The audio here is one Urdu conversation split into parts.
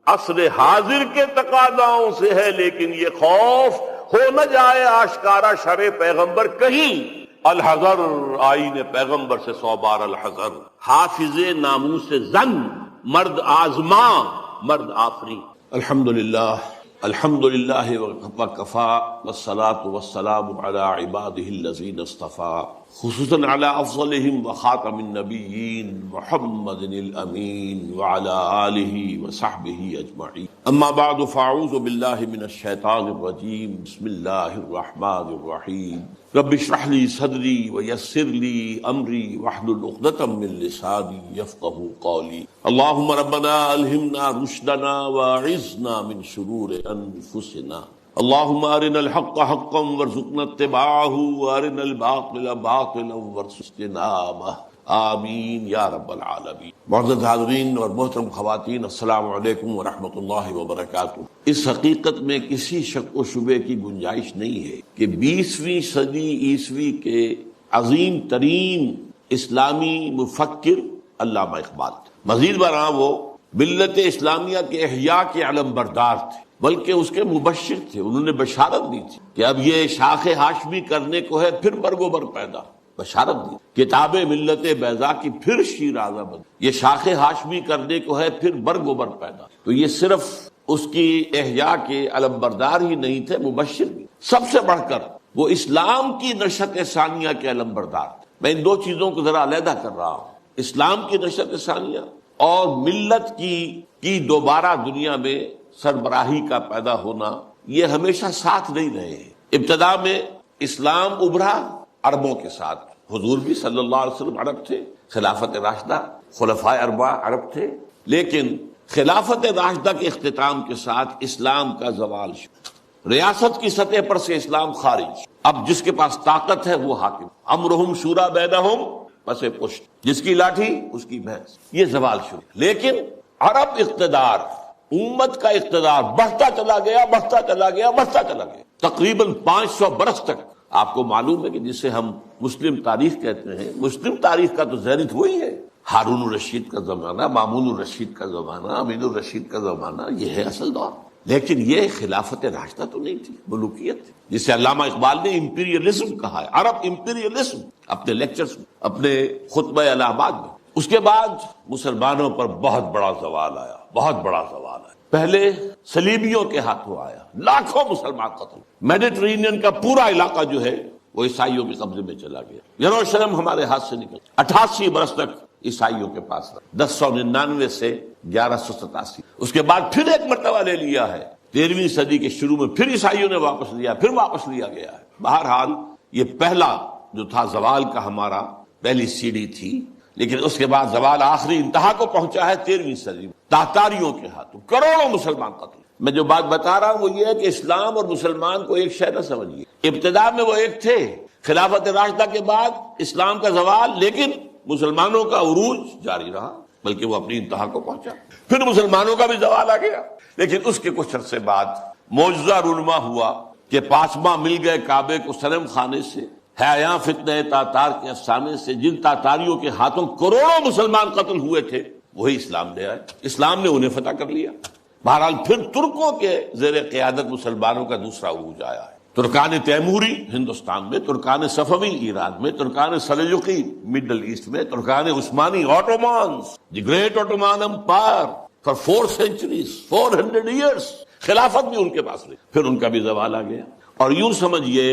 عصر حاضر کے تقاضاؤں سے ہے، لیکن یہ خوف ہو نہ جائے آشکارا شرع پیغمبر کہیں۔ الحذر، آئین پیغمبر سے 100 بار الحذر۔ حافظ ناموس زن، مرد آزما مرد آفری۔ الحمدللہ الحمدللہ وکفا والصلاة والسلام علی عبادہ الذین اصطفیٰ، خصوصاً علی افضلہم وخاتم النبیین محمد الامین وعلی آلہ وصحبہ اجمعین۔ اما بعد فاعوذ باللہ من الشیطان الرجیم، بسم اللہ الرحمن الرحیم۔ رب اشرح لی صدری ویسر لی امری واحلل عقدۃ من لسانی یفقہوا قولی۔ اللہم ربنا الہمنا رشدنا واعذنا من شرور انفسنا۔ اللہم ارنا الحق حقا وارزقنا اتباعہ وارنا الباطل باطلا وارزقنا اجتنابہ، آمین یا رب العالمین۔ معزز حاضرین اور محترم خواتین، السلام علیکم ورحمۃ اللہ وبرکاتہ۔ اس حقیقت میں کسی شک و شبے کی گنجائش نہیں ہے کہ 20ویں صدی عیسوی کے عظیم ترین اسلامی مفکر علامہ اقبال تھے۔ مزید برآں وہ ملت اسلامیہ کے احیاء کے علم بردار تھے، بلکہ اس کے مبشر تھے۔ انہوں نے بشارت دی تھی کہ اب یہ شاخ ہاشمی کرنے کو ہے، پھر برگ و بر پیدا۔ بشارت دی، کتاب ملت بیضا کی پھر شیرازہ بن، یہ شاخ ہاشمی کرنے کو ہے، پھر برگ و بر پیدا۔ تو یہ صرف اس کی احیاء کے علم بردار ہی نہیں تھے، مبشر بھی۔ سب سے بڑھ کر وہ اسلام کی نشأت ثانیہ کے علم بردار تھے۔ میں ان دو چیزوں کو ذرا علیحدہ کر رہا ہوں، اسلام کی نشأت ثانیہ اور ملت کی دوبارہ دنیا میں سربراہی کا پیدا ہونا، یہ ہمیشہ ساتھ نہیں رہے ہیں۔ ابتدا میں اسلام ابھرا عربوں کے ساتھ، حضور بھی صلی اللہ علیہ وسلم عرب تھے، خلافت راشدہ خلفائے اربعہ عرب تھے، لیکن خلافت راشدہ کے اختتام کے ساتھ اسلام کا زوال شروع، ریاست کی سطح پر سے اسلام خارج۔ اب جس کے پاس طاقت ہے وہ حاکم، امرہم شورا بینہم، پس پشت، جس کی لاٹھی اس کی بھینس، یہ زوال شروع۔ لیکن عرب اقتدار، امت کا اقتدار بڑھتا چلا گیا، بڑھتا چلا گیا، بڑھتا چلا گیا، تقریباً 500 برس تک۔ آپ کو معلوم ہے کہ جسے ہم مسلم تاریخ کہتے ہیں، مسلم تاریخ کا تو زینت وہی ہے، ہارون الرشید کا زمانہ، مامون الرشید کا زمانہ، امین الرشید کا زمانہ، یہ ہے اصل دور۔ لیکن یہ خلافت راشدہ تو نہیں تھی، ملوکیت تھی، جسے علامہ اقبال نے امپیریلزم کہا ہے، عرب امپیریلزم، اپنے لیکچرز میں، اپنے خطبہ الہ آباد میں۔ اس کے بعد مسلمانوں پر بہت بڑا زوال آیا، بہت بڑا زوال آیا۔ پہلے صلیبیوں کے ہاتھوں آیا، لاکھوں مسلمان قتل، میڈیٹرینین کا پورا علاقہ جو ہے وہ عیسائیوں کے قبضے میں چلا گیا، یروشلم ہمارے ہاتھ سے نکل، 88 برس تک عیسائیوں کے پاس رہا، 1099 سے 1187۔ اس کے بعد پھر ایک مرتبہ لے لیا ہے 13ویں صدی کے شروع میں، پھر عیسائیوں نے واپس لیا، پھر واپس لیا گیا ہے۔ بہرحال یہ پہلا جو تھا زوال کا ہمارا، پہلی سیڑھی تھی، لیکن اس کے بعد زوال آخری انتہا کو پہنچا ہے 13ویں صدی میں، تاتاریوں کے ہاتھوں، کروڑوں مسلمان قتل۔ میں جو بات بتا رہا ہوں وہ یہ ہے کہ اسلام اور مسلمان کو ایک شے نہ سمجھیے، ابتدا میں وہ ایک تھے، خلافت راشدہ کے بعد اسلام کا زوال، لیکن مسلمانوں کا عروج جاری رہا، بلکہ وہ اپنی انتہا کو پہنچا۔ پھر مسلمانوں کا بھی زوال آ گیا، لیکن اس کے کچھ عرصے بعد معجزہ رونما ہوا کہ پاسباں مل گئے کعبے کو صنم خانے سے، ہے یہاں فتنہ تاتار کے افسانے سے، جن تاتاریوں کے ہاتھوں کروڑوں مسلمان قتل ہوئے تھے، وہی اسلام لے آئے، اسلام نے انہیں فتح کر لیا۔ بہرحال پھر ترکوں کے زیر قیادت مسلمانوں کا دوسرا عروج آیا ہے، ترکان تیموری ہندوستان میں، ترکان صفوی ایران میں، ترکان سلجوقی مڈل ایسٹ میں، ترکان عثمانی Ottomans, the great Ottoman empire for 4 centuries، 400 years، خلافت بھی ان کے پاس رہی، پھر ان کا بھی زوال آ گیا۔ اور یوں سمجھیے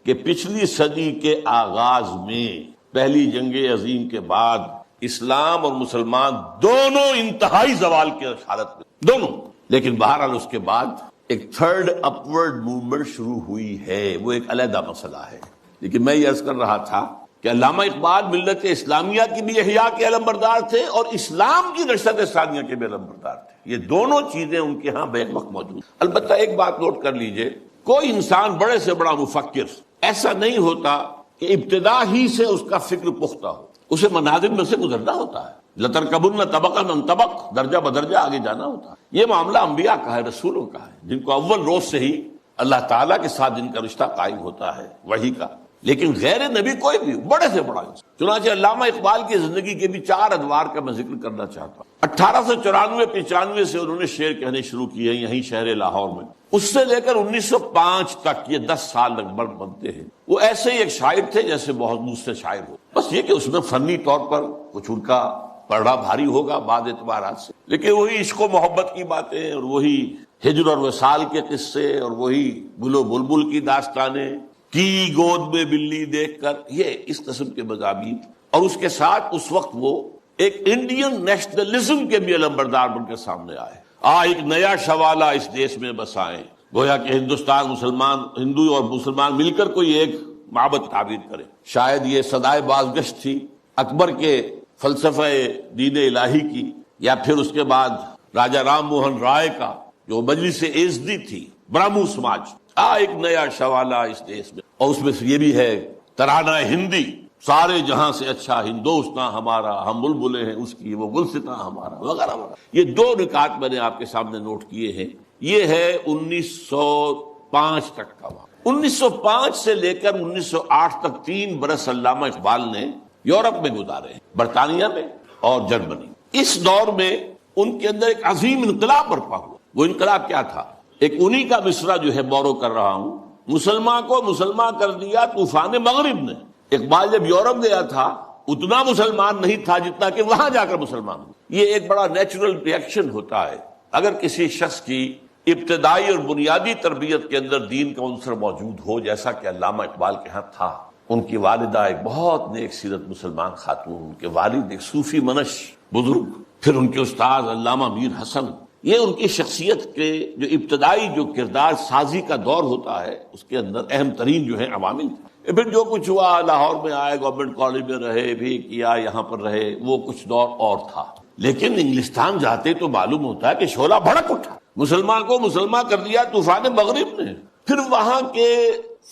کہ پچھلی صدی کے آغاز میں، پہلی جنگ عظیم کے بعد، اسلام اور مسلمان دونوں انتہائی زوال کے حالت میں، دونوں۔ لیکن بہرحال اس کے بعد ایک تھرڈ اپورڈ موومنٹ شروع ہوئی ہے، وہ ایک علیحدہ مسئلہ ہے۔ لیکن میں یہ عرض کر رہا تھا کہ علامہ اقبال ملت اسلامیہ کی بھی احیاء کے علم بردار تھے اور اسلام کی نشأت ثانیہ کے بھی علم بردار تھے، یہ دونوں چیزیں ان کے ہاں بیک وقت موجود۔ البتہ ایک بات نوٹ کر لیجئے، کوئی انسان بڑے سے بڑا مفکر ایسا نہیں ہوتا کہ ابتدا ہی سے اس کا فکر پختہ ہو، اسے مناظر میں سے گزرنا ہوتا ہے، لترکبن طبقا عن طبق، درجہ بدرجہ آگے جانا ہوتا ہے۔ یہ معاملہ انبیاء کا ہے، رسولوں کا ہے، جن کو اول روز سے ہی اللہ تعالیٰ کے ساتھ جن کا رشتہ قائم ہوتا ہے، وحی کا، لیکن غیر نبی کوئی بھی بڑے سے بڑا انسان. چنانچہ علامہ اقبال کی زندگی کے بھی 4 ادوار کا میں ذکر کرنا چاہتا ہوں. 1894-95 سے انہوں نے شعر کہنے شروع کیے یہیں شہر لاہور میں. اس سے لے کر 1905 تک یہ 10 سال لگ بھگ بنتے ہیں. وہ ایسے ہی ایک شاعر تھے جیسے بہت دوسرے شاعر ہو، بس یہ کہ اس میں فنی طور پر کچھ ان کا پڑھنا بھاری ہوگا بعض اعتبارات سے، لیکن وہی عشق و محبت کی باتیں اور وہی ہجر اور وصال کے قصے اور وہی گل و بلبل کی داستانیں، کی گود میں بلی دیکھ کر، یہ اس قسم کے مضامین. اور اس کے ساتھ اس وقت وہ ایک انڈین نیشنلزم کے بھی علمبردار بن کے سامنے آئے. ایک نیا شوالہ اس دیش میں بسائیں، گویا کہ ہندوستان مسلمان، ہندو اور مسلمان مل کر کوئی ایک معبد تعبیر کرے. شاید یہ صدائے بازگشت تھی اکبر کے فلسفہ دین الہی کی، یا پھر اس کے بعد راجہ رام موہن رائے کا جو مجلس عزدی تھی، برہمو سماج. ایک نیا شوالہ اس دیش میں، اور اس میں سے یہ بھی ہے ترانہ ہندی، سارے جہاں سے اچھا ہندوستاں ہمارا، ہم بلبلیں ہیں اس کی، وہ گلستاں ہمارا، وغیرہ وغیرہ. یہ 2 نکات میں نے آپ کے سامنے نوٹ کیے ہیں. یہ ہے 1905 تک کا وقت. 1905 سے لے کر 1908 تک 3 برس علامہ اقبال نے یورپ میں گزارے ہیں، برطانیہ میں اور جرمنی. اس دور میں ان کے اندر ایک عظیم انقلاب برپا ہوا. وہ انقلاب کیا تھا؟ ایک انہی کا مصرع جو ہے بورو کر رہا ہوں، مسلمان کو مسلمان کر دیا طوفان مغرب نے. اقبال جب یورپ گیا تھا اتنا مسلمان نہیں تھا جتنا کہ وہاں جا کر مسلمان ہوا. یہ ایک بڑا نیچرل ری ایکشن ہوتا ہے اگر کسی شخص کی ابتدائی اور بنیادی تربیت کے اندر دین کا عنصر موجود ہو، جیسا کہ علامہ اقبال کے ہاں تھا. ان کی والدہ ایک بہت نیک سیرت مسلمان خاتون، ان کے والد ایک صوفی منش بزرگ، پھر ان کے استاد علامہ میر حسن. یہ ان کی شخصیت کے جو ابتدائی جو کردار سازی کا دور ہوتا ہے اس کے اندر اہم ترین جو ہے عوامل تھے. پھر جو کچھ ہوا، لاہور میں آئے، گورنمنٹ کالج میں رہے بھی کیا، یہاں پر رہے، وہ کچھ دور اور تھا. لیکن انگلستان جاتے تو معلوم ہوتا ہے کہ شعلہ بھڑک اٹھا، مسلمان کو مسلمان کر دیا طوفان مغرب نے. پھر وہاں کے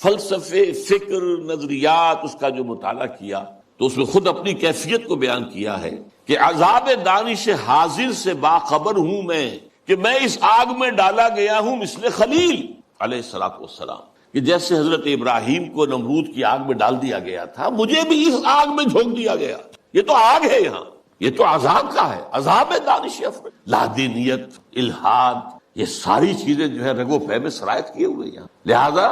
فلسفے، فکر، نظریات، اس کا جو مطالعہ کیا تو اس میں خود اپنی کیفیت کو بیان کیا ہے کہ عذاب دانش حاضر سے باخبر ہوں میں کہ میں اس آگ میں ڈالا گیا ہوں مثل خلیل علیہ الصلوۃ والسلام. کہ جیسے حضرت ابراہیم کو نمرود کی آگ میں ڈال دیا گیا تھا، مجھے بھی اس آگ میں جھونک دیا گیا. یہ تو آگ ہے، یہاں یہ تو عذاب کا ہے، عذاب دانش افر، لادینیت، الحاد، یہ ساری چیزیں جو ہے رگو پے میں سرایت کیے ہوئے ہیں. لہذا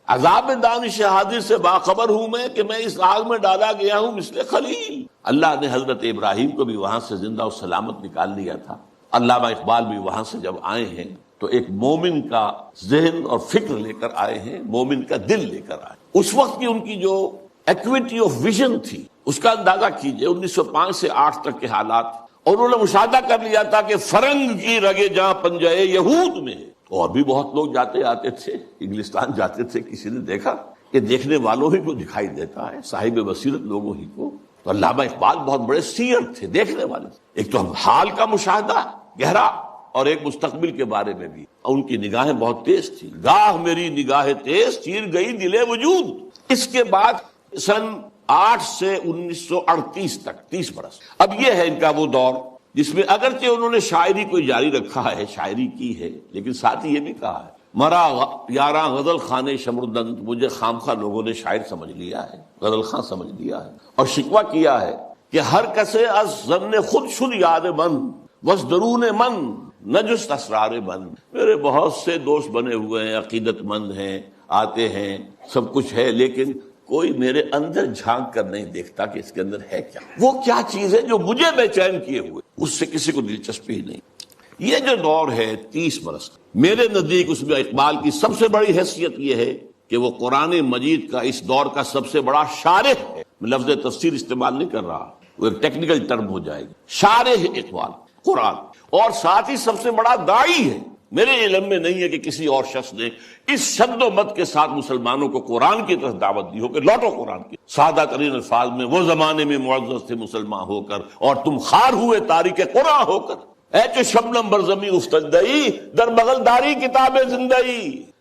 عذاب دانش حاضر سے باخبر ہوں میں کہ میں اس آگ میں ڈالا گیا ہوں مثل خلیل. اللہ نے حضرت ابراہیم کو بھی وہاں سے زندہ و سلامت نکال لیا تھا. علامہ اقبال بھی وہاں سے جب آئے ہیں تو ایک مومن کا ذہن اور فکر لے کر آئے ہیں، مومن کا دل لے کر آئے. اس وقت کی ان کی جو ایکویٹی آف ویژن تھی اس کا اندازہ کیجئے. 1905 سے 8 تک کے حالات، اور انہوں نے مشاہدہ کر لیا تھا کہ فرنگ کی رگے جہاں پنجے یہود میں. اور بھی بہت لوگ جاتے آتے تھے، انگلستان جاتے تھے، کسی نے دیکھا کہ دیکھنے والوں ہی کو دکھائی دیتا ہے، صاحب بصیرت لوگوں ہی کو. تو علامہ اقبال بہت بڑے سیر تھے، دیکھنے والے. ایک تو حال کا مشاہدہ گہرا اور ایک مستقبل کے بارے میں بھی. ان کی نگاہیں بہت تیز تھی. گاہ میری نگاہ تیز چیر گئی دل وجود. اس کے بعد سن 8 سے 1938 تک 30 برس. اب یہ ہے ان کا وہ دور جس میں اگرچہ انہوں نے شاعری کو جاری رکھا ہے، شاعری کی ہے، لیکن ساتھ ہی یہ بھی کہا ہے مرا یاراں غزل خانے شمردند، مجھے خامخواہ لوگوں نے شاعر سمجھ لیا ہے، غزل خاں سمجھ لیا ہے. اور شکوہ کیا ہے کہ ہر کسے از ضمن خود شد یاد من وز درون من نجست اسرار من. میرے بہت سے دوست بنے ہوئے ہیں، عقیدت مند ہیں، آتے ہیں، سب کچھ ہے، لیکن کوئی میرے اندر جھانک کر نہیں دیکھتا کہ اس کے اندر ہے کیا، وہ کیا چیز ہے جو مجھے بے چین کیے ہوئے، اس سے کسی کو دلچسپی ہی نہیں. یہ جو دور ہے 30 برس کا، میرے نزدیک اس میں اقبال کی سب سے بڑی حیثیت یہ ہے کہ وہ قرآن مجید کا اس دور کا سب سے بڑا شارح ہے. میں لفظ تفسیر استعمال نہیں کر رہا، وہ ایک ٹیکنیکل ٹرم ہو جائے گی. شارح اقبال قرآن، اور ساتھ ہی سب سے بڑا داعی ہے. میرے علم میں نہیں ہے کہ کسی اور شخص نے اس شد و مت کے ساتھ مسلمانوں کو قرآن کی طرف دعوت دی ہو کہ لوٹو قرآن کی. سادہ ترین الفاظ میں وہ زمانے میں معزز تھے مسلمان ہو کر اور تم خار ہوئے تاریخ قرآن ہو کر. اے چو شبنم بر زمیں افتدئی در بغل داری کتاب زندئی.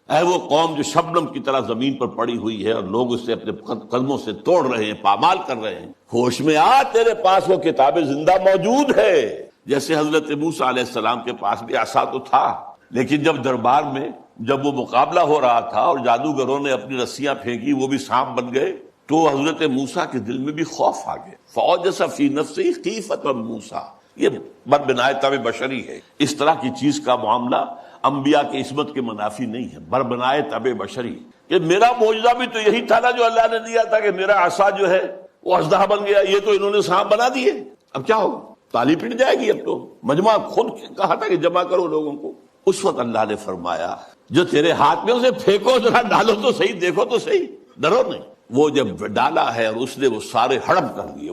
اے وہ قوم جو شبنم کی طرح زمین پر پڑی ہوئی ہے اور لوگ اسے اپنے قدموں سے توڑ رہے ہیں، پامال کر رہے ہیں. ہوش میں آ، تیرے پاس وہ کتاب زندہ موجود ہے. جیسے حضرت موسیٰ علیہ السلام کے پاس بھی عصا تو تھا، لیکن جب دربار میں جب وہ مقابلہ ہو رہا تھا اور جادوگروں نے اپنی رسیاں پھینکی، وہ بھی سانپ بن گئے، تو حضرت موسیٰ کے دل میں بھی خوف آ گیا. فَأَوْجَسَ فِي نَفْسِهِ خِیفَةً موسیٰ. یہ بربنائے بشری ہے. اس طرح کی چیز کا معاملہ انبیاء کی عصمت کے منافی نہیں ہے. بربنائے طبع بشری کہ میرا معجزہ بھی تو یہی تھا نا جو اللہ نے دیا تھا کہ میرا عصا جو ہے وہ اژدہا بن گیا. یہ تو انہوں نے سانپ بنا دیے. اب کیا ہوگا؟ تالی پٹ جائے گی. اب تو مجمع خود کہا تھا کہ جمع کرو لوگوں کو. اس وقت اللہ نے فرمایا جو تیرے ہاتھ میں اسے پھینکو, ذرا ڈالو تو صحیح, دیکھو تو صحیح, ڈرو نہیں. وہ جب ڈالا ہے اور اس نے وہ سارے ہڑپ کر دیے.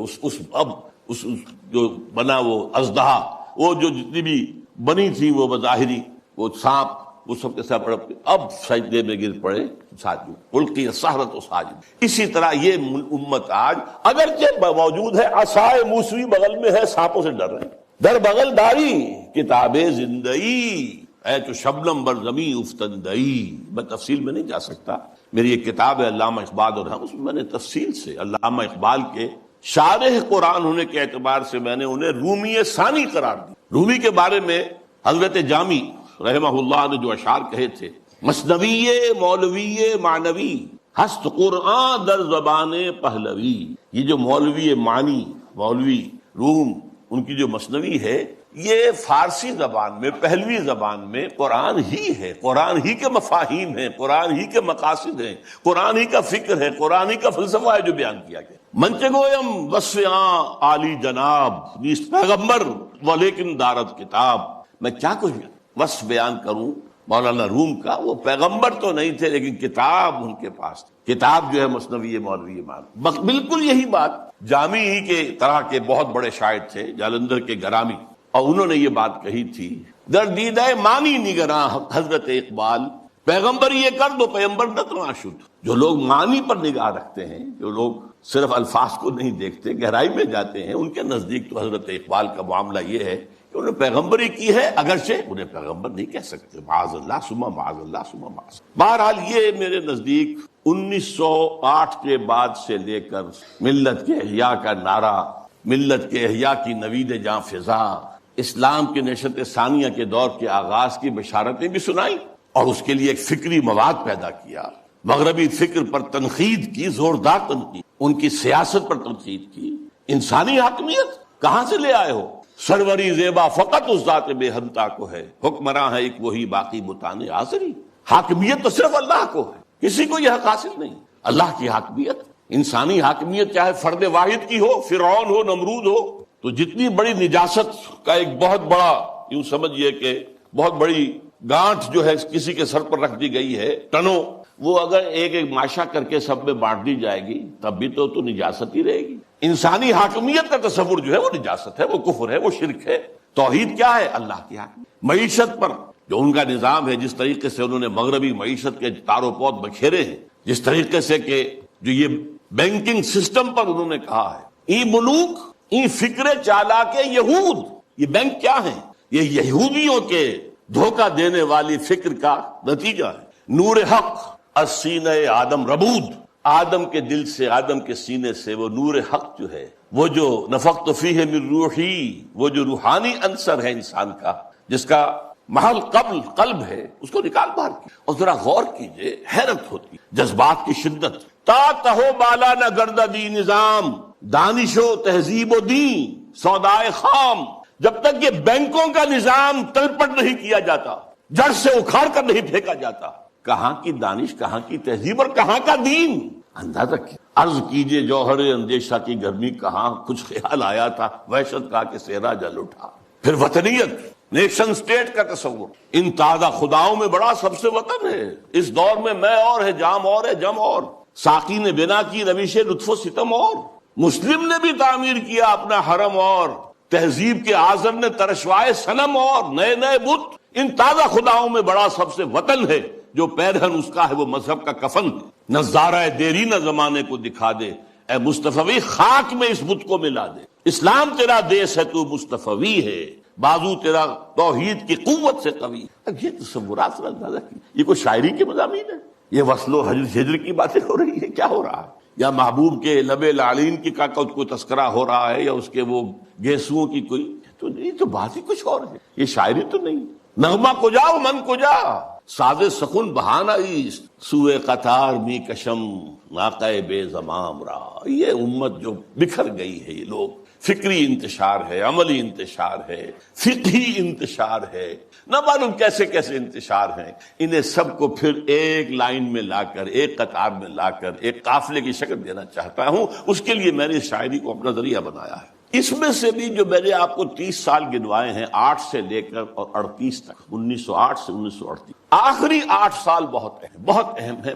اس جو بنا وہ اژدہا, وہ جو جتنی بھی بنی تھی وہ بظاہری وہ سانپ, وہ سب کے ساتھ ہڑپ. اب سجدے میں گر پڑے ساجد. القی السحرۃ ساجد. اسی طرح یہ امت آج اگرچہ موجود ہے, عصائے موسوی بغل میں ہے, سانپوں سے ڈر رہے ہیں. در بغل داری کتاب زندئی اے تو شبنم بر زمیں افتندئی. میں تفصیل میں نہیں جا سکتا. میری ایک کتاب ہے علامہ اقبال اور اس میں نے تفصیل سے علامہ اقبال کے شارح قرآن ہونے کے اعتبار سے میں نے انہیں رومی ثانی قرار دی. رومی کے بارے میں حضرت جامی رحمہ اللہ نے جو اشعار کہے تھے, مثنوی مولوی معنوی ہست قرآن در زبان پہلوی. یہ جو مولوی معنی, مولوی روم, ان کی جو مثنوی ہے یہ فارسی زبان میں, پہلوی زبان میں قرآن ہی ہے. قرآن ہی کے مفاہیم ہیں, قرآن ہی کے مقاصد ہیں, قرآن ہی کا فکر ہے, قرآن ہی کا فلسفہ ہے جو بیان کیا گیا. منچ گویم وصف عالی جناب نیست پیغمبر ولیکن دارت کتاب. میں کیا کچھ وصف بیان کروں مولانا روم کا, وہ پیغمبر تو نہیں تھے لیکن کتاب ان کے پاس تھی. کتاب جو ہے مثنوی مولوی مان. بالکل یہی بات جامی ہی کے طرح کے بہت بڑے شاعر تھے جالندھر کے گرامی, اور انہوں نے یہ بات کہی تھی. در دیدہ مانی نگراں حضرت اقبال پیغمبر یہ کر دو پیغمبر نہ شد. جو لوگ معنی پر نگاہ رکھتے ہیں, جو لوگ صرف الفاظ کو نہیں دیکھتے, گہرائی میں جاتے ہیں, ان کے نزدیک تو حضرت اقبال کا معاملہ یہ ہے کہ انہوں نے پیغمبری کی ہے, اگرچہ انہیں پیغمبر نہیں کہہ سکتے. معاذ اللہ ثم معاذ اللہ ثم معاذ. بہرحال یہ میرے نزدیک 1908 کے بعد سے لے کر ملت کے احیاء کا نعرہ, ملت کے احیاء کی نوید جاں فضا, اسلام کے نشت ثانیہ کے دور کے آغاز کی بشارتیں بھی سنائیں, اور اس کے لیے ایک فکری مواد پیدا کیا. مغربی فکر پر تنقید کی, زوردار تنقید, ان کی سیاست پر تنقید کی. انسانی حاکمیت کہاں سے لے آئے ہو؟ سروری زیبا فقط اس ذات بے ہمتا کو ہے, حکمراں ہے ایک وہی باقی بتانے آزری. حاکمیت تو صرف اللہ کو ہے, کسی کو یہ حق حاصل نہیں. اللہ کی حاکمیت, انسانی حاکمیت چاہے فرد واحد کی ہو, فرعون ہو, نمرود ہو, تو جتنی بڑی نجاست کا ایک بہت بڑا, یوں سمجھئے کہ بہت بڑی گانٹھ جو ہے کسی کے سر پر رکھ دی گئی ہے, ٹنوں, وہ اگر ایک ایک ماشا کر کے سب میں بانٹ دی جائے گی تب بھی تو نجاست ہی رہے گی. انسانی حاکمیت کا تصور جو ہے وہ نجاست ہے, وہ کفر ہے, وہ شرک ہے. توحید کیا ہے؟ اللہ کی حاکمیت. معیشت پر جو ان کا نظام ہے, جس طریقے سے انہوں نے مغربی معیشت کے تار و پود بکھیرے ہیں, جس طریقے سے کہ جو یہ بینکنگ سسٹم پر انہوں نے کہا ہے, ای ملوک ای فکر چالاک یہود. یہ بینک کیا ہیں؟ یہ یہودیوں کے دھوکہ دینے والی فکر کا نتیجہ ہے. نور حق السینہ آدم ربود, آدم کے دل سے, آدم کے سینے سے وہ نور حق جو ہے, وہ جو نفخت فیہ من روحی, وہ جو روحانی عنصر ہے انسان کا, جس کا محل قلب ہے, اس کو نکال باہر کی. اور ذرا غور کیجئے, حیرت ہوتی, جذبات کی شدت. تا تہو بالا نہ گردہ دی نظام, دانش و تہذیب و دین سودائے خام. جب تک یہ بینکوں کا نظام تلپٹ نہیں کیا جاتا, جڑ سے اکھاڑ کر نہیں پھینکا جاتا, کہاں کی دانش, کہاں کی تہذیب اور کہاں کا دین؟ اندازہ کیا. عرض کیجئے جوہر اندیشہ کی گرمی کہاں, کچھ خیال آیا تھا, وحشت کا کہ صحرا جل اٹھا. پھر وطنیت, نیشن سٹیٹ کا تصور, ان تازہ خداؤں میں بڑا سب سے وطن ہے. اس دور میں میں اور ہے, جام اور ہے, جم اور, ساقی نے بنا کی روش لطف و ستم اور, مسلم نے بھی تعمیر کیا اپنا حرم اور, تہذیب کے اعظم نے ترشوائے صنم اور, نئے نئے بت. ان تازہ خداؤں میں بڑا سب سے وطن ہے, جو پیرہن اس کا ہے وہ مذہب کا کفن. نظارہ دیری نہ زمانے کو دکھا دے, اے مصطفی خاک میں اس بت کو ملا دے. اسلام تیرا دیس ہے, تو مصطفی ہے, بازو تیرا توحید کی قوت سے قوی. اب یہ تصورات سے اندازہ کی, یہ کوئی شاعری کے مضامین ہے؟ یہ وصل و ہجر کی باتیں ہو رہی ہے, کیا ہو رہا ہے؟ یا محبوب کے لب لعلین کی کا کوئی تذکرہ ہو رہا ہے, یا اس کے وہ گیسوؤں کی کوئی, تو یہ تو بات ہی کچھ اور ہے, یہ شاعری تو نہیں. نغمہ کجا و من کجا, ساز سخن بہانہ ایست سوئے قطار می کشم ناقہ بے زمام را. یہ امت جو بکھر گئی ہے، یہ لوگ فکری انتشار ہے، عملی انتشار ہے، فقہی انتشار ہے، نہ معلوم کیسے کیسے انتشار ہیں. انہیں سب کو پھر ایک لائن میں لا کر، ایک قطار میں لا کر ایک قافلے کی شکل دینا چاہتا ہوں. اس کے لیے میں نے شاعری کو اپنا ذریعہ بنایا ہے. اس میں سے بھی جو میں نے آپ کو 30 سال گنوائے ہیں، 8 سے لے کر اور 38 تک، 1908 سے 1938، آخری 8 سال بہت اہم ہے.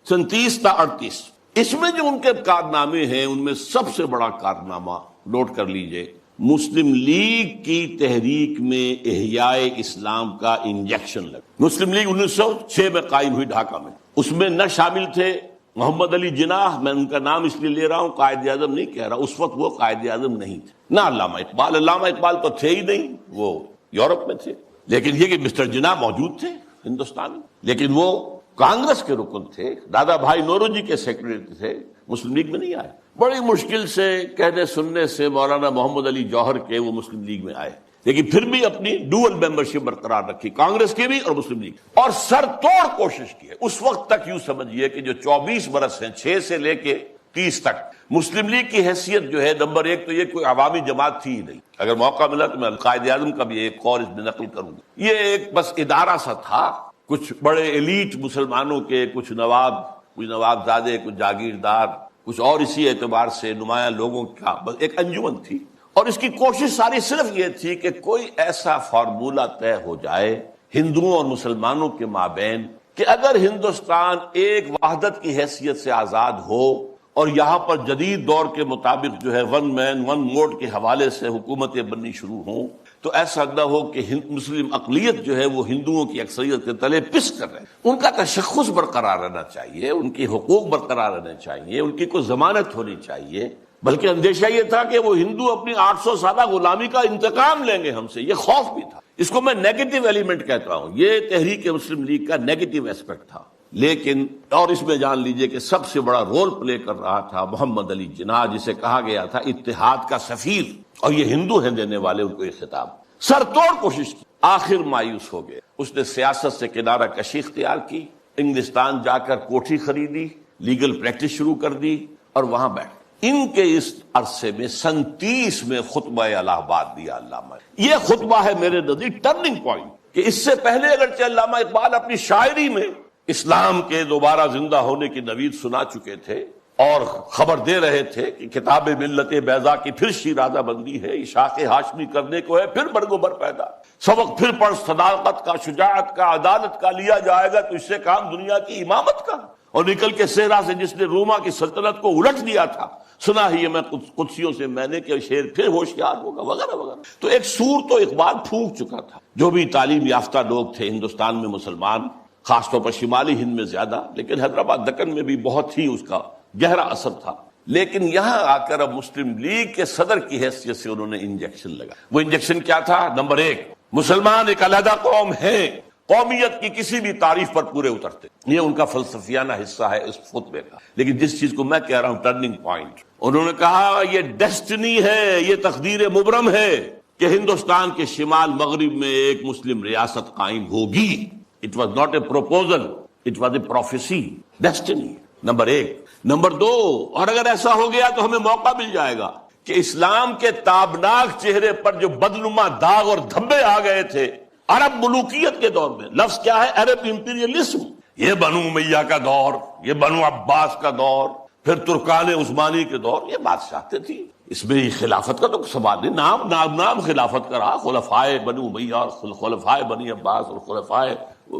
سن 30 تا 38، اس میں جو ان کے کارنامے ہیں، ان میں سب سے بڑا کارنامہ نوٹ کر لیجئے، مسلم لیگ کی تحریک میں احیاء اسلام کا انجیکشن لگا. مسلم لیگ 1906 میں قائم ہوئی ڈھاکہ میں. اس میں نہ شامل تھے محمد علی جناح، میں ان کا نام اس لیے لے رہا ہوں، قائد اعظم نہیں کہہ رہا، اس وقت وہ قائد اعظم نہیں تھے. نہ علامہ اقبال تو تھے ہی نہیں، وہ یورپ میں تھے. لیکن یہ کہ مسٹر جناح موجود تھے ہندوستان میں، لیکن وہ کانگریس کے رکن تھے، دادا بھائی نوروجی کے سیکرٹری تھے، مسلم لیگ میں نہیں آئے. بڑی مشکل سے کہنے سننے سے مولانا محمد علی جوہر کے وہ مسلم لیگ میں آئے، لیکن پھر بھی اپنی ڈوئل ممبرشپ برقرار رکھی، کانگریس کی بھی اور مسلم لیگ، اور سر توڑ کوشش کی. اس وقت تک یوں سمجھیے کہ جو 24 برس ہیں، 6 سے لے کے 30 تک، مسلم لیگ کی حیثیت جو ہے، نمبر ایک تو یہ کوئی عوامی جماعت تھی ہی نہیں. اگر موقع ملا تو میں قائد اعظم کا بھی ایک قول اس میں نقل کروں گا. یہ ایک بس ادارہ سا تھا، کچھ بڑے ایلیٹ مسلمانوں کے، کچھ نواب زادے، کچھ جاگیردار، کچھ اور اسی اعتبار سے نمایاں لوگوں کا بس ایک انجمن تھی. اور اس کی کوشش ساری صرف یہ تھی کہ کوئی ایسا فارمولہ طے ہو جائے ہندوؤں اور مسلمانوں کے مابین کہ اگر ہندوستان ایک وحدت کی حیثیت سے آزاد ہو اور یہاں پر جدید دور کے مطابق جو ہے ون مین ون ووٹ کے حوالے سے حکومتیں بننی شروع ہوں، تو ایسا نہ ہو کہ مسلم اقلیت جو ہے وہ ہندوؤں کی اکثریت کے تلے پس کر رہے. ان کا تشخص برقرار رہنا چاہیے، ان کی حقوق برقرار رہنے چاہیے، ان کی کوئی ضمانت ہونی چاہیے. بلکہ اندیشہ یہ تھا کہ وہ ہندو اپنی 800 سالہ غلامی کا انتقام لیں گے ہم سے، یہ خوف بھی تھا. اس کو میں نیگیٹو ایلیمنٹ کہتا ہوں، یہ تحریک مسلم لیگ کا نیگیٹو ایسپیکٹ تھا. لیکن اور اس میں جان لیجئے کہ سب سے بڑا رول پلے کر رہا تھا محمد علی جناح، جسے کہا گیا تھا اتحاد کا سفیر، اور یہ ہندو ہیں دینے والے ان کو یہ خطاب. سر توڑ کوشش کی، آخر مایوس ہو گئے. اس نے سیاست سے کنارہ کشی اختیار کی، انگلستان جا کر کوٹھی خریدی، لیگل پریکٹس شروع کر دی اور وہاں بیٹھ. ان کے اس عرصے میں 37 میں خطبہ الہ آباد دیا علامہ. یہ خطبہ ہے میرے نزدیک ٹرننگ پوائنٹ، کہ اس سے پہلے اگرچہ علامہ اقبال اپنی شاعری میں اسلام کے دوبارہ زندہ ہونے کی نوید سنا چکے تھے اور خبر دے رہے تھے کہ کتاب ملت بیضا کی پھر شیرازہ بندی ہے، عشاق ہاشمی کرنے کو ہے پھر برگ و بر پیدا. سبق پھر پڑھ صداقت کا، شجاعت کا، عدالت کا، لیا جائے گا تو اس سے کام دنیا کی امامت کا. اور نکل کے صحرا سے جس نے روما کی سلطنت کو الٹ دیا تھا، سنا ہی میں قدسیوں سے میں نے کہ شیر پھر ہوشیار ہوگا، وغیرہ وغیرہ. تو ایک سور تو اقبال پھونک چکا تھا. جو بھی تعلیم یافتہ لوگ تھے ہندوستان میں مسلمان، خاص طور پر شمالی ہند میں زیادہ، لیکن حیدرآباد دکن میں بھی بہت ہی اس کا گہرا اثر تھا. لیکن یہاں آ کر اب مسلم لیگ کے صدر کی حیثیت سے انہوں نے انجیکشن لگا. وہ انجیکشن کیا تھا؟ نمبر ایک، مسلمان ایک علیحدہ قوم ہے، قومیت کی کسی بھی تعریف پر پورے اترتے. یہ ان کا فلسفیانہ حصہ ہے اس خطبے کا. لیکن جس چیز کو میں کہہ رہا ہوں ٹرننگ پوائنٹ، انہوں نے کہا یہ ڈیسٹنی ہے، یہ تقدیر مبرم ہے کہ ہندوستان کے شمال مغرب میں ایک مسلم ریاست قائم ہوگی. It was not a proposal, it was a prophecy, destiny. Number ایک. نمبر دو، اور اگر ایسا ہو گیا تو ہمیں موقع مل جائے گا کہ اسلام کے تابناک چہرے پر جو بدنما داغ اور دھبے آ گئے تھے عرب ملوکیت کے دور میں، لفظ کیا ہے؟ عرب امپیریلزم. یہ بنو امیہ کا دور، یہ بنو عباس کا دور، پھر ترکان عثمانی کے دور، یہ بادشاہتیں تھی. اس میں خلافت کا تو سوال نہیں، نام خلافت کا رہا، خلفائے بنو امیہ اور خلفائے بنی عباس اور خلفائے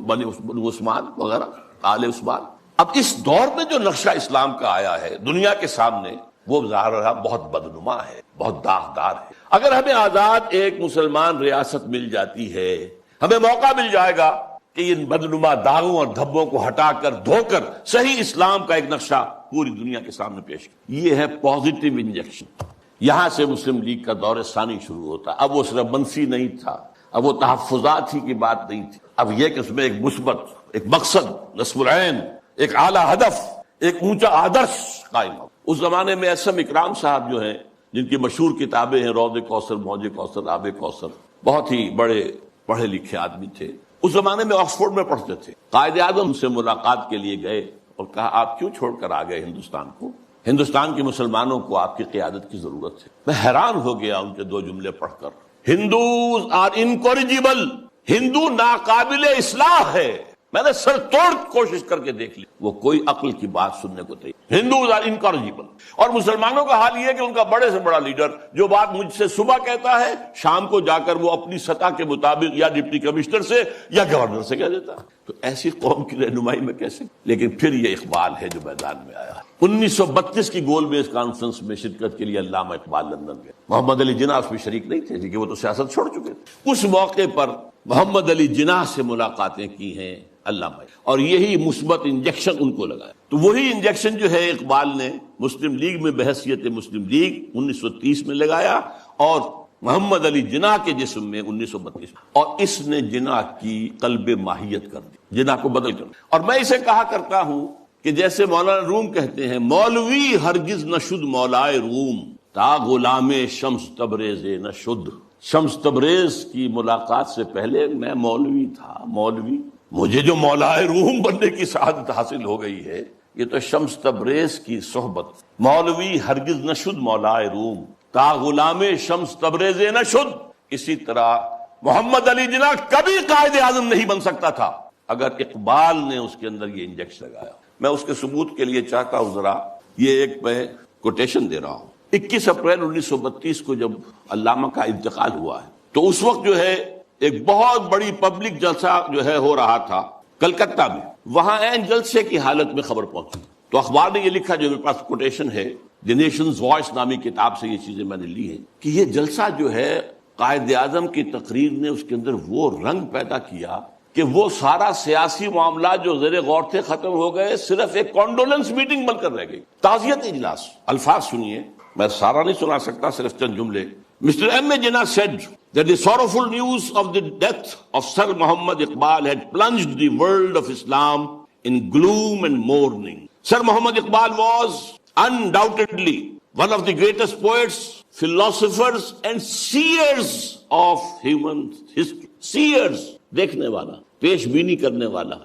بنو عثمان وغیرہ، آل عثمان. اب اس دور میں جو نقشہ اسلام کا آیا ہے دنیا کے سامنے، وہ ظاہر رہا بہت بدنما ہے، بہت داغدار ہے. اگر ہمیں آزاد ایک مسلمان ریاست مل جاتی ہے، ہمیں موقع مل جائے گا کہ ان بدنما داغوں اور دھبوں کو ہٹا کر دھو کر صحیح اسلام کا ایک نقشہ پوری دنیا کے سامنے پیش کر. یہ ہے پازیٹیو انجیکشن. یہاں سے مسلم لیگ کا دور ثانی شروع ہوتا. اب وہ صرف منفی نہیں تھا، اب وہ تحفظات ہی کی بات نہیں تھی، اب یہ کہ اس میں ایک مثبت، ایک مقصد، نصب العین، ایک اعلیٰ ہدف، ایک اونچا آدرش قائم ہو. اس زمانے میں احسن اکرام صاحب جو ہیں، جن کی مشہور کتابیں ہیں روض کوثر، موج کوثر، آب کوثر، بہت ہی بڑے پڑھے لکھے آدمی تھے. اس زمانے میں آکسفورڈ میں پڑھتے تھے. قائد اعظم سے ملاقات کے لیے گئے اور کہا آپ کیوں چھوڑ کر آ گئے ہندوستان کو؟ ہندوستان کے مسلمانوں کو آپ کی قیادت کی ضرورت ہے. میں حیران ہو گیا ان کے دو جملے پڑھ کر. ہندوز آر انکوریجیبل، ہندو ناقابل اصلاح ہے. میں نے سر توڑ کوشش کر کے دیکھ لی، وہ کوئی عقل کی بات سننے کو تیار. Hindus are incorrigible. اور مسلمانوں کا حال یہ ہے کہ ان کا بڑے سے بڑا لیڈر جو بات مجھ سے صبح کہتا ہے، شام کو جا کر وہ اپنی سطح کے مطابق یا ڈپٹی کمشنر سے یا گورنر سے کہہ دیتا ہے. تو ایسی قوم کی رہنمائی میں کیسے؟ لیکن پھر یہ اقبال ہے جو میدان میں آیا. 1932 کی گول میز کانفرنس میں شرکت کے لیے علامہ اقبال لندن گئے. محمد علی جناح اس میں شریک نہیں تھے کیونکہ وہ تو سیاست چھوڑ چکے تھے. اس موقع پر محمد علی جناح سے ملاقاتیں کی ہیں علامہ، اور یہی مثبت انجیکشن ان کو لگایا. تو وہی انجیکشن جو ہے اقبال نے مسلم لیگ میں بحیثیت مسلم لیگ 1930 میں لگایا اور محمد علی جناح کے جسم میں 1932 میں. اور اس نے جناح کی قلب ماہیت کر دی، جناح کو بدل کر. اور میں اسے کہا کرتا ہوں کہ جیسے مولانا روم کہتے ہیں، مولوی ہرگز نہ شد مولائے روم تا غلام شمس تبریز نہ شد. شمس تبریز کی ملاقات سے پہلے میں مولوی تھا. مولوی، مجھے جو مولائے روم بننے کی سعادت حاصل ہو گئی ہے یہ تو شمس تبریز کی صحبت. مولوی ہرگز نہ شد مولائے روم تا غلام شمس تبریز نہ شد. اسی طرح محمد علی جناح کبھی قائد اعظم نہیں بن سکتا تھا اگر اقبال نے اس کے اندر یہ انجیکشن لگایا. میں اس کے ثبوت کے لیے چاہتا ہوں ذرا یہ ایک میں کوٹیشن دے رہا ہوں. 21 اپریل 1932 کو جب علامہ کا انتقال ہوا ہے تو اس وقت جو ہے ایک بہت بڑی پبلک جلسہ جو ہے ہو رہا تھا کلکتہ میں. وہاں عین جلسے کی حالت میں خبر پہنچی تو اخبار نے یہ لکھا، جو میرے پاس کوٹیشن ہے دی نیشنز وائس نامی کتاب سے، یہ چیزیں میں نے لی ہیں، کہ یہ جلسہ جو ہے قائد اعظم کی تقریر نے اس کے اندر وہ رنگ پیدا کیا کہ وہ سارا سیاسی معاملات جو زیر غور تھے ختم ہو گئے، صرف ایک کانڈولنس میٹنگ بن کر رہ گئی. تعزیت اجلاس. الفاظ سنیے، میں سارا نہیں سنا سکتا، صرف چند جملے. Mr. M. A. Jinnah said that the sorrowful news of the death of Sir Muhammad Iqbal had plunged the world of Islam in gloom and mourning. Sir Muhammad Iqbal was undoubtedly one of the greatest poets, philosophers and seers of human history. Seers, دیکھنے والا، پیش بینی کرنے والا،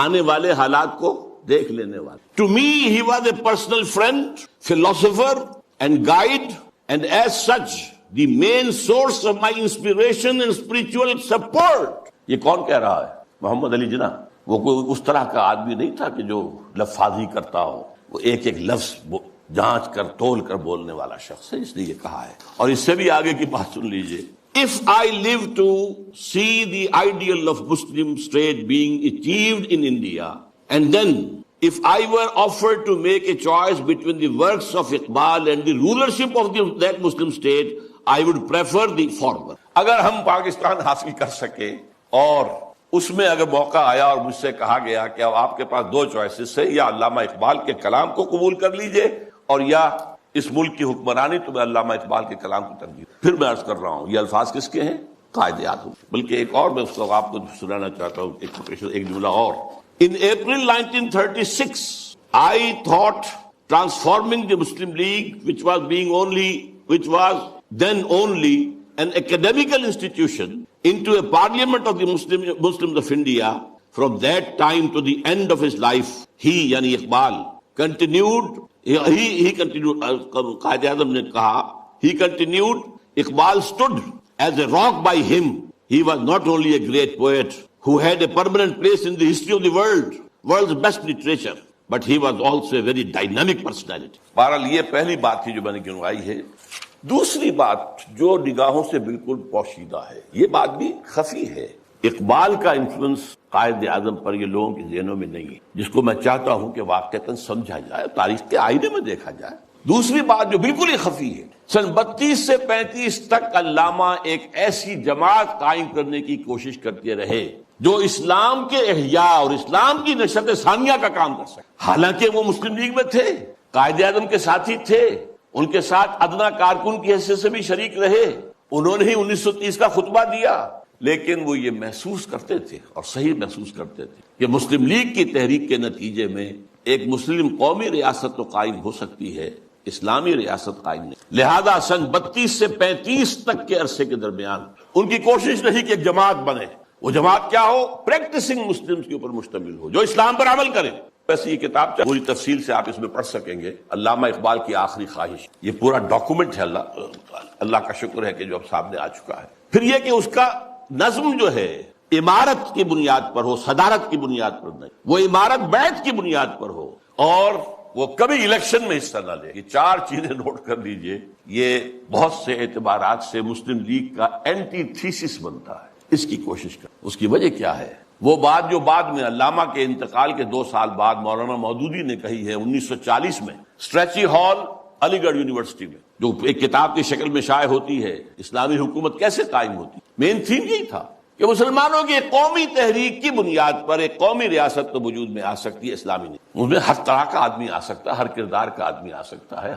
آنے والے حالات کو دیکھ لینے والا. To me he was a personal friend, philosopher and guide, and as such the main source of my inspiration and spiritual support. یہ کون کہہ رہا ہے؟ محمد علی جناح. وہ کوئی اس طرح کا آدمی نہیں تھا کہ جو لفاظی کرتا ہو، وہ ایک ایک لفظ جانچ کر تول کر بولنے والا شخص ہے، اس لیے یہ کہا ہے. اور اس سے بھی آگے کی بات سن لیجئے. If I live to see the ideal of Muslim state being achieved in India, and then if I were offered to make a choice between the works of Iqbal and the rulership of that Muslim state, I would prefer the former. اگر ہم پاکستان حاصل کر سکے اور اس میں اگر موقع آیا اور مجھ سے کہا گیا کہ اب آپ کے پاس دو چوائسز ہے، یا علامہ اقبال کے کلام کو قبول کر لیجئے اور یا اس ملک کی حکمرانی، تو میں علامہ اقبال کے کلام کو ترجیح. پھر میں عرض کر رہا ہوں یہ الفاظ کس کے ہیں؟ قائد اعظم. بلکہ ایک اور میں اس کو آپ کو سنانا چاہتا ہوں، ایک جملہ اور. In April 1936, I thought transforming the Muslim League, which was then only an academical institution, into a parliament of the Muslims of India. From that time to the end of his life, he, yani Iqbal, continued, Qaid Azam ne kaha, he continued, Iqbal stood as a rock by him. He was not only a great poet who had a permanent place in the history of the world's best literature, but he was also a very dynamic personality. بہرحال یہ پہلی بات تھی جو میں نے گنوائی ہے. دوسری بات جو نگاہوں سے بالکل پوشیدہ ہے، یہ بات بھی خفی ہے. اقبال کا انفلوئنس قائد اعظم پر یہ لوگوں کے ذہنوں میں نہیں ہے، جس کو میں چاہتا ہوں کہ واقعتاً سمجھا جائے، تاریخ کے آئینے میں دیکھا جائے. دوسری بات جو بالکل ہی خفی ہے، سن 32 سے 35 تک علامہ ایک ایسی جماعت قائم کرنے کی کوشش کرتے رہے جو اسلام کے احیاء اور اسلام کی نشرت ثانیہ کا کام کر سکے. حالانکہ وہ مسلم لیگ میں تھے، قائد اعظم کے ساتھی تھے، ان کے ساتھ ادنا کارکن کی حیثیت سے بھی شریک رہے، انہوں نے ہی 1930 کا خطبہ دیا. لیکن وہ یہ محسوس کرتے تھے اور صحیح محسوس کرتے تھے کہ مسلم لیگ کی تحریک کے نتیجے میں ایک مسلم قومی ریاست تو قائم ہو سکتی ہے، اسلامی ریاست قائم نہیں. لہذا سن 32 سے 35 تک کے عرصے کے درمیان ان کی کوشش رہی کہ ایک جماعت بنے. وہ جماعت کیا ہو؟ پریکٹسنگ مسلمز کے اوپر مشتمل ہو، جو اسلام پر عمل کرے۔ ویسے یہ کتاب پوری تفصیل سے آپ اس میں پڑھ سکیں گے، علامہ اقبال کی آخری خواہش، یہ پورا ڈاکومنٹ ہے۔ اللہ کا شکر ہے کہ جو اب سامنے آ چکا ہے۔ پھر یہ کہ اس کا نظم جو ہے عمارت کی بنیاد پر ہو، صدارت کی بنیاد پر نہیں، وہ عمارت بیعت کی بنیاد پر ہو، اور وہ کبھی الیکشن میں حصہ نہ لے۔ یہ 4 چیزیں نوٹ کر لیجئے، یہ بہت سے اعتبارات سے مسلم لیگ کا اینٹی تھیسس بنتا ہے۔ اس کی کوشش کر، اس کی وجہ کیا ہے؟ وہ بات جو بعد میں علامہ کے انتقال کے 2 سال بعد مولانا مودودی نے کہی ہے 1940 میں اسٹریچی ہال علی گڑھ یونیورسٹی میں، جو ایک کتاب کی شکل میں شائع ہوتی ہے، اسلامی حکومت کیسے قائم ہوتی۔ مین تھیم یہی تھا کہ مسلمانوں کی ایک قومی تحریک کی بنیاد پر ایک قومی ریاست تو وجود میں آ سکتی ہے، اسلامی نہیں۔ اس میں ہر طرح کا آدمی آ سکتا ہے، ہر کردار کا آدمی آ سکتا ہے،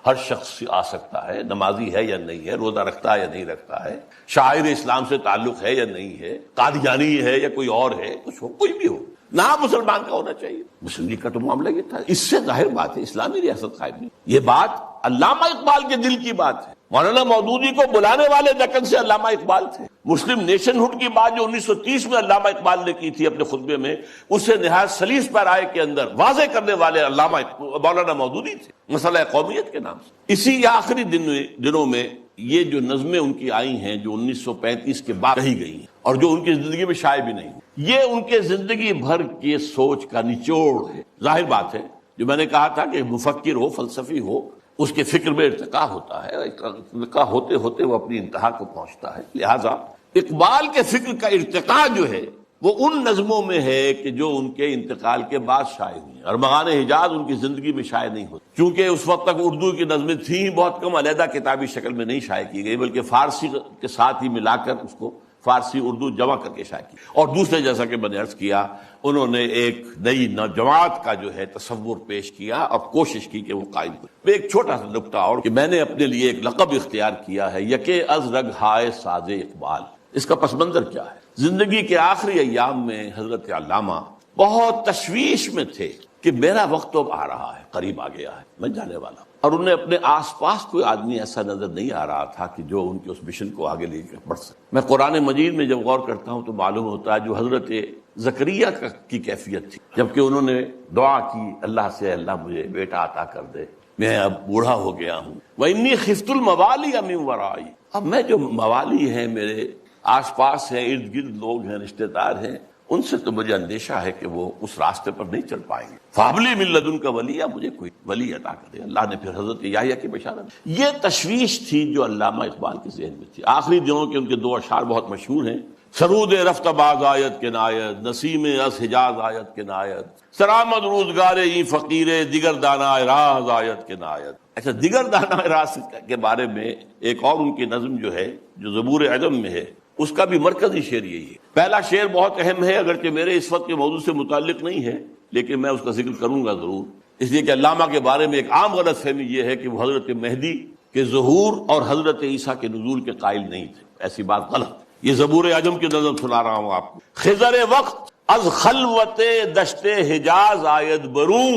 ہر شخص آ سکتا ہے، نمازی ہے یا نہیں ہے، روزہ رکھتا ہے یا نہیں رکھتا ہے، شاعر اسلام سے تعلق ہے یا نہیں ہے، قادیانی ہے یا کوئی اور ہے، کچھ ہو، کوئی بھی ہو، نام مسلمان کا ہونا چاہیے۔ مسلم لیگ کا تو معاملہ یہ تھا۔ اس سے ظاہر بات ہے اسلامی ریاست قائم نہیں۔ یہ بات علامہ اقبال کے دل کی بات ہے۔ مولانا مودودی کو بلانے والے دکن سے علامہ اقبال تھے۔ مسلم نیشن ہوڈ کی بات جو 1930 میں علامہ اقبال نے کی تھی اپنے خطبے میں، اسے نہایت سلیس پیرائے کے اندر واضح کرنے والے علامہ مولانا مودودی تھے، مسئلہ قومیت کے نام سے۔ اسی آخری دنوں میں یہ جو نظمیں ان کی آئی ہیں، جو 1935 کے بعد کہی گئی ہیں اور جو ان کی زندگی میں شائع بھی نہیں، یہ ان کے زندگی بھر کی سوچ کا نچوڑ ہے۔ ظاہر بات ہے، جو میں نے کہا تھا کہ مفکر ہو، فلسفی ہو، اس کے فکر میں ارتقا ہوتا ہے، ارتقا ہوتے ہوتے وہ اپنی انتہا کو پہنچتا ہے۔ لہذا اقبال کے فکر کا ارتقا جو ہے وہ ان نظموں میں ہے کہ جو ان کے انتقال کے بعد شائع ہوئی ہیں، ارمغان حجاز ان کی زندگی میں شائع نہیں ہوتی، چونکہ اس وقت تک اردو کی نظمیں تھیں بہت کم، علیحدہ کتابی شکل میں نہیں شائع کی گئی، بلکہ فارسی کے ساتھ ہی ملا کر اس کو فارسی اردو جمع کر کے شائع کی۔ اور دوسرے، جیسا کہ میں نے عرض کیا، انہوں نے ایک نئی جماعت کا جو ہے تصور پیش کیا اور کوشش کی کہ وہ قائم ہو۔ ایک چھوٹا سا نکتہ اور کہ میں نے اپنے لیے ایک لقب اختیار کیا ہے، یکے از رگ ہائے ساز اقبال۔ اس کا پس منظر کیا ہے؟ زندگی کے آخری ایام میں حضرت علامہ بہت تشویش میں تھے کہ میرا وقت تو اب آ رہا ہے، قریب آ گیا ہے، میں جانے والا ہوں، اور انہیں اپنے آس پاس کوئی آدمی ایسا نظر نہیں آ رہا تھا کہ جو ان کے اس مشن کو آگے لے کر بڑھ سکے۔ میں قرآن مجید میں جب غور کرتا ہوں تو معلوم ہوتا ہے جو حضرت زکریا کی کیفیت تھی، جبکہ انہوں نے دعا کی اللہ سے، اللہ مجھے بیٹا عطا کر دے، میں اب بوڑھا ہو گیا ہوں، وَإِنِّي خِفْتُ الْمَوَالِيَ مِن وَرَائِي، اب میں جو موالی ہیں، میرے آس پاس ہیں، ارد گرد لوگ ہیں، رشتہ دار ہیں، ان سے تو مجھے اندیشہ ہے کہ وہ اس راستے پر نہیں چل پائیں گے۔ فَهَبْ مِن لَدُنْكَ وَلِيًّا، مجھے کوئی ولی عطا کر دے۔ اللہ نے پھر حضرت یحییٰ کی بشارت۔ یہ تشویش تھی جو علامہ اقبال کے ذہن میں تھی۔ آخری دنوں کے ان کے 2 اشعار بہت مشہور ہیں، سرود رفت باز آیت کے نایت، نسیم از حجاز آیت کے نایت، سرآمد روزگار این فقیر دیگر دانا راز آیت کے نایت۔ اچھا، دیگر دانا راز کے بارے میں ایک اور ان کی نظم جو ہے، جو زبور عدم میں ہے، اس کا بھی مرکزی شعر یہی ہے۔ پہلا شعر بہت اہم ہے، اگرچہ میرے اس وقت کے موضوع سے متعلق نہیں ہے، لیکن میں اس کا ذکر کروں گا ضرور، اس لیے کہ علامہ کے بارے میں ایک عام غلط فہمی یہ ہے کہ وہ حضرت مہدی کے ظہور اور حضرت عیسیٰ کے نزول کے قائل نہیں تھے۔ ایسی بات غلط۔ یہ زبور عجم کی نظم سنا رہا ہوں آپ کو۔ خضر وقت از خلوت دشت حجاز آید بروں،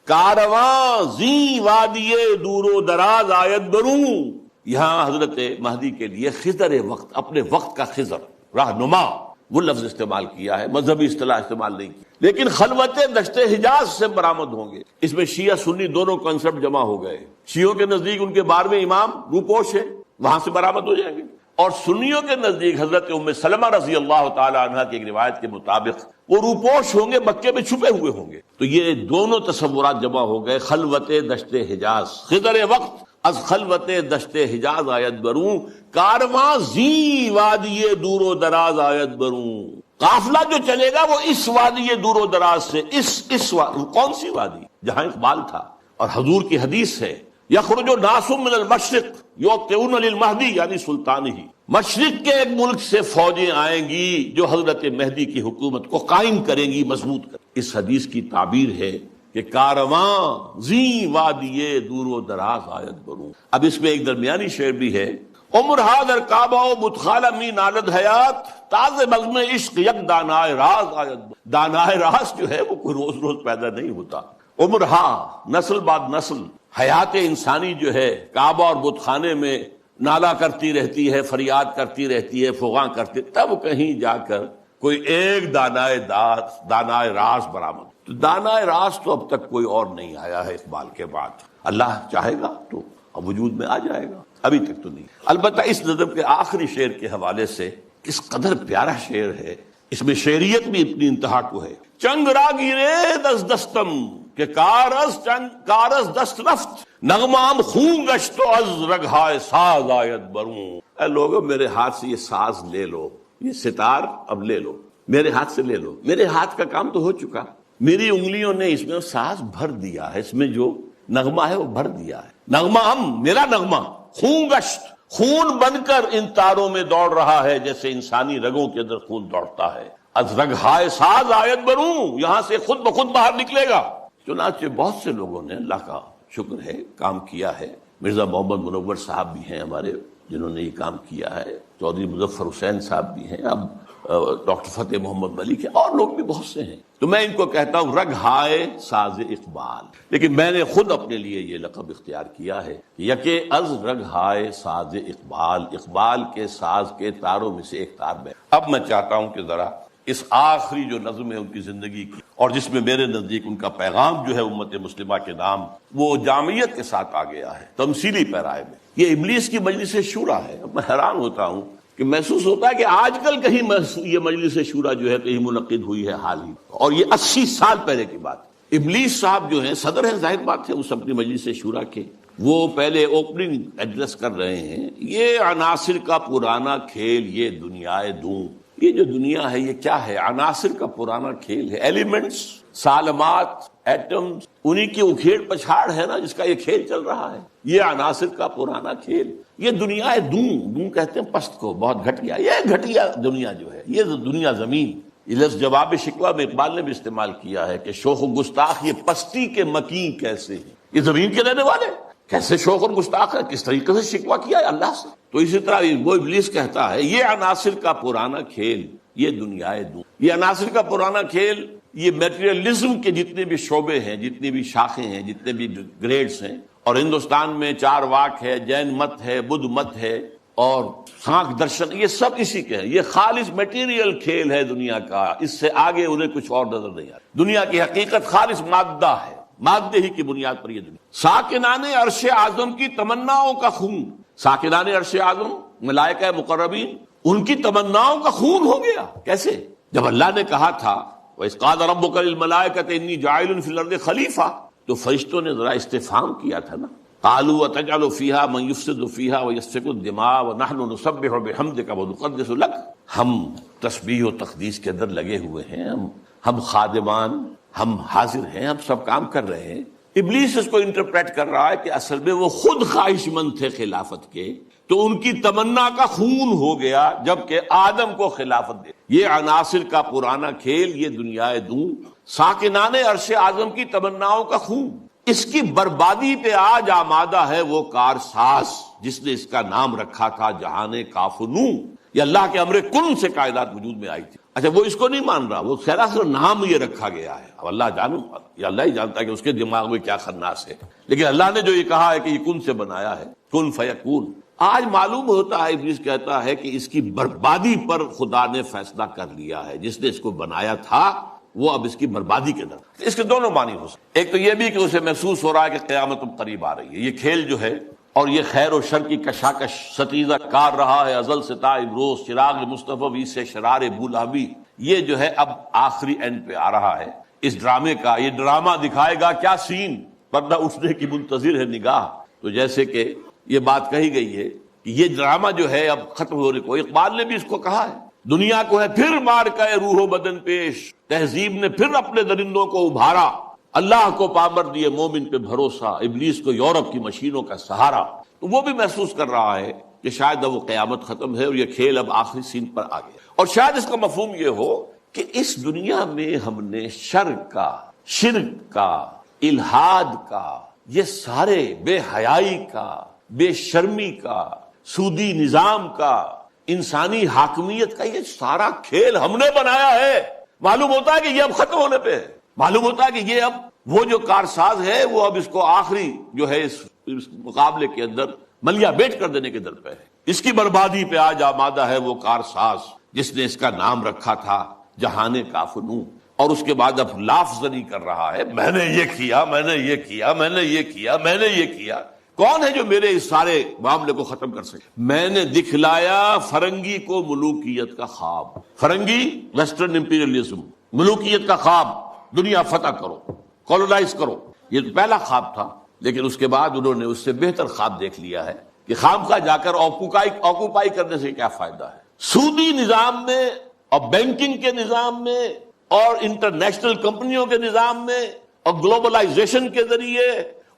کارواں زی وادی دور و دراز آید بروں۔ یہاں حضرت مہدی کے لیے خضر وقت، اپنے وقت کا خضر، رہنما، وہ لفظ استعمال کیا ہے، مذہبی اصطلاح استعمال نہیں کی، لیکن خلوت دشت حجاز سے برآمد ہوں گے۔ اس میں شیعہ سنی دونوں کنسپٹ جمع ہو گئے۔ شیعوں کے نزدیک ان کے 12ویں امام روپوش ہے، وہاں سے برآمد ہو جائیں گے، اور سنیوں کے نزدیک حضرت ام سلمہ رضی اللہ تعالی عنہ کی ایک روایت کے مطابق وہ روپوش ہوں گے، مکے میں چھپے ہوئے ہوں گے۔ تو یہ دونوں تصورات جمع ہو گئے۔ خلوت دشت حجاز، خضر وقت از خلوت دشت حجاز آیت بروں، کارواں زی وادی دور و دراز آیت بروں۔ قافلہ جو چلے گا وہ اس وادی دور و دراز سے، کون سی وادی؟ جہاں اقبال تھا، اور حضور کی حدیث ہے، یخرج ناس من المشرق یوقعون للمہدی، یعنی سلطان ہی، مشرق کے ایک ملک سے فوجیں آئیں گی جو حضرت مہدی کی حکومت کو قائم کریں گی، مضبوط کریں گی۔ اس حدیث کی تعبیر ہے کہ کارواں زی وادی دور و دراز آیت بروں۔ اب اس میں ایک درمیانی شعر بھی ہے، عمر حاضر کعبہ و متخالہ می نالد حیات، تاز بزم عشق یک دانائے راز آیت بروں۔ دانائے راز جو ہے وہ کوئی روز روز پیدا نہیں ہوتا، عمر ہا، نسل بعد نسل، حیات انسانی جو ہے کعبہ اور بت خانے میں نالا کرتی رہتی ہے، فریاد کرتی رہتی ہے، فغاں کرتی، تب کہیں جا کر کوئی ایک دانائے راز برآمد. تو دانائے راز تو اب تک کوئی اور نہیں آیا ہے اقبال کے بعد. اللہ چاہے گا تو اب وجود میں آ جائے گا، ابھی تک تو نہیں. البتہ اس نظم کے آخری شعر کے حوالے سے کس قدر پیارا شعر ہے، اس میں شعریت بھی اپنی انتہا کو ہے. چنگ را گیرے دست دستم کہ کارز دست رفت، نغمام خون گشتو از رگہائے ساز آیت بروں. اے لوگو میرے ہاتھ سے یہ ساز لے لو، یہ ستار اب لے لو، میرے ہاتھ سے لے لو. میرے ہاتھ کا کام تو ہو چکا، میری انگلیوں نے اس میں ساز بھر دیا ہے، اس میں جو نغمہ ہے وہ بھر دیا ہے. نغمہ میرا نغمہ خون گشت، خون بن کر ان تاروں میں دوڑ رہا ہے جیسے انسانی رگوں کے اندر خون دوڑتا ہے. از رگہائے ساز آیت بروں، یہاں سے خود بخود باہر نکلے گا. چنانچہ بہت سے لوگوں نے، اللہ کا شکر ہے، کام کیا ہے. مرزا محمد منور صاحب بھی ہیں ہمارے جنہوں نے یہ کام کیا ہے، چودھری مظفر حسین صاحب بھی ہیں، اب ڈاکٹر فتح محمد ملک ہے، اور لوگ بھی بہت سے ہیں. تو میں ان کو کہتا ہوں رگہائے ساز اقبال. لیکن میں نے خود اپنے لیے یہ لقب اختیار کیا ہے، یکے از رگہائے ساز اقبال، اقبال کے ساز کے تاروں میں سے ایک تار میں. اب میں چاہتا ہوں کہ ذرا اس آخری جو نظم ہے ان کی زندگی کی، اور جس میں میرے نزدیک ان کا پیغام جو ہے امت مسلمہ کے نام، وہ جامعیت کے ساتھ آ گیا ہے تمثیلی پیرائے میں. یہ ابلیس کی مجلس شورا ہے. میں حیران ہوتا ہوں کہ محسوس ہوتا ہے کہ آج کل کہیں یہ مجلس شورا جو ہے کہیں منعقد ہوئی ہے حال ہی، اور یہ 80 سال پہلے کی بات. ابلیس صاحب جو ہیں صدر ہیں، ظاہر بات ہے اس اپنی مجلس شورا کے، وہ پہلے اوپننگ ایڈریس کر رہے ہیں. یہ عناصر کا پرانا کھیل، یہ دنیائے دوں. یہ جو دنیا ہے یہ کیا ہے؟ عناصر کا پرانا کھیل ہے. ایلیمنٹس، سالمات، ایٹمز، انہی کی اکھیڑ پچھاڑ ہے نا جس کا یہ کھیل چل رہا ہے. یہ عناصر کا پرانا کھیل، یہ دنیا دوں کہتے ہیں پست کو، بہت گھٹیا. یہ گھٹیا دنیا جو ہے، یہ دنیا زمین. یہ لفظ جواب شکوہ میں اقبال نے بھی استعمال کیا ہے کہ شوخ و گستاخ یہ پستی کے مکین کیسے ہیں. یہ زمین کے رہنے والے کیسے شوخ اور گستاخ ہے، کس طریقے سے شکوہ کیا ہے اللہ سے. تو اسی طرح وہ ابلیس کہتا ہے یہ عناصر کا پرانا کھیل، یہ دنیائے دوں. یہ عناصر کا پرانا کھیل، یہ میٹریلزم کے جتنے بھی شعبے ہیں، جتنی بھی شاخیں ہیں، جتنے بھی گریڈز ہیں، اور ہندوستان میں چار واک ہے، جین مت ہے، بدھ مت ہے، اور سانکھ درشن، یہ سب اسی کے ہیں. یہ خالص میٹیریل کھیل ہے دنیا کا. اس سے آگے انہیں کچھ اور نظر نہیں آتا. دنیا کی حقیقت خالص مادہ ہے، مادے ہی کی بنیاد پر یہ دنیا. ساکنان عرش اعظم کی تمناؤں کا خون، ساکنان عرش اعظم ملائکہ مقربین، ان کی تمناؤں کا خون ہو گیا. کیسے؟ جب اللہ نے کہا تھا وَإِذْ قَالَ رَبُّكَ لِلْمَلَائِكَةِ إِنِّي جَاعِلٌ فِي الْأَرْضِ خَلِيفَةً، تو فرشتوں نے ذرا استفہام کیا تھا نا. قَالُوا وَتَجْعَلُ فِيهَا مَن يُفْسِدُ فِيهَا وَيَسْفِكُ الدِّمَاءَ وَنَحْنُ نُسَبِّحُ بِحَمْدِكَ وَنُقَدِّسُ لَكَ. ہم تسبیح و تقدیس کے اندر لگے ہوئے ہیں، ہم خادمان، ہم حاضر ہیں، ہم سب کام کر رہے ہیں. ابلیس اس کو انٹرپریٹ کر رہا ہے کہ اصل میں وہ خود خواہش مند تھے خلافت کے، تو ان کی تمنا کا خون ہو گیا جبکہ آدم کو خلافت دے. یہ عناصر کا پرانا کھیل، یہ دنیائے دوں، ساکنان عرش اعظم کی تمناؤں کا خون. اس کی بربادی پہ آج آمادہ ہے وہ کارساز جس نے اس کا نام رکھا تھا جہان کاف و نوں. یہ اللہ کے امر کن سے کائنات وجود میں آئی تھی. اچھا وہ اس کو نہیں مان رہا، وہ صرف نام یہ رکھا گیا ہے. اب اللہ جانو، یہ اللہ ہی جانتا ہے کہ اس کے دماغ میں کیا خناس ہے. لیکن اللہ نے جو یہ کہا ہے کہ یہ کن سے بنایا ہے، کن فیکون. آج معلوم ہوتا ہے ابلیس کہتا ہے کہ اس کی بربادی پر خدا نے فیصلہ کر لیا ہے. جس نے اس کو بنایا تھا وہ اب اس کی بربادی کے در. اس کے دونوں معنی ہو سکتے. ایک تو یہ بھی کہ اسے محسوس ہو رہا ہے کہ قیامت قریب آ رہی ہے. یہ کھیل جو ہے اور یہ خیر و شر کی کشاکش ستیزہ کار رہا ہے ازل سے تا امروز، چراغ مصطفی سے شرار بولہبی. یہ جو ہے اب آخری اینڈ پہ آ رہا ہے اس ڈرامے کا. یہ ڈرامہ دکھائے گا کیا سین، پردہ اٹھنے کی منتظر ہے نگاہ. تو جیسے کہ یہ بات کہی گئی ہے کہ یہ ڈرامہ جو ہے اب ختم ہونے کو، اقبال نے بھی اس کو کہا ہے. دنیا کو ہے پھر مار کا روح و بدن پیش، تہذیب نے پھر اپنے درندوں کو ابھارا. اللہ کو پامر دیے مومن پہ بھروسہ، ابلیس کو یورپ کی مشینوں کا سہارا. تو وہ بھی محسوس کر رہا ہے کہ شاید اب وہ قیامت ختم ہے اور یہ کھیل اب آخری سین پر آ گیا. اور شاید اس کا مفہوم یہ ہو کہ اس دنیا میں ہم نے شر کا، شرک کا، الحاد کا، یہ سارے بے حیائی کا، بے شرمی کا، سودی نظام کا، انسانی حاکمیت کا، یہ سارا کھیل ہم نے بنایا ہے. معلوم ہوتا ہے کہ یہ اب ختم ہونے پہ ہے. معلوم ہوتا ہے کہ یہ اب وہ جو کارساز ہے وہ اب اس کو آخری جو ہے اس مقابلے کے اندر ملیا بیٹ کر دینے کے در پہ ہے. اس کی بربادی پہ آج آمادہ ہے وہ کارساز جس نے اس کا نام رکھا تھا جہان کافنوں، اور اس کے بعد اب لاف زنی کر رہا ہے، میں نے یہ کیا، میں نے یہ کیا، میں نے یہ کیا، میں نے یہ کیا۔ کون ہے جو میرے اس سارے معاملے کو ختم کر سکے؟ میں نے دکھلایا فرنگی کو ملوکیت کا خواب، فرنگی ویسٹرن امپیریلزم، ملوکیت کا خواب، دنیا فتح کرو، کولونائز کرو، یہ تو پہلا خواب تھا۔ لیکن اس کے بعد انہوں نے اس سے بہتر خواب دیکھ لیا ہے کہ خامخواہ جا کر آکوپائی کرنے سے کیا فائدہ ہے۔ سودی نظام میں اور بینکنگ کے نظام میں اور انٹرنیشنل کمپنیوں کے نظام میں اور گلوبلائزیشن کے ذریعے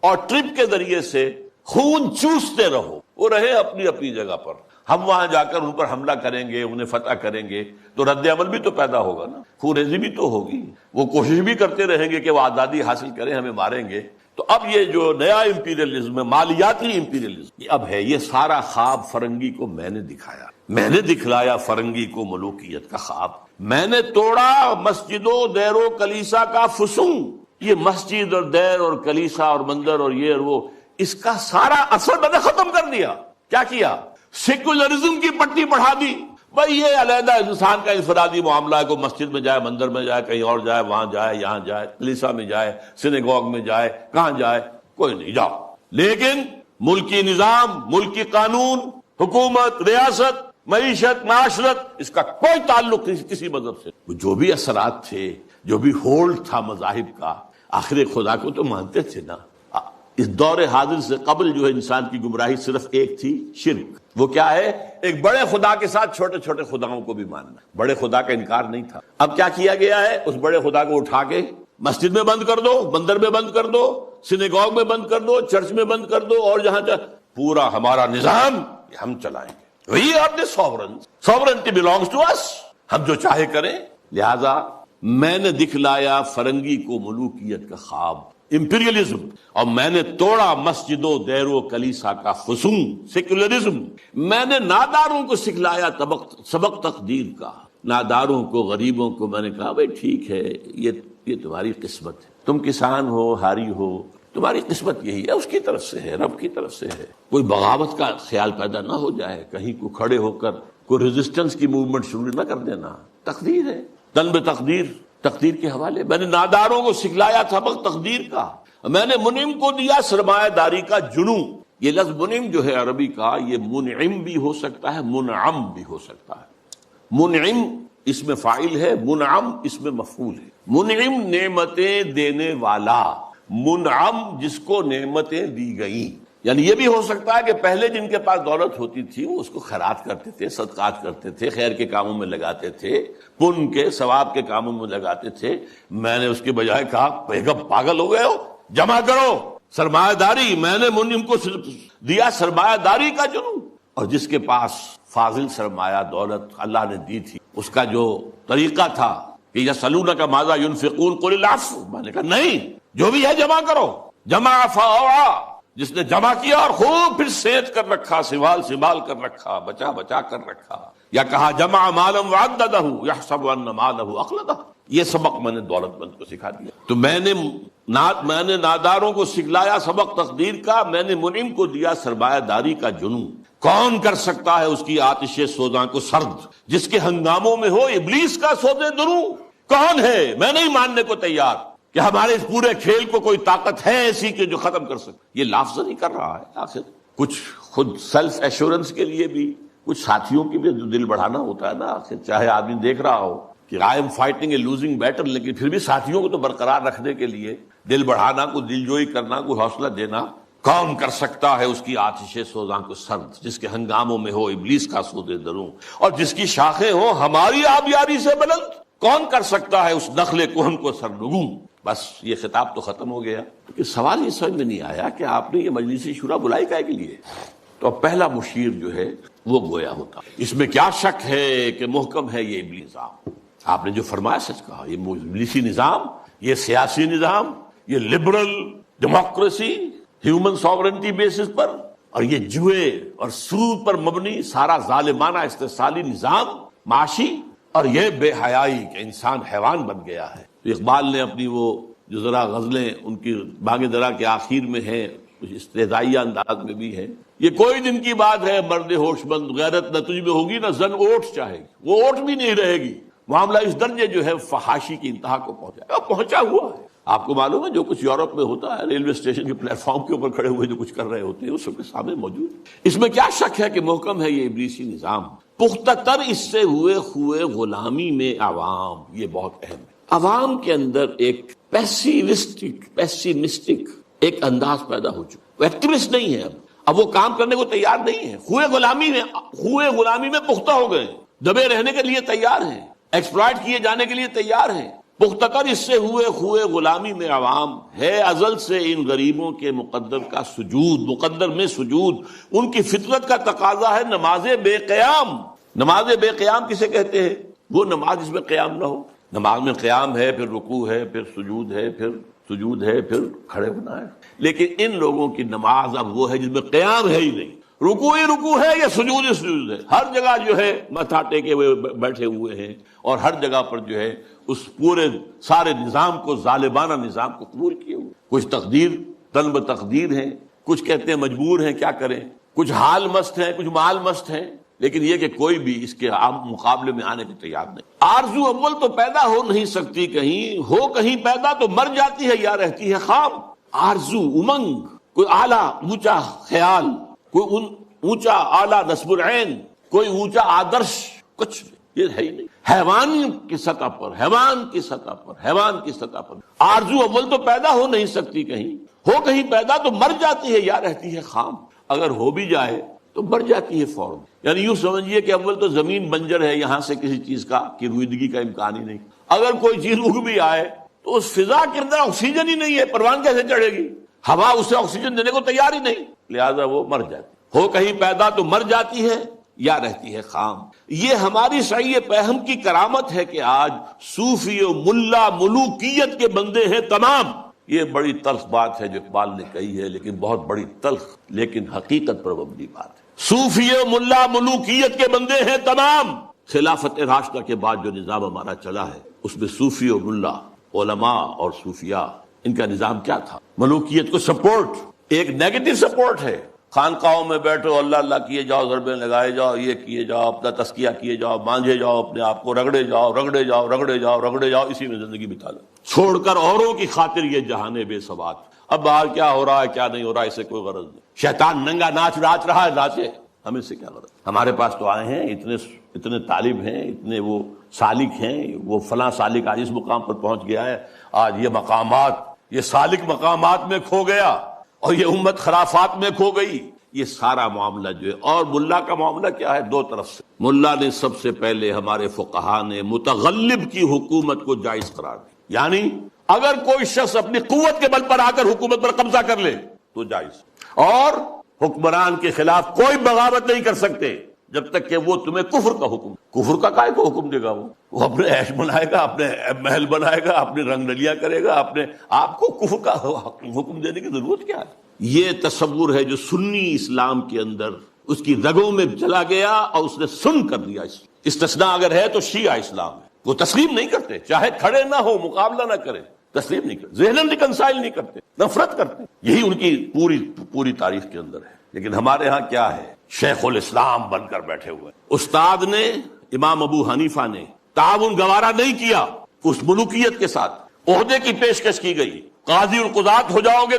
اور ٹرپ کے ذریعے سے خون چوستے رہو، وہ رہے اپنی اپنی جگہ پر۔ ہم وہاں جا کر ان پر حملہ کریں گے، انہیں فتح کریں گے تو رد عمل بھی تو پیدا ہوگا نا، خون ریزی بھی تو ہوگی، وہ کوشش بھی کرتے رہیں گے کہ وہ آزادی حاصل کریں، ہمیں ماریں گے۔ تو اب یہ جو نیا امپیریلزم ہے، مالیاتی امپیریلزم، یہ اب ہے، یہ سارا خواب فرنگی کو میں نے دکھایا، میں نے دکھلایا فرنگی کو ملوکیت کا خواب، میں نے توڑا مسجد و دیر و کلیسا کا فسون، یہ مسجد اور دیر اور کلیسا اور مندر اور یہ اور وہ، اس کا سارا اثر میں نے ختم کر دیا۔ کیا کیا؟ سیکولرزم کی پٹی بڑھا دی، بھائی یہ علیحدہ انسان کا انفرادی معاملہ ہے، کوئی مسجد میں جائے، مندر میں جائے، کہیں اور جائے، وہاں جائے، یہاں جائے، کلیسا میں جائے، سینیگوگ میں جائے، کہاں جائے، کوئی نہیں، جاؤ۔ لیکن ملکی نظام، ملکی قانون، حکومت، ریاست، معیشت، معاشرت، اس کا کوئی تعلق نہیں کسی مذہب سے۔ جو بھی اثرات تھے، جو بھی ہولڈ تھا مذاہب کا، آخر خدا کو تو مانتے تھے نا۔ اس دور حاضر سے قبل جو ہے انسان کی گمراہی صرف ایک تھی، شرک۔ وہ کیا ہے؟ ایک بڑے خدا کے ساتھ چھوٹے چھوٹے خداؤں کو بھی ماننا۔ بڑے خدا کا انکار نہیں تھا۔ اب کیا کیا گیا ہے؟ اس بڑے خدا کو اٹھا کے مسجد میں بند کر دو، مندر میں بند کر دو، سینیگوگ میں بند کر دو، چرچ میں بند کر دو، اور جہاں پورا ہمارا نظام یہ ہم چلائیں گے۔ وہی آپ نے سوورنٹی belongs to us، ہم جو چاہے کریں۔ لہذا میں نے دکھلایا فرنگی کو ملوکیت کا خواب، امپیریلزم، اور میں نے توڑا مسجد و دیر و کلیسا کا فسون، سیکولرزم۔ میں نے ناداروں کو سکھلایا سبق تقدیر کا، ناداروں کو، غریبوں کو میں نے کہا بھائی ٹھیک ہے، یہ تمہاری قسمت ہے، تم کسان ہو، ہاری ہو، تمہاری قسمت یہی ہے، اس کی طرف سے ہے، رب کی طرف سے ہے۔ کوئی بغاوت کا خیال پیدا نہ ہو جائے، کہیں کو کھڑے ہو کر کوئی ریزسٹنس کی موومنٹ شروع نہ کر دینا، تقدیر ہے، تن بتقدیر، تقدیر کے حوالے۔ میں نے ناداروں کو سکھلایا سبق تقدیر کا، میں نے منعم کو دیا سرمایہ داری کا جنوں۔ یہ لفظ منعم جو ہے عربی کا، یہ منعم بھی ہو سکتا ہے، منعم بھی ہو سکتا ہے۔ منعم اس میں فاعل ہے، منعم اس میں مفعول ہے۔ منعم نعمتیں دینے والا، منعم جس کو نعمتیں دی گئیں۔ یعنی یہ بھی ہو سکتا ہے کہ پہلے جن کے پاس دولت ہوتی تھی وہ اس کو خیرات کرتے تھے، صدقات کرتے تھے، خیر کے کاموں میں لگاتے تھے، پن کے ثواب کے کاموں میں لگاتے تھے۔ میں نے اس کے بجائے کہا بیگم پاگل ہو گئے ہو، جمع کرو سرمایہ داری۔ میں نے منعم کو دیا سرمایہ داری کا جنوں، اور جس کے پاس فاضل سرمایہ دولت اللہ نے دی تھی، اس کا جو طریقہ تھا کہ یسألونک ماذا ينفقون قل العفو، میں نے کہا نہیں، جو بھی ہے جمع کرو، جمع فاوعا، جس نے جمع کیا اور خوب پھر سینچ کر رکھا، سنبھال کر رکھا، بچا کر رکھا، یا کہا جمع مالا وعددہ یحسب ان مالہ اخلدہ۔ یہ سبق میں نے دولت مند کو سکھا دیا۔ تو میں نے ناداروں کو سکھلایا سبق تقدیر کا، میں نے منعم کو دیا سرمایہ داری کا جنوں۔ کون کر سکتا ہے اس کی آتش سوزاں کو سرد، جس کے ہنگاموں میں ہو ابلیس کا سودے دروں؟ کون ہے؟ میں نہیں ماننے کو تیار کہ ہمارے اس پورے کھیل کو کوئی طاقت ہے ایسی کہ جو ختم کر سکے۔ یہ لفظ نہیں کر رہا ہے، آخر کچھ خود سیلف ایشورنس کے لیے بھی کچھ ساتھیوں کی بھی دل بڑھانا ہوتا ہے نا۔ آخر چاہے آدمی دیکھ رہا ہو کہ I am fighting a losing battle, لیکن پھر بھی ساتھیوں کو تو برقرار رکھنے کے لیے دل بڑھانا، کو دل جوئی کرنا، کو حوصلہ دینا۔ کون کر سکتا ہے اس کی آتش سوزاں کو سرد، جس کے ہنگاموں میں ہو ابلیس کا سودے دروں، اور جس کی شاخیں ہو ہماری آبیاری سے بلند؟ کون کر سکتا ہے اس نخل کہن کو سرنگوں؟ بس یہ خطاب تو ختم ہو گیا۔ لیکن سوال یہ سمجھ میں نہیں آیا کہ آپ نے یہ مجلس شورا بلائی کائے کے لیے؟ تو اب پہلا مشیر جو ہے وہ گویا ہوتا۔ اس میں کیا شک ہے کہ محکم ہے یہ ابلی نظام؟ آپ نے جو فرمایا سچ کہا، یہ ابلیسی نظام، یہ سیاسی نظام، یہ liberal democracy human sovereignty basis پر، اور یہ جوئے اور سود پر مبنی سارا ظالمانہ استحصالی نظام معاشی، اور یہ بے حیائی کہ انسان حیوان بن گیا ہے۔ تو اقبال نے اپنی وہ جو ذرا غزلیں ان کی باغ درا کے آخر میں ہیں، کچھ استہزائیہ انداز میں بھی ہے. یہ کوئی دن کی بات ہے، مرد ہوش مند غیرت نہ تجھ میں ہوگی نہ زن اوٹ چاہے گی، وہ اوٹ بھی نہیں رہے گی. معاملہ اس درجے جو ہے فحاشی کی انتہا کو پہنچا ہوا ہے. آپ کو معلوم ہے جو کچھ یورپ میں ہوتا ہے، ریلوے اسٹیشن کے پلیٹ فارم کے اوپر کھڑے ہوئے جو کچھ کر رہے ہوتے ہیں وہ سب کے سامنے موجود ہے. اس میں کیا شک ہے کہ محکم ہے یہ ابلیسی نظام. پختہ تر اس سے ہوئے غلامی میں عوام، یہ بہت اہم ہے. عوام کے اندر ایک پیسیمسٹک ایک انداز پیدا ہو چکا. وہ ایکٹیوسٹ نہیں ہے، اب وہ کام کرنے کو تیار نہیں ہے. ہوئے غلامی میں پختہ ہو گئے، دبے رہنے کے لیے تیار ہیں، ایکسپلائٹ کیے جانے کے لیے تیار ہیں. پختہ تر اس سے ہوئے غلامی میں عوام ہے. ازل سے ان غریبوں کے مقدر میں سجود ان کی فطرت کا تقاضا ہے. نماز بے قیام، نماز بے قیام کسے کہتے ہیں؟ وہ نماز جس میں قیام نہ ہو. نماز میں قیام ہے، پھر رکوع ہے، پھر سجود ہے، پھر سجود ہے، پھر کھڑے ہونا ہے. لیکن ان لوگوں کی نماز اب وہ ہے جس میں قیام ہے ہی نہیں. رکوع ہی رکوع ہے یا سجود ہی سجود ہے. ہر جگہ جو ہے ماتھا ٹیکے ہوئے بیٹھے ہوئے ہیں، اور ہر جگہ پر جو ہے اس پورے سارے نظام کو، ظالمانہ نظام کو قبول کیے ہوئے. کچھ طلب تقدیر ہیں، کچھ کہتے ہیں مجبور ہیں، کیا کریں. کچھ حال مست ہیں، کچھ مال مست ہیں، لیکن یہ کہ کوئی بھی اس کے عام مقابلے میں آنے کو تیار نہیں. آرزو اول تو پیدا ہو نہیں سکتی، کہیں پیدا تو مر جاتی ہے یا رہتی ہے خام. آرزو، امنگ، کوئی اعلیٰ اونچا خیال، کوئی اونچا اعلیٰ نصب العین، کوئی اونچا آدرش، کچھ یہ ہے ہی نہیں. حیوان کی سطح پر آرزو اول تو پیدا ہو نہیں سکتی، کہیں پیدا تو مر جاتی ہے یا رہتی ہے خام. اگر ہو بھی جائے تو مر جاتی ہے فوراً. یعنی یوں سمجھیے کہ اول تو زمین بنجر ہے، یہاں سے کسی چیز کی رویدگی کا امکان ہی نہیں. اگر کوئی چیز اگ بھی آئے تو اس فضا کے اندر آکسیجن ہی نہیں ہے، پروان کیسے چڑھے گی؟ ہوا اسے آکسیجن دینے کو تیار ہی نہیں، لہذا وہ مر جاتی. ہو کہیں پیدا تو مر جاتی ہے یا رہتی ہے خام. یہ ہماری صحیح فہم کی کرامت ہے کہ آج صوفی و ملا ملوکیت کے بندے ہیں تمام. یہ بڑی تلخ بات ہے جو اقبال نے کہی ہے، لیکن بہت بڑی تلخ لیکن حقیقت پر مبنی بات ہے. صوفی و ملا ملوکیت کے بندے ہیں تمام. خلافت راشدہ کے بعد جو نظام ہمارا چلا ہے اس میں صوفی و ملا، علماء اور صوفیاء، ان کا نظام کیا تھا؟ ملوکیت کو سپورٹ، ایک نیگیٹو سپورٹ ہے. خانقاہوں میں بیٹھو، اللہ اللہ کیے جاؤ، ضربیں لگائے جاؤ، یہ کیے جاؤ، اپنا تزکیہ کیے جاؤ، مانجھے جاؤ اپنے آپ کو، رگڑے جاؤ، اسی میں زندگی بتا لو، چھوڑ کر اوروں کی خاطر یہ جہان بے ثبات. اب باہر کیا ہو رہا ہے کیا نہیں ہو رہا ہے اسے کوئی غرض نہیں. شیطان ننگا ناچ رہا ہے، ناچے، ہمیں سے کیا غرض. ہمارے پاس تو آئے ہیں اتنے طالب ہیں، اتنے وہ سالک ہیں، وہ فلاں سالک آج اس مقام پر پہنچ گیا ہے، آج یہ مقامات، یہ سالک مقامات میں کھو گیا اور یہ امت خرافات میں کھو گئی. یہ سارا معاملہ جو ہے، اور ملا کا معاملہ کیا ہے؟ دو طرف سے. ملا نے سب سے پہلے، ہمارے فقہا نے متغلب کی حکومت کو جائز قرار دیا. یعنی اگر کوئی شخص اپنی قوت کے بل پر آ کر حکومت پر قبضہ کر لے تو جائز، اور حکمران کے خلاف کوئی بغاوت نہیں کر سکتے جب تک کہ وہ تمہیں کفر کا حکم. کفر کا کائے کو حکم دے گا؟ وہ اپنے عیش بنائے گا، اپنے محل بنائے گا، اپنے رنگ نلیاں کرے گا، اپنے آپ کو کفر کا حکم دینے کی ضرورت کیا ہے؟ یہ تصور ہے جو سنی اسلام کے اندر اس کی رگوں میں چلا گیا اور اس نے سن کر دیا. استثناء اگر ہے تو شیعہ اسلام ہے، وہ تسلیم نہیں کرتے، چاہے کھڑے نہ ہو، مقابلہ نہ کرے، تسلیم نہیں کرتے، ذہناً ریکنسائل نہیں کرتے، نفرت کرتے. یہی ان کی پوری تاریخ کے اندر ہے. لیکن ہمارے ہاں کیا ہے؟ شیخ الاسلام بن کر بیٹھے ہوئے. استاد نے، امام ابو حنیفہ نے تعاون گوارا نہیں کیا اس ملوکیت کے ساتھ. عہدے کی پیشکش کی گئی، قاضی القضات ہو جاؤ گے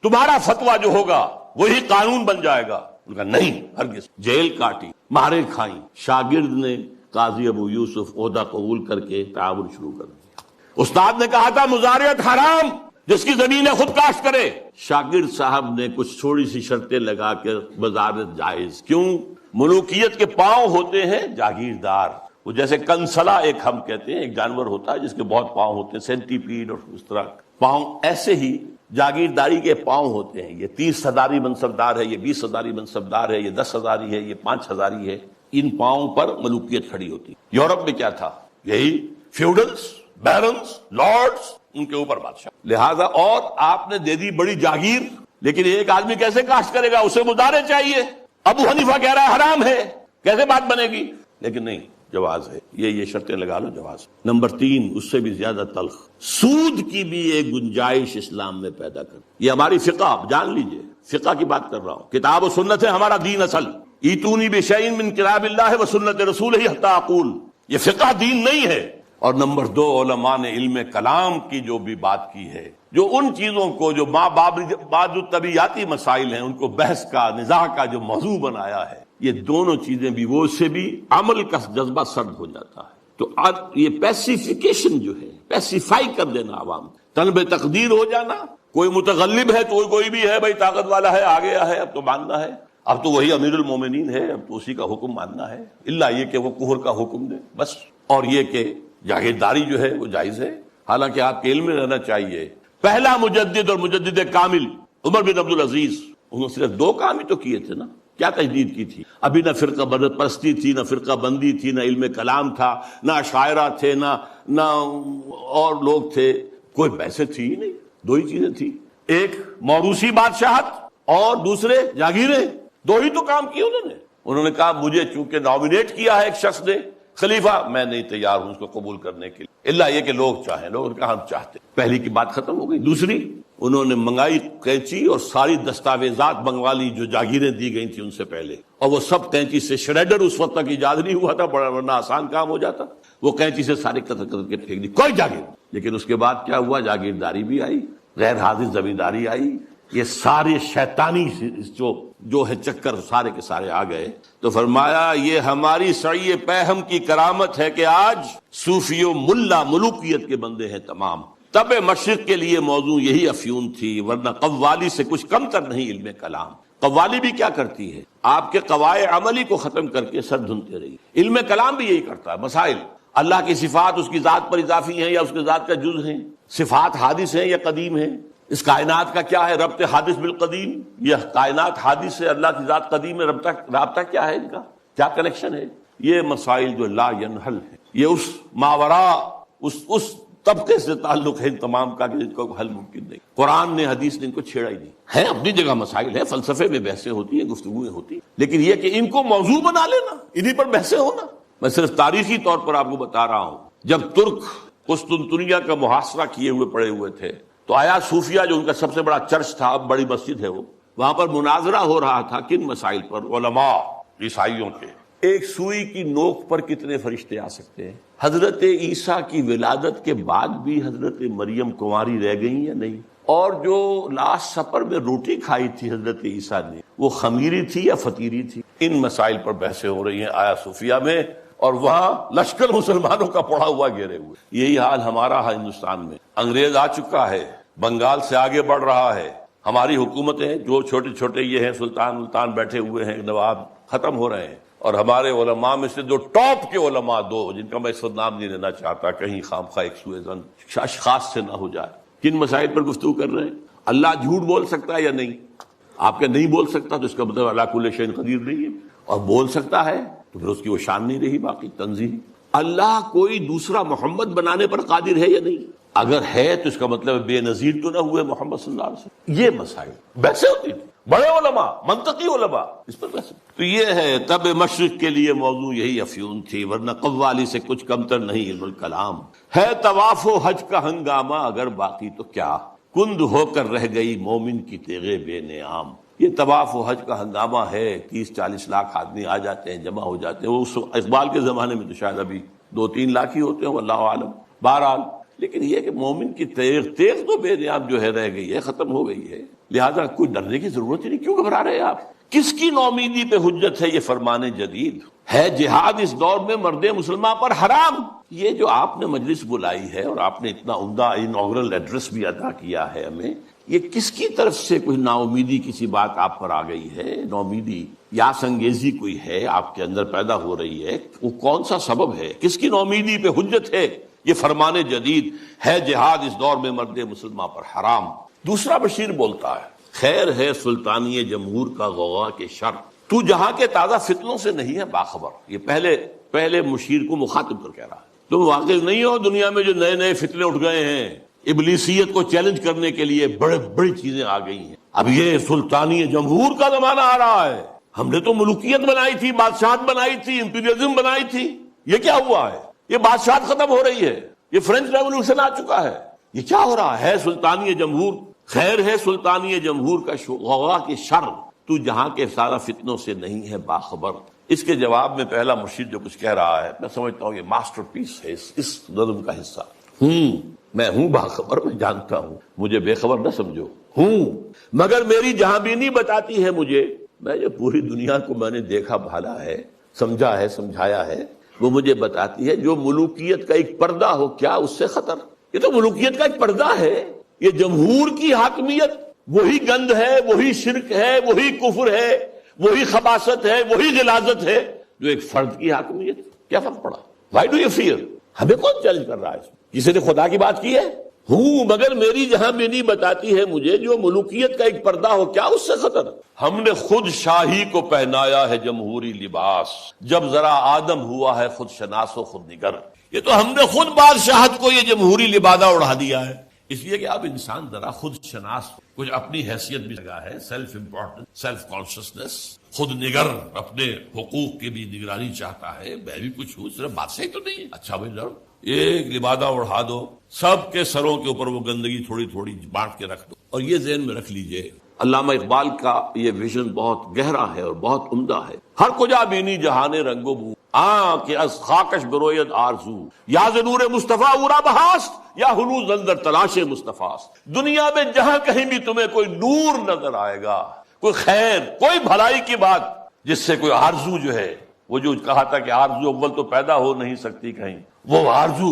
تمہارا فتویٰ جو ہوگا وہی قانون بن جائے گا. ان کا نہیں، ہرگز. جیل کاٹی، مارے کھائیں. شاگرد نے قاضی ابو یوسف عہدہ قبول کر کے تعاون شروع کر دیا. استاد نے کہا تھا مزارعت حرام، جس کی زمینیں خود کاشت کرے. شاگرد صاحب نے کچھ تھوڑی سی شرطیں لگا کے مزارعت جائز. کیوں؟ ملوکیت کے پاؤں ہوتے ہیں جاگیردار. وہ جیسے کنسلا ایک ہم کہتے ہیں، ایک جانور ہوتا ہے جس کے بہت پاؤں ہوتے ہیں، سینٹی پیڈ اور اس طرح پاؤں، ایسے ہی جاگیرداری کے پاؤں ہوتے ہیں. یہ 30 ہزاری منصبدار ہے، یہ 20 ہزاری منصبدار ہے، یہ 10 ہزاری ہے، یہ 5 ہزاری ہے. ان پاؤں پر ملوکیت کھڑی ہوتی. یورپ میں کیا تھا؟ یہی فیوڈلز، بیرنز، لارڈز، ان کے اوپر بادشاہ. لہذا اور آپ نے دے دی بڑی جاگیر، لیکن ایک آدمی کیسے کاشت کرے گا؟ اسے مزارع چاہیے. ابو حنیفہ کہہ رہا ہے حرام ہے، کیسے بات بنے گی؟ لیکن نہیں، جواز ہے، یہ شرطیں لگا لو جواز۔ نمبر 3، اس سے بھی زیادہ تلخ، سود کی بھی ایک گنجائش اسلام میں پیدا کر۔ یہ ہماری فقہ، آپ جان لیجئے، فقہ کی بات کر رہا ہوں، کتاب و سنت ہے ہمارا دین اصل۔ ایتونی بشیء من کتاب اللہ و سنت رسولہ حتی اقول، یہ فقہ دین نہیں ہے۔ اور نمبر 2، علماء نے علم کلام کی جو بھی بات کی ہے، جو ان چیزوں کو جو بعض طبیعیاتی مسائل ہیں ان کو بحث کا، نزاع کا جو موضوع بنایا ہے، یہ دونوں چیزیں بھی، وہ سے بھی عمل کا جذبہ سرد ہو جاتا ہے۔ تو یہ پیسیفیکیشن جو ہے، پیسیفائی کر دینا عوام، طلب تقدیر ہو جانا، کوئی متغلب ہے تو کوئی بھی ہے بھائی طاقت والا ہے، آ گیا ہے، اب تو ماننا ہے، اب تو وہی امیر المومنین ہے، اب تو اسی کا حکم ماننا ہے، الا یہ کہ وہ کفر کا حکم دے بس۔ اور یہ کہ جاگیرداری جو ہے وہ جائز ہے، حالانکہ آپ کے علم میں رہنا چاہیے۔ پہلا مجدد اور مجدد کامل عمر بن عبدالعزیز، انہوں نے صرف 2 کام ہی تو کیے تھے نا، کیا تجدید کی تھی؟ ابھی نہ فرقہ بدت پرستی تھی، نہ فرقہ بندی تھی، نہ علم کلام تھا، نہ شاعرہ تھے، نہ اور لوگ تھے، کوئی بحثیں تھی ہی نہیں۔ 2 ہی چیزیں تھی، ایک موروثی بادشاہت اور دوسرے جاگیریں، 2 ہی تو کام کیے انہوں نے کہا مجھے چونکہ نامینیٹ کیا ہے ایک شخص نے خلیفہ، میں نہیں تیار ہوں اس کو قبول کرنے کے لیے، الا یہ کہ لوگ چاہیں، لوگوں نے کہا ہم چاہتے۔ پہلی کی بات ختم ہو گئی۔ دوسری، انہوں نے منگائی قینچی اور ساری دستاویزات منگوا لی جو جاگیریں دی گئی تھیں ان سے پہلے، اور وہ سب قینچی سے، شریڈر اس وقت تک ایجاد نہیں ہوا تھا، بڑا ورنہ آسان کام ہو جاتا، وہ قینچی سے سارے قطر کے پھینک دی، کوئی جاگیر۔ لیکن اس کے بعد کیا ہوا؟ جاگیرداری بھی آئی، غیر حاضر زمینداری آئی، یہ سارے شیطانی جو ہے چکر سارے کے سارے آ گئے۔ تو فرمایا یہ ہماری سعی پہم کی کرامت ہے کہ آج صوفی و ملا ملوکیت کے بندے ہیں تمام۔ طب مشرق کے لیے موضوع یہی افیون تھی، ورنہ قوالی سے کچھ کم تر نہیں علم کلام۔ قوالی بھی کیا کرتی ہے؟ آپ کے قواعد عملی کو ختم کر کے سر دھنتے رہی۔ علم کلام بھی یہی کرتا ہے، مسائل، اللہ کی صفات اس کی ذات پر اضافی ہیں یا اس کی ذات کا جز ہیں، صفات حادث ہیں یا قدیم ہیں، اس کائنات کا کیا ہے ربط حادث بالقدیم، یہ کائنات حادث ہے، اللہ کی ذات قدیم ہے، رابطہ کیا ہے ان کا، کیا کنیکشن ہے؟ یہ مسائل جو لا ینحل ہے، یہ اس ماورا اس طبقے سے تعلق ہے ان تمام کا کہ ان کو حل ممکن نہیں۔ قرآن نے، حدیث نے ان کو چھیڑا ہی نہیں ہے۔ اپنی جگہ مسائل ہے، فلسفے میں بحثیں ہوتی ہیں، گفتگویں ہوتی ہیں، لیکن یہ کہ ان کو موضوع بنا لینا، انہی پر بحثیں ہونا۔ میں صرف تاریخی طور پر آپ کو بتا رہا ہوں، جب ترک قسطنطنیہ کا محاصرہ کیے ہوئے پڑے ہوئے تھے تو آیا صوفیہ جو ان کا سب سے بڑا چرچ تھا، اب بڑی مسجد ہے وہ، وہاں پر مناظرہ ہو رہا تھا کن مسائل پر؟ علماء عیسائیوں کے۔ ایک سوئی کی نوک پر کتنے فرشتے آ سکتے ہیں؟ حضرت عیسیٰ کی ولادت کے بعد بھی حضرت مریم کنواری رہ گئی یا نہیں؟ اور جو لاسٹ سپر میں روٹی کھائی تھی حضرت عیسیٰ نے، وہ خمیری تھی یا فطیری تھی؟ ان مسائل پر بحثیں ہو رہی ہیں آیا صوفیہ میں، اور وہاں لشکر مسلمانوں کا پڑا ہوا گھیرے ہوئے۔ یہی حال ہمارا ہے ہندوستان میں، انگریز آ چکا ہے، بنگال سے آگے بڑھ رہا ہے، ہماری حکومتیں جو چھوٹے چھوٹے یہ ہیں سلطان بیٹھے ہوئے ہیں، نواب ختم ہو رہے ہیں، اور ہمارے علماء میں سے جو ٹاپ کے علماء، 2 جن کا میں اس وقت نام نہیں لینا چاہتا کہیں خامخواہ ایک سوء ظن اشخاص سے نہ ہو جائے، کن مسائل پر گفتگو کر رہے ہیں؟ اللہ جھوٹ بول سکتا ہے یا نہیں؟ آپ کے نہیں بول سکتا تو اس کا مطلب اللہ کل شیء قدیر نہیں ہے، اور بول سکتا ہے تو پھر اس کی وہ شان نہیں رہی باقی تنزیہ۔ اللہ کوئی دوسرا محمد بنانے پر قادر ہے یا نہیں؟ اگر ہے تو اس کا مطلب بے نظیر تو نہ ہوئے محمد صلی اللہ علیہ وسلم۔ یہ مسائل بحثیں ہوتی تھی، بڑے علماء، منطقی علماء اس پر بحث۔ تو یہ ہے طب مشرق کے لیے موضوع یہی افیون تھی، ورنہ قوالی سے کچھ کمتر نہیں علم الکلام ہے۔ طواف و حج کا ہنگامہ اگر باقی تو کیا، کند ہو کر رہ گئی مومن کی تیغے بے نعام۔ یہ طواف و حج کا ہنگامہ ہے، 30-40 لاکھ آدمی آ جاتے ہیں، جمع ہو جاتے ہیں۔ وہ اقبال کے زمانے میں تو شاید ابھی 2-3 لاکھ ہی ہوتے ہیں، اللہ عالم۔ بہرحال لیکن یہ کہ مومن کی تیغ تو بے نیام جو ہے رہ گئی ہے، ختم ہو گئی ہے، لہذا کوئی ڈرنے کی ضرورت ہی نہیں۔ کیوں گھبرا رہے ہیں آپ؟ کس کی نومیدی پہ حجت ہے؟ یہ فرمان جدید ہے، جہاد اس دور میں مرد مسلمان پر حرام۔ یہ جو آپ نے مجلس بلائی ہے اور آپ نے اتنا عمدہ انوگرل ایڈریس بھی ادا کیا ہے ہمیں، یہ کس کی طرف سے کوئی نا امیدی کسی بات آپ پر آ گئی ہے؟ نومیدی یا سنگیزی کوئی ہے آپ کے اندر پیدا ہو رہی ہے؟ وہ کون سا سبب ہے؟ کس کی نومیدی پہ حجت ہے؟ یہ فرمان جدید ہے، جہاد اس دور میں مرد مسلمان پر حرام۔ دوسرا بشیر بولتا ہے، خیر ہے سلطانی جمہور کا غوغا کے شر، تو جہاں کے تازہ فتنوں سے نہیں ہے باخبر۔ یہ پہلے مشیر کو مخاطب کر کہہ رہا ہے، تم واقف نہیں ہو دنیا میں جو نئے نئے فتنے اٹھ گئے ہیں، ابلیسیت کو چیلنج کرنے کے لیے بڑی چیزیں آ گئی ہیں۔ اب یہ سلطانی جمہور کا زمانہ آ رہا ہے، ہم نے تو ملوکیت بنائی تھی، بادشاہت بنائی تھی، امپیریلزم بنائی تھی، یہ کیا ہوا ہے؟ یہ بادشاہت ختم ہو رہی ہے، یہ فرینچ ریولوشن آ چکا ہے، یہ کیا ہو رہا ہے؟ سلطانی جمہور، خیر ہے سلطانی جمہور کا غوغا کی شر، تو جہاں کے سارا فتنوں سے نہیں ہے باخبر۔ اس کے جواب میں پہلا مرشد جو کچھ کہہ رہا ہے، میں سمجھتا ہوں یہ ماسٹر پیس ہے اس نظم کا حصہ۔ میں ہوں باخبر، میں جانتا ہوں، مجھے بے خبر نہ سمجھو، مگر میری جہاں بینی بتاتی ہے مجھے، میں جو پوری دنیا کو میں نے دیکھا بھالا ہے، سمجھا ہے، سمجھایا ہے، وہ مجھے بتاتی ہے جو ملوکیت کا ایک پردہ ہو کیا اس سے خطر؟ یہ تو ملوکیت کا ایک پردہ ہے، یہ جمہور کی حاکمیت وہی گند ہے، وہی شرک ہے، وہی کفر ہے، وہی خباثت ہے، وہی غلاظت ہے جو ایک فرد کی حاکمیت۔ کیا فرق پڑا؟ Why do you fear? ہمیں کون چیلنج کر رہا ہے؟ کسی نے خدا کی بات کی ہے؟ مگر میری جہاں بینی بتاتی ہے مجھے جو ملوکیت کا ایک پردہ ہو کیا اس سے خطر؟ ہم نے خود شاہی کو پہنایا ہے جمہوری لباس، جب ذرا آدم ہوا ہے خود شناس و خود نگر۔ یہ تو ہم نے خود بادشاہت کو یہ جمہوری لبادہ اڑا دیا ہے، اس لیے کہ اب انسان ذرا خود شناس، کچھ اپنی حیثیت بھی لگا ہے، سیلف امپورٹنس، سیلف کانشسنس، خود نگر، اپنے حقوق کی بھی نگرانی چاہتا ہے۔ میں بھی کچھ ہوں، صرف بادشاہی تو نہیں ہے۔ اچھا بھائی لڑو، ایک لبادہ اڑا دو، سب کے سروں کے اوپر وہ گندگی تھوڑی تھوڑی بانٹ کے رکھ دو۔ اور یہ ذہن میں رکھ لیجئے، علامہ اقبال کا یہ ویژن بہت گہرا ہے اور بہت عمدہ ہے۔ ہر کجا بینی جہان رنگ و بو، کہ از خاکش بروید آرزو، یا ز نور مصطفیٰ اورا بہاست، یا ہنوز اندر تلاش مصطفیٰست۔ دنیا میں جہاں کہیں بھی تمہیں کوئی نور نظر آئے گا، کوئی خیر، کوئی بھلائی کی بات، جس سے کوئی آرزو جو ہے، وہ جو کہا تھا کہ آرزو اول تو پیدا ہو نہیں سکتی کہیں، وہ آرزو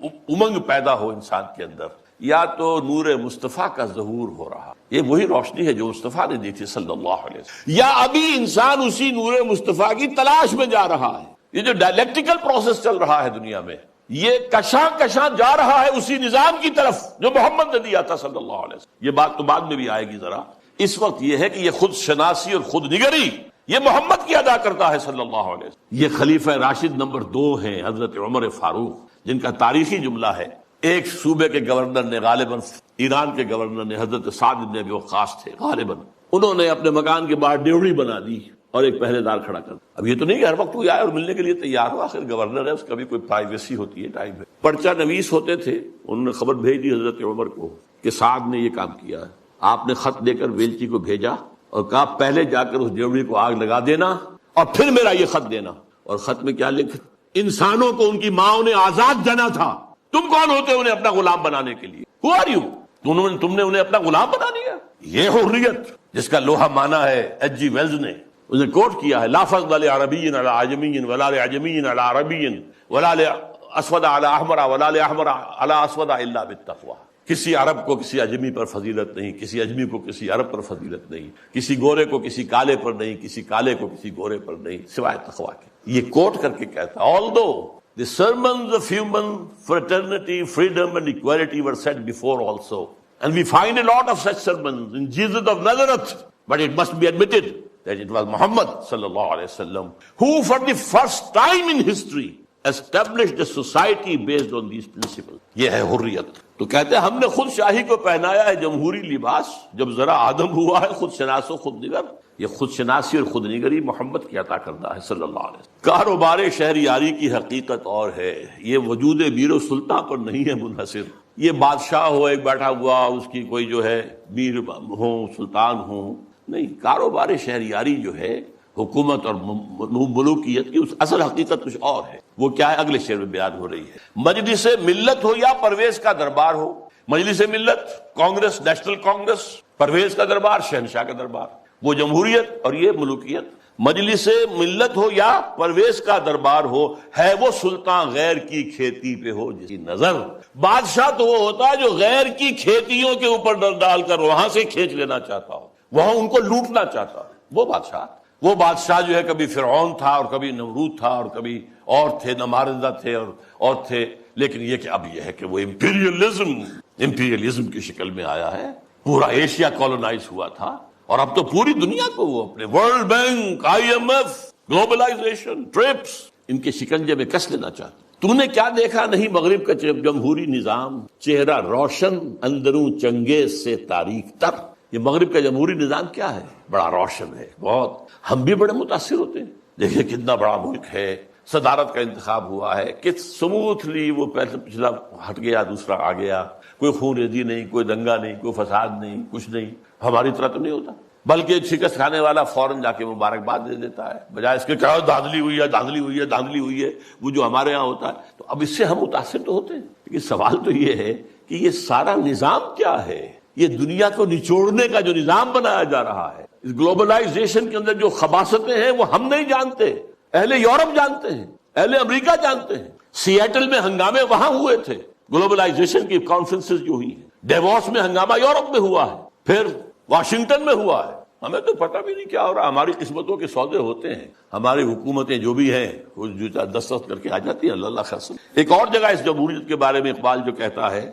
امنگ پیدا ہو انسان کے اندر، یا تو نور مصطفیٰ کا ظہور ہو رہا، یہ وہی روشنی ہے جو مصطفیٰ نے دی تھی صلی اللہ علیہ وسلم، یا ابھی انسان اسی نور مصطفیٰ کی تلاش میں جا رہا ہے۔ یہ جو ڈائلیکٹیکل پروسیس چل رہا ہے دنیا میں، یہ کشاں کشاں جا رہا ہے اسی نظام کی طرف جو محمد نے دیا تھا صلی اللہ علیہ وسلم۔ یہ بات تو بعد میں بھی آئے گی ذرا، اس وقت یہ ہے کہ یہ خود شناسی اور خود نگری یہ محمد کی ادا کرتا ہے صلی اللہ علیہ وسلم۔ یہ خلیفہ راشد نمبر 2 ہیں حضرت عمر فاروق، جن کا تاریخی جملہ ہے، ایک صوبے کے گورنر نے، غالباً ایران کے گورنر نے، حضرت سعد بن ابی وقاص تھے غالباً، انہوں نے اپنے مکان کے باہر ڈیوڑی بنا دی اور ایک پہرے دار کھڑا کر۔ اب یہ تو نہیں کہ ہر وقت کوئی آئے اور ملنے کے لیے تیار ہو، آخر گورنر ہے، اس کا بھی کوئی پرائیویسی ہوتی ہے، ٹائم ہے۔ پرچہ نویس ہوتے تھے، انہوں نے خبر بھیج دی حضرت عمر کو کہ سعد نے یہ کام کیا ہے۔ آپ نے خط دے کر ویلچی کو بھیجا اور کہا پہلے جا کر اس ڈیوڑی کو آگ لگا دینا اور پھر میرا یہ خط دینا۔ اور خط میں کیا لکھا؟ انسانوں کو ان کی ماؤں نے آزاد جانا تھا، تم کون ہوتے انہیں اپنا غلام بنانے کے لیے؟ Who are you؟ تم نے انہیں اپنا غلام بنا لیا۔ یہ حریت جس کا لوہا مانا ہے ایچ جی ویلز نے، اس نے کوٹ کیا ہے، لا فضل لعربی علی عجمی ولا لعجمی علی عربی ولا لاسود علی احمر ولا لاحمر علی اسود الا بالتقوی۔ کسی عرب کو کسی اجمی پر فضیلت نہیں، کسی اجمی کو کسی عرب پر فضیلت نہیں، کسی گورے کو کسی کالے پر نہیں، کسی کالے کو کسی گورے پر نہیں، سوائے تقوی کے۔ یہ کوٹ کر کے کہتا ہے although the sermons of human fraternity, freedom and equality were said before also, and we find a lot of such sermons in Jesus of Nazareth, but it must be admitted that it was Muhammad sallallahu alaihi wasallam who for the first time in history established a society based on these principles۔ یہ ہے حریت۔ تو کہتے ہیں ہم نے خود شاہی کو پہنایا ہے جمہوری لباس، جب ذرا آدم ہوا ہے خود شناس و خود نگر۔ یہ خود شناسی اور خود نگری محمد کی عطا کردہ ہے صلی اللہ علیہ وسلم۔ کاروبار شہریاری کی حقیقت اور ہے، یہ وجود میر و سلطان پر نہیں ہے منحصر۔ یہ بادشاہ ہو ایک بیٹھا ہوا، اس کی کوئی جو ہے میر ہو، سلطان ہو، نہیں۔ کاروبار شہریاری جو ہے حکومت اور ملوکیت کی اس اصل حقیقت کچھ اور ہے۔ وہ کیا ہے؟ اگلے شعر میں بیان ہو رہی ہے۔ مجلس ملت ہو یا پرویز کا دربار ہو، مجلس ملت کانگریس، نیشنل کانگریس، پرویز کا دربار شہنشاہ کا دربار، وہ جمہوریت اور یہ ملوکیت۔ مجلس ملت ہو یا پرویز کا دربار ہو، ہے وہ سلطان غیر کی کھیتی پہ ہو جس کی نظر۔ بادشاہ تو وہ ہوتا ہے جو غیر کی کھیتیوں کے اوپر ڈال کر وہاں سے کھینچ لینا چاہتا ہو، وہاں ان کو لوٹنا چاہتا ہو، وہ بادشاہ جو ہے کبھی فرعون تھا اور کبھی نمرود تھا اور کبھی اور تھے، نماردہ تھے اور تھے، لیکن یہ کہ اب یہ ہے کہ وہ امپیریلزم کی شکل میں آیا ہے۔ پورا ایشیا کولونائز ہوا تھا اور اب تو پوری دنیا کو وہ اپنے World Bank, IMF، globalisation, TRIPS, ان کے شکنجے میں کس لینا چاہتا۔ تو نے کیا دیکھا نہیں مغرب کا جمہوری نظام، چہرہ روشن اندروں چنگیز سے تاریک تر۔ یہ مغرب کا جمہوری نظام کیا ہے؟ بڑا روشن ہے، بہت۔ ہم بھی بڑے متاثر ہوتے ہیں، دیکھیں کتنا بڑا ملک ہے، صدارت کا انتخاب ہوا ہے کہ سموتھلی وہ پہلے پچھلا ہٹ گیا، دوسرا آ گیا، کوئی خون ریزی نہیں، کوئی دنگا نہیں، کوئی فساد نہیں، کچھ نہیں. ہماری طرح تو نہیں ہوتا، بلکہ شکست کھانے والا فوراً جا کے مبارکباد دے دیتا ہے، بجائے اس کے کہا دھاندلی ہوئی ہے، دھاندلی ہوئی ہے، دھاندلی ہوئی ہے، وہ جو ہمارے ہاں ہوتا ہے. تو اب اس سے ہم متاثر تو ہوتے ہیں، لیکن سوال تو یہ ہے کہ یہ سارا نظام کیا ہے؟ یہ دنیا کو نچوڑنے کا جو نظام بنایا جا رہا ہے، اس گلوبلائزیشن کے اندر جو خباثتیں ہیں وہ ہم نہیں جانتے، اہل یورپ جانتے ہیں، اہل امریکہ جانتے ہیں. سیاٹل میں ہنگامے وہاں ہوئے تھے، گلوبلائزیشن کی کانفرنسز جو ہوئی ہیں. ڈیووس میں ہنگامہ یورپ میں ہوا ہے، پھر واشنگٹن میں ہوا ہے. ہمیں تو پتہ بھی نہیں کیا ہو رہا. ہماری قسمتوں کے سودے ہوتے ہیں، ہماری حکومتیں جو بھی ہیں وہ جو دستخط کر کے آ جاتی ہیں. اللہ خیر. ایک اور جگہ اس جمہوریت کے بارے میں اقبال جو کہتا ہے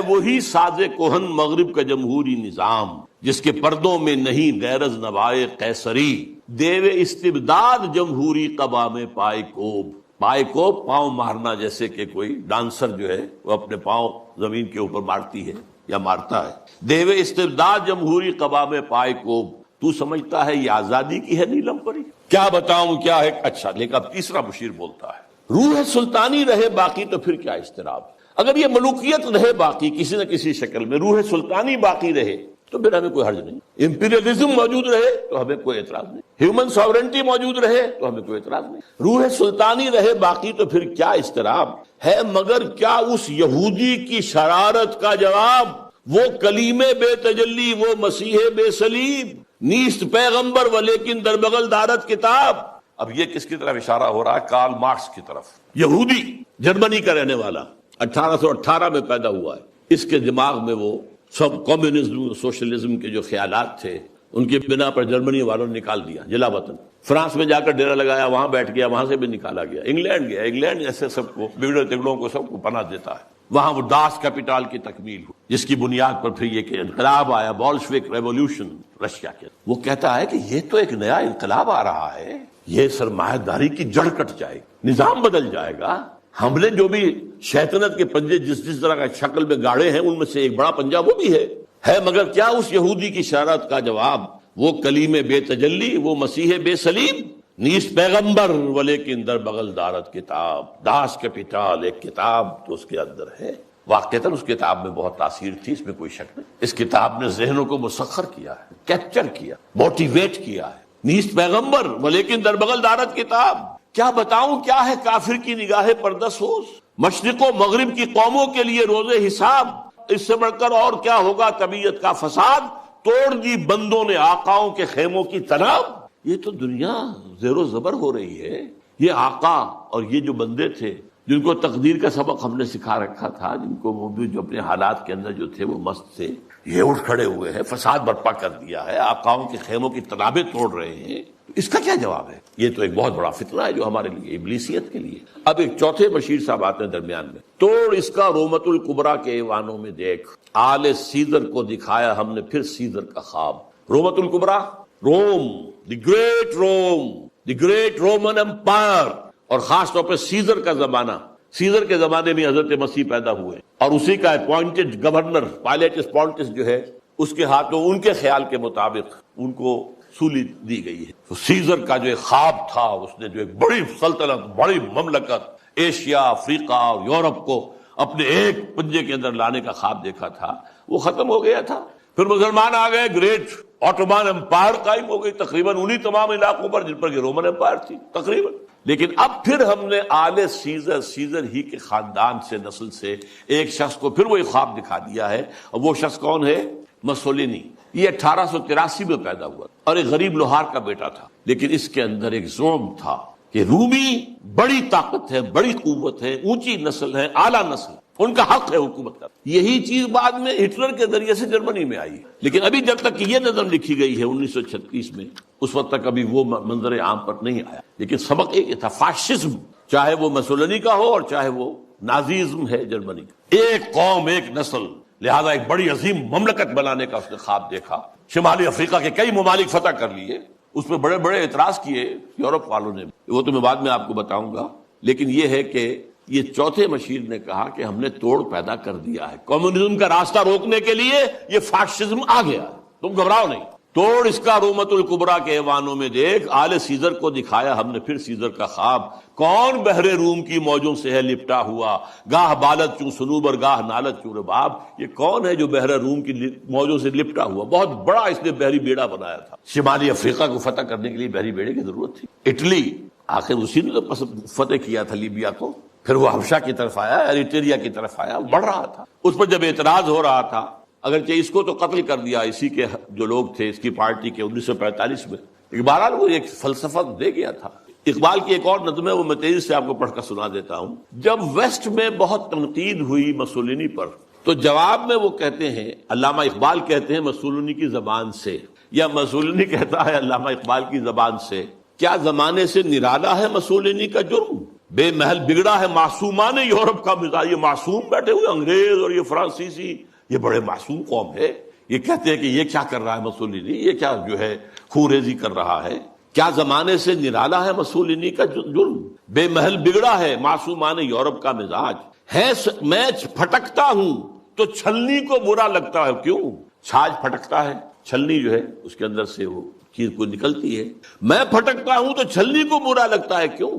وہی ساز کوہن مغرب کا جمہوری نظام جس کے پردوں میں نہیں غیرز نوائے قیصری، دیو استبداد جمہوری قبا میں پائے کوب. پائے کوب پاؤں مارنا، جیسے کہ کوئی ڈانسر جو ہے وہ اپنے پاؤں زمین کے اوپر مارتی ہے یا مارتا ہے. دیو استبداد جمہوری قبا میں پائے کوب، تو سمجھتا ہے یہ آزادی کی ہے نیلم پری؟ کیا بتاؤں کیا ہے. اچھا، لیکن اب تیسرا مشیر بولتا ہے روح سلطانی رہے باقی تو پھر کیا اضطراب. اگر یہ ملوکیت رہے باقی کسی نہ کسی شکل میں، روح سلطانی باقی رہے تو پھر ہمیں کوئی حرج نہیں. امپیریلزم موجود رہے تو ہمیں کوئی اعتراض نہیں، ہیومن ساورنٹی موجود رہے تو ہمیں کوئی اعتراض نہیں. روح سلطانی رہے باقی تو پھر کیا اضطراب ہے. مگر کیا اس یہودی کی شرارت کا جواب، وہ کلیم بے تجلی، وہ مسیح بے صلیب، نیست پیغمبر و لیکن در بغل دارت کتاب. اب یہ کس کی طرف اشارہ ہو رہا ہے؟ کارل مارکس کی طرف. یہودی، جرمنی کا رہنے والا، 1818 میں پیدا ہوا ہے. اس کے دماغ میں وہ سب کمیونزم، سوشلزم کے جو خیالات تھے ان کی بنا پر جرمنی والوں نے نکال دیا جلا وطن. فرانس میں جا کر ڈیرا لگایا، وہاں بیٹھ گیا، وہاں سے بھی نکالا گیا. انگلینڈ گیا، انگلینڈ ایسے سب کو بگڑے تگڑوں کو سب کو پناہ دیتا ہے. وہاں وہ داس کیپیٹال کی تکمیل ہوئی، جس کی بنیاد پر پھر یہ کہ انقلاب آیا، بولشوک ریولوشن رشیا کے. وہ کہتا ہے کہ یہ تو ایک نیا انقلاب آ رہا ہے، یہ سرمایہ داری کی جڑ کٹ جائے گی، نظام بدل جائے گا. ہم نے جو بھی شیطنت کے پنجے جس طرح کا شکل میں گاڑے ہیں ان میں سے ایک بڑا پنجہ وہ بھی ہے. مگر کیا اس یہودی کی شرارت کا جواب، وہ کلیم بے تجلی، وہ مسیح بے صلیب، نیست پیغمبر ولیکن در بغل دارت کتاب. داس کیپیٹال ایک کتاب تو اس کے اندر ہے. واقعتاً اس کتاب میں بہت تاثیر تھی، اس میں کوئی شک نہیں. اس کتاب نے ذہنوں کو مسخر کیا ہے، کیپچر کیا، موٹیویٹ کیا ہے. نیست پیغمبر ولیکن در بغل دارت کتاب. کیا بتاؤں کیا ہے کافر کی نگاہ پردہ سوز، مشرق و مغرب کی قوموں کے لیے روز حساب. اس سے بڑھ کر اور کیا ہوگا طبیعت کا فساد، توڑ دی بندوں نے آقاؤں کے خیموں کی تناب. یہ تو دنیا زیر و زبر ہو رہی ہے. یہ آقا اور یہ جو بندے تھے جن کو تقدیر کا سبق ہم نے سکھا رکھا تھا، جن کو وہ بھی جو اپنے حالات کے اندر جو تھے وہ مست تھے، یہ اٹھ کھڑے ہوئے ہیں، فساد برپا کر دیا ہے، آقاؤں کے خیموں کی تنابیں توڑ رہے ہیں. اس کا کیا جواب ہے؟ یہ تو ایک بہت بڑا فتنہ ہے جو ہمارے لیے، ابلیسیت کے لیے. اب ایک چوتھے بشیر صاحب آتے ہیں درمیان میں. توڑ اس کا رومت الکبریٰ کے ایوانوں میں دیکھ، آل سیزر کو دکھایا ہم نے پھر سیزر کا خواب. رومت الکبریٰ، روم، دی گریٹ رومن امپائر، اور خاص طور پہ سیزر کا زمانہ. سیزر کے زمانے میں حضرت مسیح پیدا ہوئے اور اسی کا اپوائنٹڈ گورنر پائلیٹس پونٹس جو ہے اس کے ہاتھوں ان کے خیال کے مطابق ان کو سولی دی گئی ہے. تو سیزر کا جو ایک خواب تھا، اس نے جو ایک بڑی سلطنت، بڑی مملکت ایشیا، افریقہ اور یورپ کو اپنے ایک پنجے کے اندر لانے کا خواب دیکھا تھا، وہ ختم ہو گیا تھا. پھر مسلمان آ گئے، گریٹ آٹومان امپائر قائم ہو گئی تقریباً انہی تمام علاقوں پر جن پر کہ رومن امپائر تھی تقریباً. لیکن اب پھر ہم نے آل سیزر ہی کے خاندان سے، نسل سے ایک شخص کو پھر وہی خواب دکھا دیا ہے. اور وہ شخص کون ہے؟ مسولینی. یہ 1883 میں پیدا ہوا اور ایک غریب لوہار کا بیٹا تھا، لیکن اس کے اندر ایک زوم تھا کہ رومی بڑی طاقت ہے، بڑی قوت ہے، اونچی نسل ہے، اعلیٰ نسل، ان کا حق ہے حکومت کا. یہی چیز بعد میں ہٹلر کے ذریعے سے جرمنی میں آئی. لیکن ابھی جب تک یہ نظم لکھی گئی ہے 1936 میں، اس وقت تک ابھی وہ منظر عام پر نہیں آیا. لیکن سبق ایک تھا، فاشزم، چاہے وہ مسولینی کا ہو اور چاہے وہ نازیزم ہے جرمنی کا. ایک قوم، ایک نسل، لہذا ایک بڑی عظیم مملکت بنانے کا اس نے خواب دیکھا. شمالی افریقہ کے کئی ممالک فتح کر لیے، اس پہ بڑے بڑے اعتراض کیے یورپ والوں نے، وہ تو میں بعد میں آپ کو بتاؤں گا. لیکن یہ ہے کہ یہ چوتھے مشیر نے کہا کہ ہم نے توڑ پیدا کر دیا ہے. کمیونزم کا راستہ روکنے کے لیے یہ فاشزم آ گیا، تم گھبراؤ نہیں. توڑ اس کا رومت الکبریٰ کے ایوانوں میں دیکھ، آل سیزر کو دکھایا ہم نے پھر سیزر کا خواب، کون بحر روم کی موجوں سے ہے لپٹا ہوا، گاہ بالت چوں سنوبر گاہ نالت چوں رباب، یہ کون ہے جو بحر روم کی موجوں سے لپٹا ہوا؟ بہت بڑا اس نے بحری بیڑا بنایا تھا، شمالی افریقہ کو فتح کرنے کے لیے بحری بیڑے کی ضرورت تھی، اٹلی آخر اسی نے تو فتح کیا تھا لیبیا کو، پھر وہ حبشہ کی طرف آیا، ایریٹریا کی طرف آیا، بڑھ رہا تھا، اس پر جب اعتراض ہو رہا تھا، اگرچہ اس کو تو قتل کر دیا اسی کے جو لوگ تھے اس کی پارٹی کے 1945 میں، بہرحال وہ ایک فلسفہ دے گیا تھا۔ اقبال کی ایک اور نظم ہے، وہ میں تیزی سے آپ کو پڑھ کر سنا دیتا ہوں۔ جب ویسٹ میں بہت تنقید ہوئی مسولینی پر تو جواب میں وہ کہتے ہیں، علامہ اقبال کہتے ہیں مسولینی کی زبان سے، یا مسولینی کہتا ہے علامہ اقبال کی زبان سے، کیا زمانے سے نرالا ہے مسولینی کا جرم، بے محل بگڑا ہے معصومان یورپ کا مزاج۔ یہ معصوم بیٹھے ہوئے انگریز اور یہ فرانسیسی، یہ بڑے معصوم قوم ہے، یہ کہتے ہیں کہ یہ کیا کر رہا ہے مسولینی، یہ کیا جو ہے خوریزی کر رہا ہے، کیا زمانے سے نرالا ہے مسولینی کا جرم، بے محل بگڑا ہے معصومان یورپ کا مزاج، ہے میں پھٹکتا ہوں تو چھلنی کو برا لگتا ہے۔ کیوں؟ چھاج پھٹکتا ہے، چھلنی جو ہے اس کے اندر سے وہ چیز کو نکلتی ہے، میں پھٹکتا ہوں تو چھلنی کو برا لگتا ہے، کیوں؟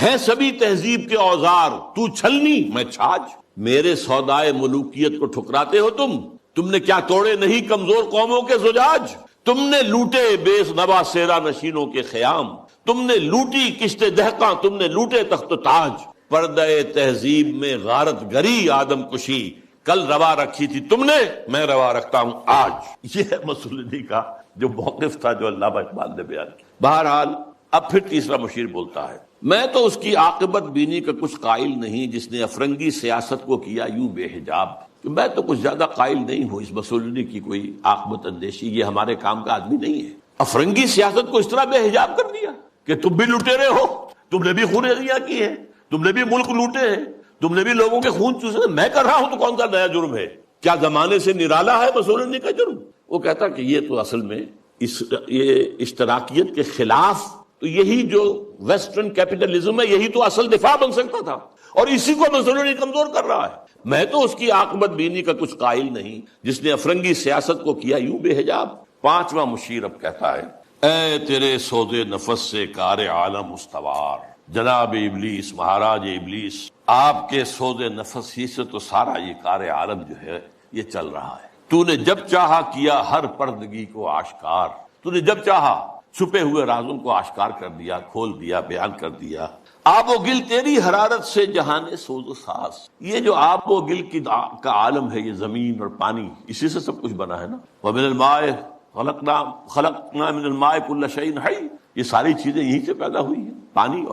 ہے سبھی تہذیب کے اوزار، تو چھلنی میں چھاج، میرے سودائے ملوکیت کو ٹھکراتے ہو تم نے کیا توڑے نہیں کمزور قوموں کے زجاج، تم نے لوٹے بے نوا سیرا نشینوں کے خیام، تم نے لوٹی کشت دہقاں، تم نے لوٹے تخت و تاج، پردہ تہذیب میں غارت گری آدم کشی، کل روا رکھی تھی تم نے، میں روا رکھتا ہوں آج۔ یہ ہے مسولینی کا جو موقف تھا جو علامہ اقبال نے بیان کیا۔ بہرحال اب پھر تیسرا مشیر بولتا ہے، میں تو اس کی عاقبت بینی کا کچھ قائل نہیں جس نے افرنگی سیاست کو کیا یوں بے حجاب، کہ میں تو کچھ زیادہ قائل نہیں ہوں اس مسولینی کی کوئی عاقبت اندیشی، یہ ہمارے کام کا آدمی نہیں ہے۔ افرنگی سیاست کو اس طرح بے حجاب کر دیا کہ تم بھی لٹیرے ہو، تم نے بھی خوریزیاں کی ہیں، تم نے بھی ملک لوٹے ہیں، تم نے بھی لوگوں کے خون چوسے، میں کر رہا ہوں تو کون سا نیا جرم ہے؟ کیا زمانے سے نرالا ہے مسولینی کا جرم؟ وہ کہتا کہ یہ تو اصل میں یہ اشتراکیت کے خلاف، تو یہی جو ویسٹرن کیپٹلزم ہے یہی تو اصل دفاع بن سکتا تھا، اور اسی کو مسولینی کمزور کر رہا ہے۔ میں تو اس کی عاقبت بینی کا کچھ قائل نہیں جس نے افرنگی سیاست کو کیا یوں بے حجاب۔ پانچواں مشیر اب کہتا ہے، اے تیرے سود نفس سے کار عالم استوار، جناب ابلیس، مہاراج ابلیس، آپ کے سود نفس ہی سے تو سارا یہ کار عالم جو ہے یہ چل رہا ہے۔ تو نے جب چاہا کیا ہر پردگی کو آشکار، تو نے جب چاہا چھپے ہوئے رازوں کو آشکار کر دیا، کھول دیا، بیان کر دیا۔ آب و گل تیری حرارت سے جہان سوز و ساز، یہ جو آب و گل کا عالم ہے، یہ زمین اور پانی، اسی سے سب کچھ بنا ہے نا۔ وَمِنَ الْمَاءِ خَلَقْنَا مِنَ الْمَاءِ كُلَّ شَيْءٍ حَيٍّ، یہ ساری چیزیں یہیں سے پیدا ہوئی ہیں، پانی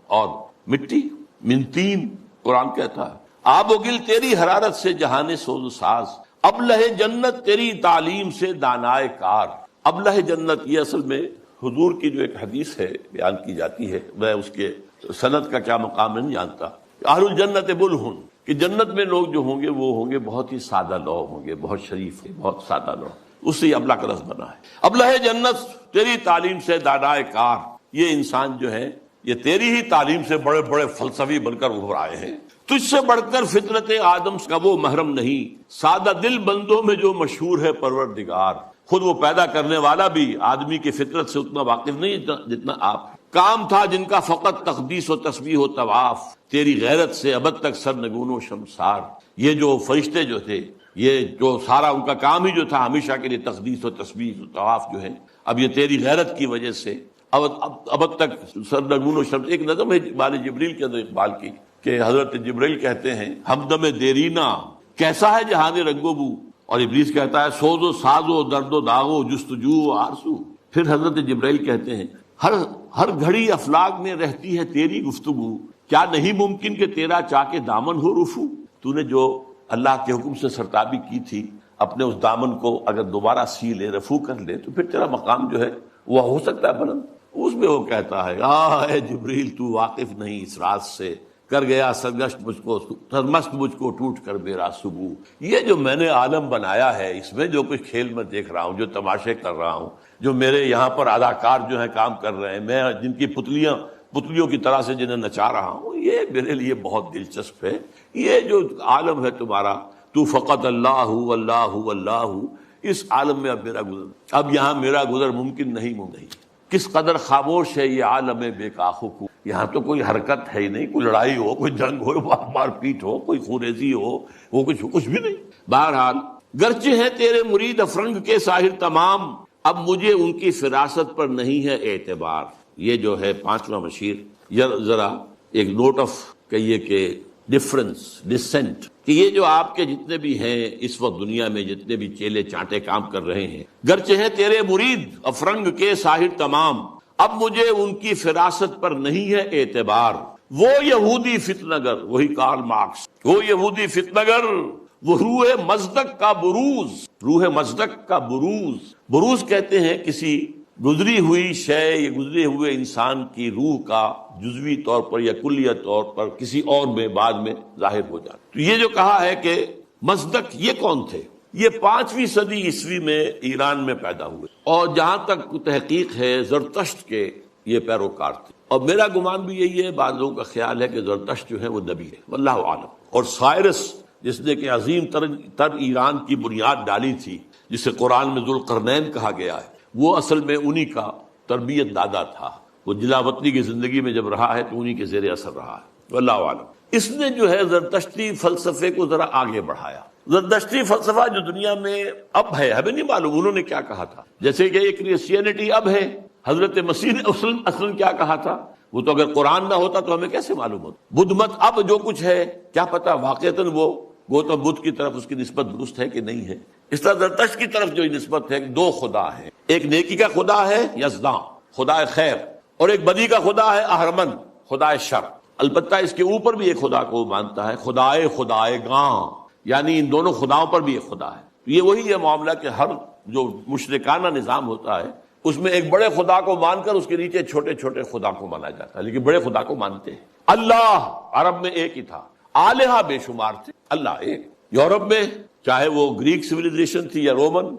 اور مٹی، من تین، قرآن کہتا ہے۔ آب و گل تیری حرارت سے جہان سوز و ساز، ابلہ جنت تیری تعلیم سے دانائے کار۔ ابلہ جنت یہ اصل میں حضور کی جو ایک حدیث ہے بیان کی جاتی ہے، میں اس کے سند کا کیا مقام نہیں جانتا، اہل الجنت بلہن، کہ جنت میں لوگ جو ہوں گے وہ ہوں گے بہت ہی سادہ لو ہوں گے، بہت شریف ہیں، بہت سادہ لو، اس سے ابلہ کا لفظ بنا ہے۔ ابلہ جنت تیری تعلیم سے دانائے کار، یہ انسان جو ہے یہ تیری ہی تعلیم سے بڑے بڑے فلسفی بن کر ابھر آئے ہیں۔ تجھ سے بڑھ کر فطرت آدم کا وہ محرم نہیں، سادہ دل بندوں میں جو مشہور ہے پروردگار، خود وہ پیدا کرنے والا بھی آدمی کی فطرت سے اتنا واقف نہیں جتنا آپ۔ کام تھا جن کا فقط تقدیس و تسبیح و طواف، تیری غیرت سے ابد تک سرنگون و شمسار۔ یہ جو فرشتے جو تھے، یہ جو سارا ان کا کام ہی جو تھا ہمیشہ کے لیے تقدیس و تسبیح و طواف جو ہے، اب یہ تیری غیرت کی وجہ سے ابد تک سرنگون و شمس۔ ایک نظم ہے بال جبریل کے اندر اقبال کی کہ حضرت جبریل کہتے ہیں ہمدم دیرینا کیسا ہے جہان رنگ و بو، اور ابلیس کہتا ہے سوز و ساز و درد و داغ و جستجو و آرزو۔ پھر حضرت جبرائیل کہتے ہیں ہر گھڑی افلاک میں رہتی ہے تیری گفتگو، کیا نہیں ممکن کہ تیرا چاہ کے دامن ہو رفو۔ تو نے جو اللہ کے حکم سے سرتابی کی تھی، اپنے اس دامن کو اگر دوبارہ سی لے، رفو کر لے، تو پھر تیرا مقام جو ہے وہ ہو سکتا ہے بلند۔ اس میں وہ کہتا ہے اے جبریل تو واقف نہیں اس راز سے، کر گیا سرگشت مجھ کو سرمست مجھ کو ٹوٹ کر میرا صبح۔ یہ جو میں نے عالم بنایا ہے، اس میں جو کچھ کھیل میں دیکھ رہا ہوں، جو تماشے کر رہا ہوں، جو میرے یہاں پر اداکار جو ہیں کام کر رہے ہیں، میں جن کی پتلیوں کی طرح سے جنہیں نچا رہا ہوں، یہ میرے لیے بہت دلچسپ ہے۔ یہ جو عالم ہے تمہارا، تو فقط اللہ اللہ اللہ، اس عالم میں اب میرا گزر، اب یہاں میرا گزر ممکن نہیں کس قدر خاموش ہے یہ عالم بے کاخو، یہاں تو کوئی حرکت ہے ہی نہیں، کوئی لڑائی ہو، کوئی جنگ ہو، مار پیٹ ہو، کوئی خونریزی ہو، وہ کچھ بھی نہیں۔ بہرحال گرچہ ہے تیرے مرید افرنگ کے ساحر تمام، اب مجھے ان کی فراست پر نہیں ہے اعتبار۔ یہ جو ہے پانچواں مشیر، ذرا ایک نوٹ آف کہیے کہ ڈفرنس، ڈسینٹ، کہ یہ جو آپ کے جتنے بھی ہیں اس وقت دنیا میں جتنے بھی چیلے چانٹے کام کر رہے ہیں، گرچہ ہے تیرے مرید افرنگ کے ساحر تمام، اب مجھے ان کی فراست پر نہیں ہے اعتبار۔ وہ یہودی فتنگر، وہی کارل مارکس، وہ یہودی فتنگر، وہ روح مصدق کا بروز، روح مصدق کا بروز کہتے ہیں کسی گزری ہوئی شے یا گزرے ہوئے انسان کی روح کا جزوی طور پر یا کلیہ طور پر کسی اور میں بعد میں ظاہر ہو جاتا۔ تو یہ جو کہا ہے کہ مصدق، یہ کون تھے؟ یہ 5ویں صدی عیسوی میں ایران میں پیدا ہوئے، اور جہاں تک تحقیق ہے زرتشت کے یہ پیروکار تھے، اور میرا گمان بھی یہی ہے، بعض لوگوں کا خیال ہے کہ زرتشت جو ہے وہ نبی ہے، واللہ عالم۔ اور سائرس جس نے کہ عظیم تر ایران کی بنیاد ڈالی تھی، جسے قرآن میں ذوالقرنین کہا گیا ہے، وہ اصل میں انہی کا تربیت دادا تھا۔ وہ جلا وطنی کی زندگی میں جب رہا ہے تو انہی کے زیر اثر رہا ہے، واللہ عالم۔ اس نے جو ہے زرتشتی فلسفے کو ذرا آگے بڑھایا۔ زرتشتی فلسفہ جو دنیا میں اب ہے، ہمیں نہیں معلوم انہوں نے کیا کہا تھا، جیسے کہ ایک کرسچینٹی اب ہے، حضرت مسیح نے اصلاً کیا کہا تھا، وہ تو اگر قرآن نہ ہوتا تو ہمیں کیسے معلوم ہوتا۔ بدھ مت اب جو کچھ ہے، کیا پتا واقعتاً وہ گوتم بدھ کی طرف اس کی نسبت درست ہے کہ نہیں ہے۔ اس طرح زرتشت کی طرف جو نسبت ہے کہ 2 خدا ہیں، ایک نیکی کا خدا ہے یزداں، خدا خیر، اور ایک بدی کا خدا ہے اہرمن، خدا شر۔ البتہ اس کے اوپر بھی ایک خدا کو مانتا ہے، خدائے گاں، یعنی ان دونوں خداؤں پر بھی ایک خدا ہے۔ یہ وہی ہے معاملہ کہ ہر جو مشرکانہ نظام ہوتا ہے اس میں ایک بڑے خدا کو مان کر اس کے نیچے چھوٹے چھوٹے خدا کو مانا جاتا ہے، لیکن بڑے خدا کو مانتے ہیں۔ اللہ عرب میں ایک ہی تھا، آلہہ بے شمار تھے، اللہ ایک۔ یورپ میں چاہے وہ گریک سویلائزیشن تھی یا رومن،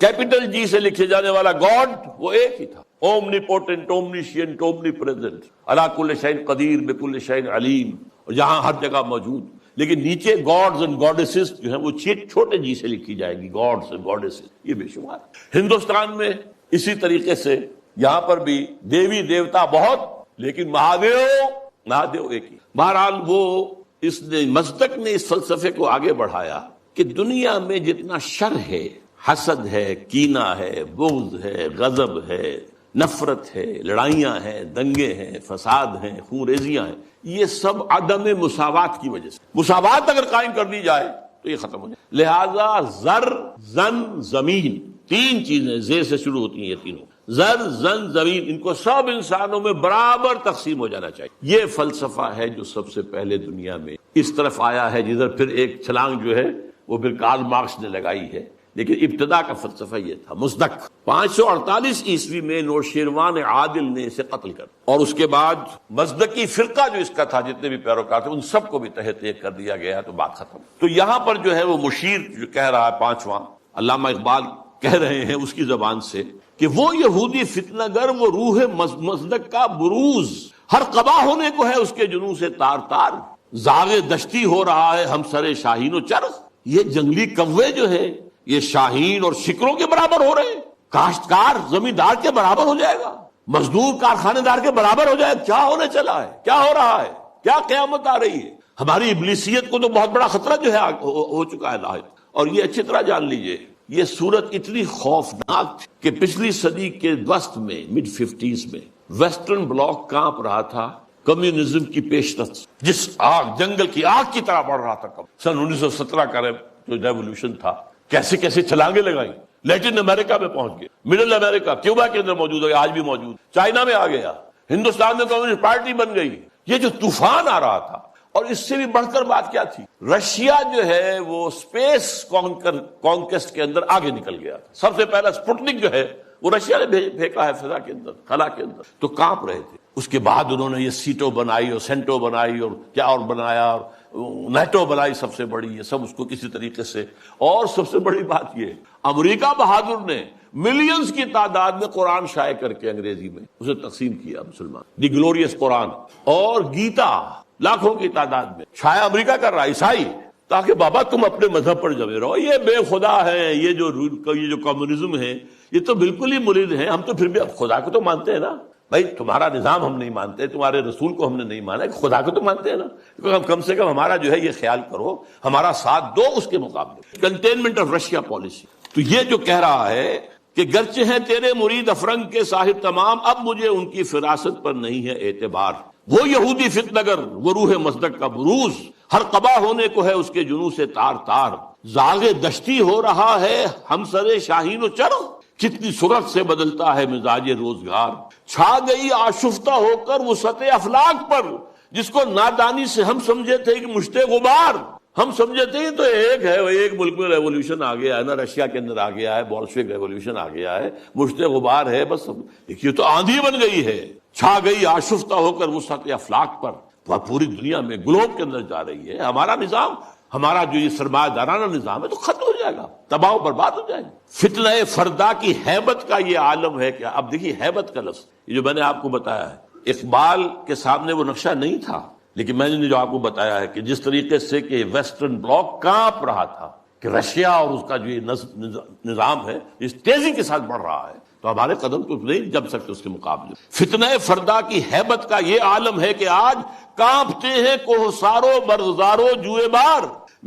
کیپٹل جی سے لکھے جانے والا گاڈ وہ ایک ہی تھا، اومنی پوٹنٹ، اومنیشینٹ، اومنی پریزنٹ، علی کل شیء قدیر، بکل شیء علیم، اور جہاں ہر جگہ موجود۔ لیکن نیچے گاڈز اینڈ گاڈیسز جو ہیں وہ چھوٹے جی سے لکھی جائے گی، گاڈز اینڈ گاڈیسز، یہ بے شمار۔ ہندوستان میں اسی طریقے سے یہاں پر بھی دیوی دیوتا بہت، لیکن مہادیو ایک ہی۔ بہرحال وہ اس نے مصدق نے اس فلسفے کو آگے بڑھایا کہ دنیا میں جتنا شر ہے، حسد ہے، کینہ ہے، بغض ہے، غضب ہے، نفرت ہے، لڑائیاں ہیں، دنگے ہیں، فساد ہیں، خون ریزیاں ہیں، یہ سب عدم مساوات کی وجہ سے۔ مساوات اگر قائم کر دی جائے تو یہ ختم ہو جائے۔ لہذا زر، زن، زمین، 3 چیزیں زیر سے شروع ہوتی ہیں، یہ تینوں، زر، زن، زمین، ان کو سب انسانوں میں برابر تقسیم ہو جانا چاہیے۔ یہ فلسفہ ہے جو سب سے پہلے دنیا میں اس طرف آیا ہے، جدھر پھر ایک چھلانگ جو ہے وہ پھر کارل مارکس نے لگائی ہے، لیکن ابتدا کا فلسفہ یہ تھا مصدق۔ 548 عیسوی میں نوشیروان عادل نے اسے قتل کر، اور اس کے بعد مصدقی فرقہ جو اس کا تھا، جتنے بھی پیروکار تھے، ان سب کو بھی تحت ایک کر دیا گیا، تو بات ختم۔ تو یہاں پر جو ہے وہ مشیر جو کہہ رہا ہے 5واں، علامہ اقبال کہہ رہے ہیں اس کی زبان سے کہ وہ یہودی فتنہ گر، وہ روح مصدق کا بروز، ہر قبا ہونے کو ہے اس کے جنوں سے تار تار، زاغ دشتی ہو رہا ہے ہم سر شاہین و چرخ۔ یہ جنگلی کوے جو ہے یہ شاہین اور شکروں کے برابر ہو رہے ہیں، کاشتکار زمیندار کے برابر ہو جائے گا، مزدور کارخانے دار کے برابر ہو جائے گا۔ کیا ہونے چلا ہے، کیا ہو رہا ہے، کیا قیامت آ رہی ہے؟ ہماری ابلیسیت کو تو بہت بڑا خطرہ جو ہے ہو چکا ہے لاحق۔ اور یہ اچھی طرح جان لیجئے، یہ صورت اتنی خوفناک تھی کہ پچھلی صدی کے وسط میں، مڈ 50s میں، ویسٹرن بلاک کانپ رہا تھا کمیونزم کی پیشرفت، جس آگ، جنگل کی آگ کی طرح بڑھ رہا تھا۔ سن 1917 کا جو ریولوشن تھا، کیسے کیسے چھلانگیں لگائیں، لیٹن امریکہ میں پہنچ گئے، مڈل امریکہ، کیوبا کے اندر موجود ہے، آج بھی موجود، چائنا میں آ گیا، ہندوستان میں کمیونسٹ پارٹی بن گئی۔ یہ جو طوفان آ رہا تھا، اور اس سے بھی بڑھ کر بات کیا تھی، رشیا جو ہے وہ اسپیس کانکویسٹ کے اندر آگے نکل گیا تھا۔ سب سے پہلا سپوٹنک جو ہے وہ رشیا نے پھینکا ہے فضا کے اندر، خلا کے اندر، تو کانپ رہے تھے۔ اس کے بعد انہوں نے یہ سیٹو بنائی اور سینٹو بنائی اور کیا اور بنایا، اور نیٹو بنائی سب سے بڑی، یہ سب اس کو کسی طریقے سے۔ اور سب سے بڑی بات یہ، امریکہ بہادر نے ملینز کی تعداد میں قرآن شائع کر کے انگریزی میں اسے تقسیم کیا مسلمان، دی گلوریس قرآن، اور گیتا لاکھوں کی تعداد میں شائع امریکہ کر رہا، عیسائی تاکہ بابا تم اپنے مذہب پر جمے رہو، یہ بے خدا ہے، یہ جو کمیونزم ہے یہ تو بالکل ہی مرید ہے، ہم تو پھر بھی اب خدا کو تو مانتے ہیں نا بھائی، تمہارا نظام ہم نہیں مانتے، تمہارے رسول کو ہم نے نہیں مانا، خدا کو تو مانتے ہیں نا، کم سے کم ہمارا جو ہے یہ خیال کرو، ہمارا ساتھ دو اس کے مقابلے۔ کنٹینمنٹ آف رشیا پالیسی، تو یہ جو کہہ رہا ہے کہ گرچہ ہیں تیرے مرید افرنگ کے صاحب تمام، اب مجھے ان کی فراست پر نہیں ہے اعتبار، وہ یہودی فتنگر وہ روح مصدق کا بروز، ہر قبا ہونے کو ہے اس کے جنوں سے تار تار، زاغ دشتی ہو رہا ہے ہم سر شاہین و چرغ، کتنی سرعت سے بدلتا ہے مزاج روزگار، چھا گئی آشفتہ ہو کر وسعت افلاک پر، جس کو نادانی سے ہم سمجھے تھے کہ مشت غبار، ہم سمجھے تھے تو ایک ہے، ایک ملک میں ریولوشن آ گیا ہے نا، رشیا کے اندر آ گیا ہے، بولشوک ریولوشن آ گیا ہے، مشت غبار ہے بس، یہ تو آندھی بن گئی ہے، چھا گئی آشفتہ ہو کر وسعت افلاک پر، وہ پوری دنیا میں گلوب کے اندر جا رہی ہے، ہمارا نظام، ہمارا جو یہ سرمایہ دارانہ نظام ہے تو ختم ہو جائے گا، تباہ و برباد ہو جائے گا۔ فتنہ فردا کی ہیبت کا یہ عالم ہے کہ اب دیکھیے ہیبت کا لفظ، یہ جو میں نے آپ کو بتایا ہے، اقبال کے سامنے وہ نقشہ نہیں تھا، لیکن میں نے جو آپ کو بتایا ہے کہ جس طریقے سے کہ ویسٹرن بلاک کانپ رہا تھا کہ رشیا اور اس کا جو یہ نظام ہے اس تیزی کے ساتھ بڑھ رہا ہے، تو ہمارے قدم تو نہیں جم سکتے اس کے مقابلے۔ فتنہ فردا کی ہیبت کا یہ عالم ہے کہ آج کانپتے ہیں کوہسارو مرغزارو جوئے بار،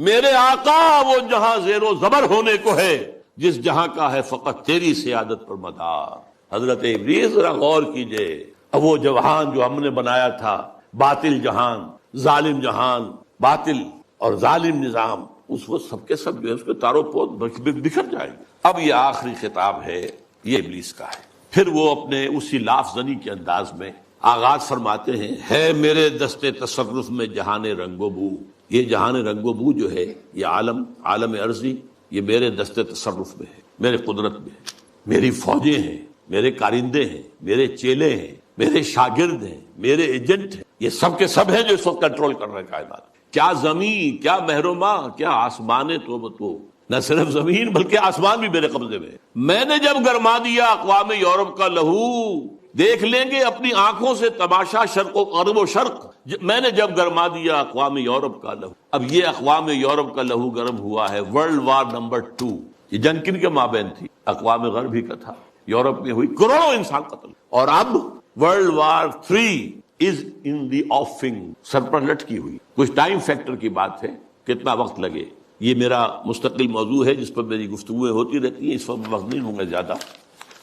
میرے آقا وہ جہاں زیر و زبر ہونے کو ہے، جس جہاں کا ہے فقط تیری سیادت پر مدار۔ حضرت ابلیس ذرا غور کیجئے، اب وہ جہان جو ہم نے بنایا تھا، باطل جہان، ظالم جہان، باطل اور ظالم نظام، اس وہ سب کے سب جو ہے اس کے تارو پود بکھر جائیں گے۔ اب یہ آخری خطاب ہے، یہ ابلیس کا ہے۔ پھر وہ اپنے اسی لاف زنی کے انداز میں آغاز فرماتے ہیں، ہے میرے دست تصرف میں جہان رنگ و بو، یہ جہان رنگ و بو جو ہے، یہ عالم عرضی، یہ میرے دست تصرف میں ہے، میرے قدرت میں ہے، میری فوجیں ہیں، میرے کارندے ہیں، میرے چیلے ہیں، میرے شاگرد ہیں، میرے ایجنٹ ہیں، یہ سب کے سب ہیں جو اس وقت کنٹرول کر رہے ہیں کائنات۔ کیا زمین، کیا مہرما، کیا آسمان تو نہ صرف زمین بلکہ آسمان بھی میرے قبضے میں ہے۔ میں نے جب گرما دیا اقوام یورپ کا لہو، دیکھ لیں گے اپنی آنکھوں سے تماشا شرق و غرب و شرق، میں نے جب گرما دیا اقوام یورپ کا لہو۔ اب یہ اقوام یورپ کا لہو گرم ہوا ہے ورلڈ وار نمبر 2، یہ جنگ کن کے مابین تھی؟ اقوام غرب ہی کا تھا، یورپ میں ہوئی، کروڑوں انسان قتل، اور اب ورلڈ وار 3 از ان دی آفنگ، سر پر لٹکی ہوئی۔ کچھ ٹائم فیکٹر کی بات ہے، کتنا وقت لگے، یہ میرا مستقل موضوع ہے جس پر میری گفتگویں ہوتی رہتی ہیں، اس وقت وقت نہیں ہوں گے زیادہ،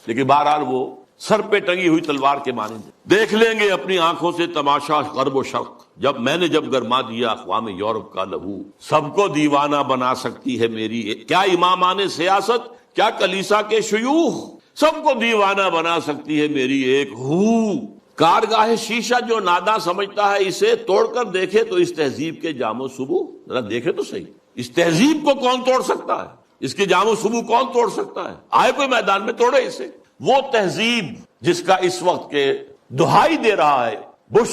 لیکن بہرحال وہ سر پہ ٹنگی ہوئی تلوار کے مانند، دیکھ لیں گے اپنی آنکھوں سے تماشا غرب و شرق، جب گرما دیا اقوام یورپ کا لہو، سب کو دیوانہ بنا سکتی ہے میری کیا امامان سیاست، کیا کلیسا کے شیوخ، سب کو دیوانہ بنا سکتی ہے میری ایک ہو، کارگاہ شیشہ جو ناداں سمجھتا ہے اسے توڑ کر دیکھے تو اس تہذیب کے جام و صبو، ذرا دیکھے تو صحیح، اس تہذیب کو کون توڑ سکتا ہے، اس کے جام و صبو کون توڑ سکتا ہے، آئے کوئی میدان میں توڑے اسے۔ وہ تہذیب جس کا اس وقت کے دہائی دے رہا ہے Bush,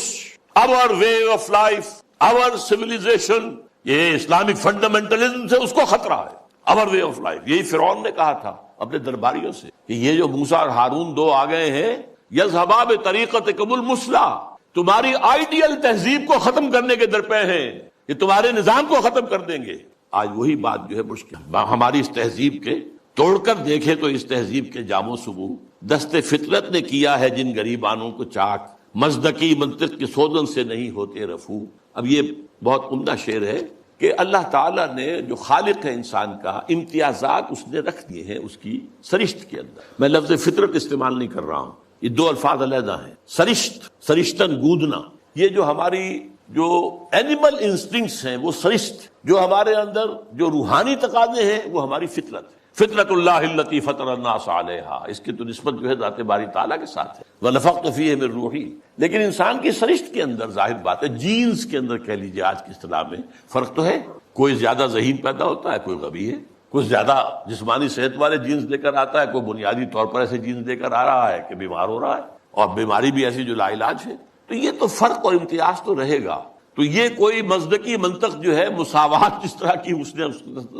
our way of life, our civilization، یہ اسلامک فنڈامنٹلزم سے اس کو خطرہ ہے، our way of life، یہی فرعون نے کہا تھا اپنے درباریوں سے کہ یہ جو موسیٰ اور ہارون دو آ گئے ہیں، یذهبا بطریقتکم المثلی، تمہاری آئیڈیل تہذیب کو ختم کرنے کے درپے ہیں، یہ تمہارے نظام کو ختم کر دیں گے۔ آج وہی بات جو ہے مشکل، ہماری اس تہذیب کے توڑ کر دیکھے تو اس تہذیب کے جام و صبو، دست فطرت نے کیا ہے جن غریبانوں کو چاک، مزدقی منطق کے سوزن سے نہیں ہوتے رفو۔ اب یہ بہت عمدہ شعر ہے کہ اللہ تعالیٰ نے جو خالق ہے انسان کا، امتیازات اس نے رکھ دیے ہیں اس کی سرشت کے اندر۔ میں لفظ فطرت استعمال نہیں کر رہا ہوں، یہ دو الفاظ علیحدہ ہیں۔ سرشت، سرشتن گودنا، یہ جو ہماری جو اینیمل انسٹنکٹس ہیں وہ سرشت، جو ہمارے اندر جو روحانی تقاضے ہیں وہ ہماری فطرت ہے۔ فطرت اللہ التی فطر الناس علیہا، اس کی تو نسبت جو ہے ذات باری تعالیٰ کے ساتھ ہے، وَنَفَخْتُ فِيهِ مِن روحی، لیکن انسان کی سرشت کے اندر ظاہر بات ہے، جینز کے اندر کہہ لیجیے آج کی اصطلاح میں فرق تو ہے، کوئی زیادہ ذہین پیدا ہوتا ہے، کوئی غبی ہے، کوئی زیادہ جسمانی صحت والے جینز لے کر آتا ہے، کوئی بنیادی طور پر ایسے جینز لے کر آ رہا ہے کہ بیمار ہو رہا ہے، اور بیماری بھی ایسی جو لا علاج ہے۔ تو یہ تو فرق اور امتیاز تو رہے گا۔ تو یہ کوئی مزدقی منطق جو ہے، مساوات جس طرح کی اس نے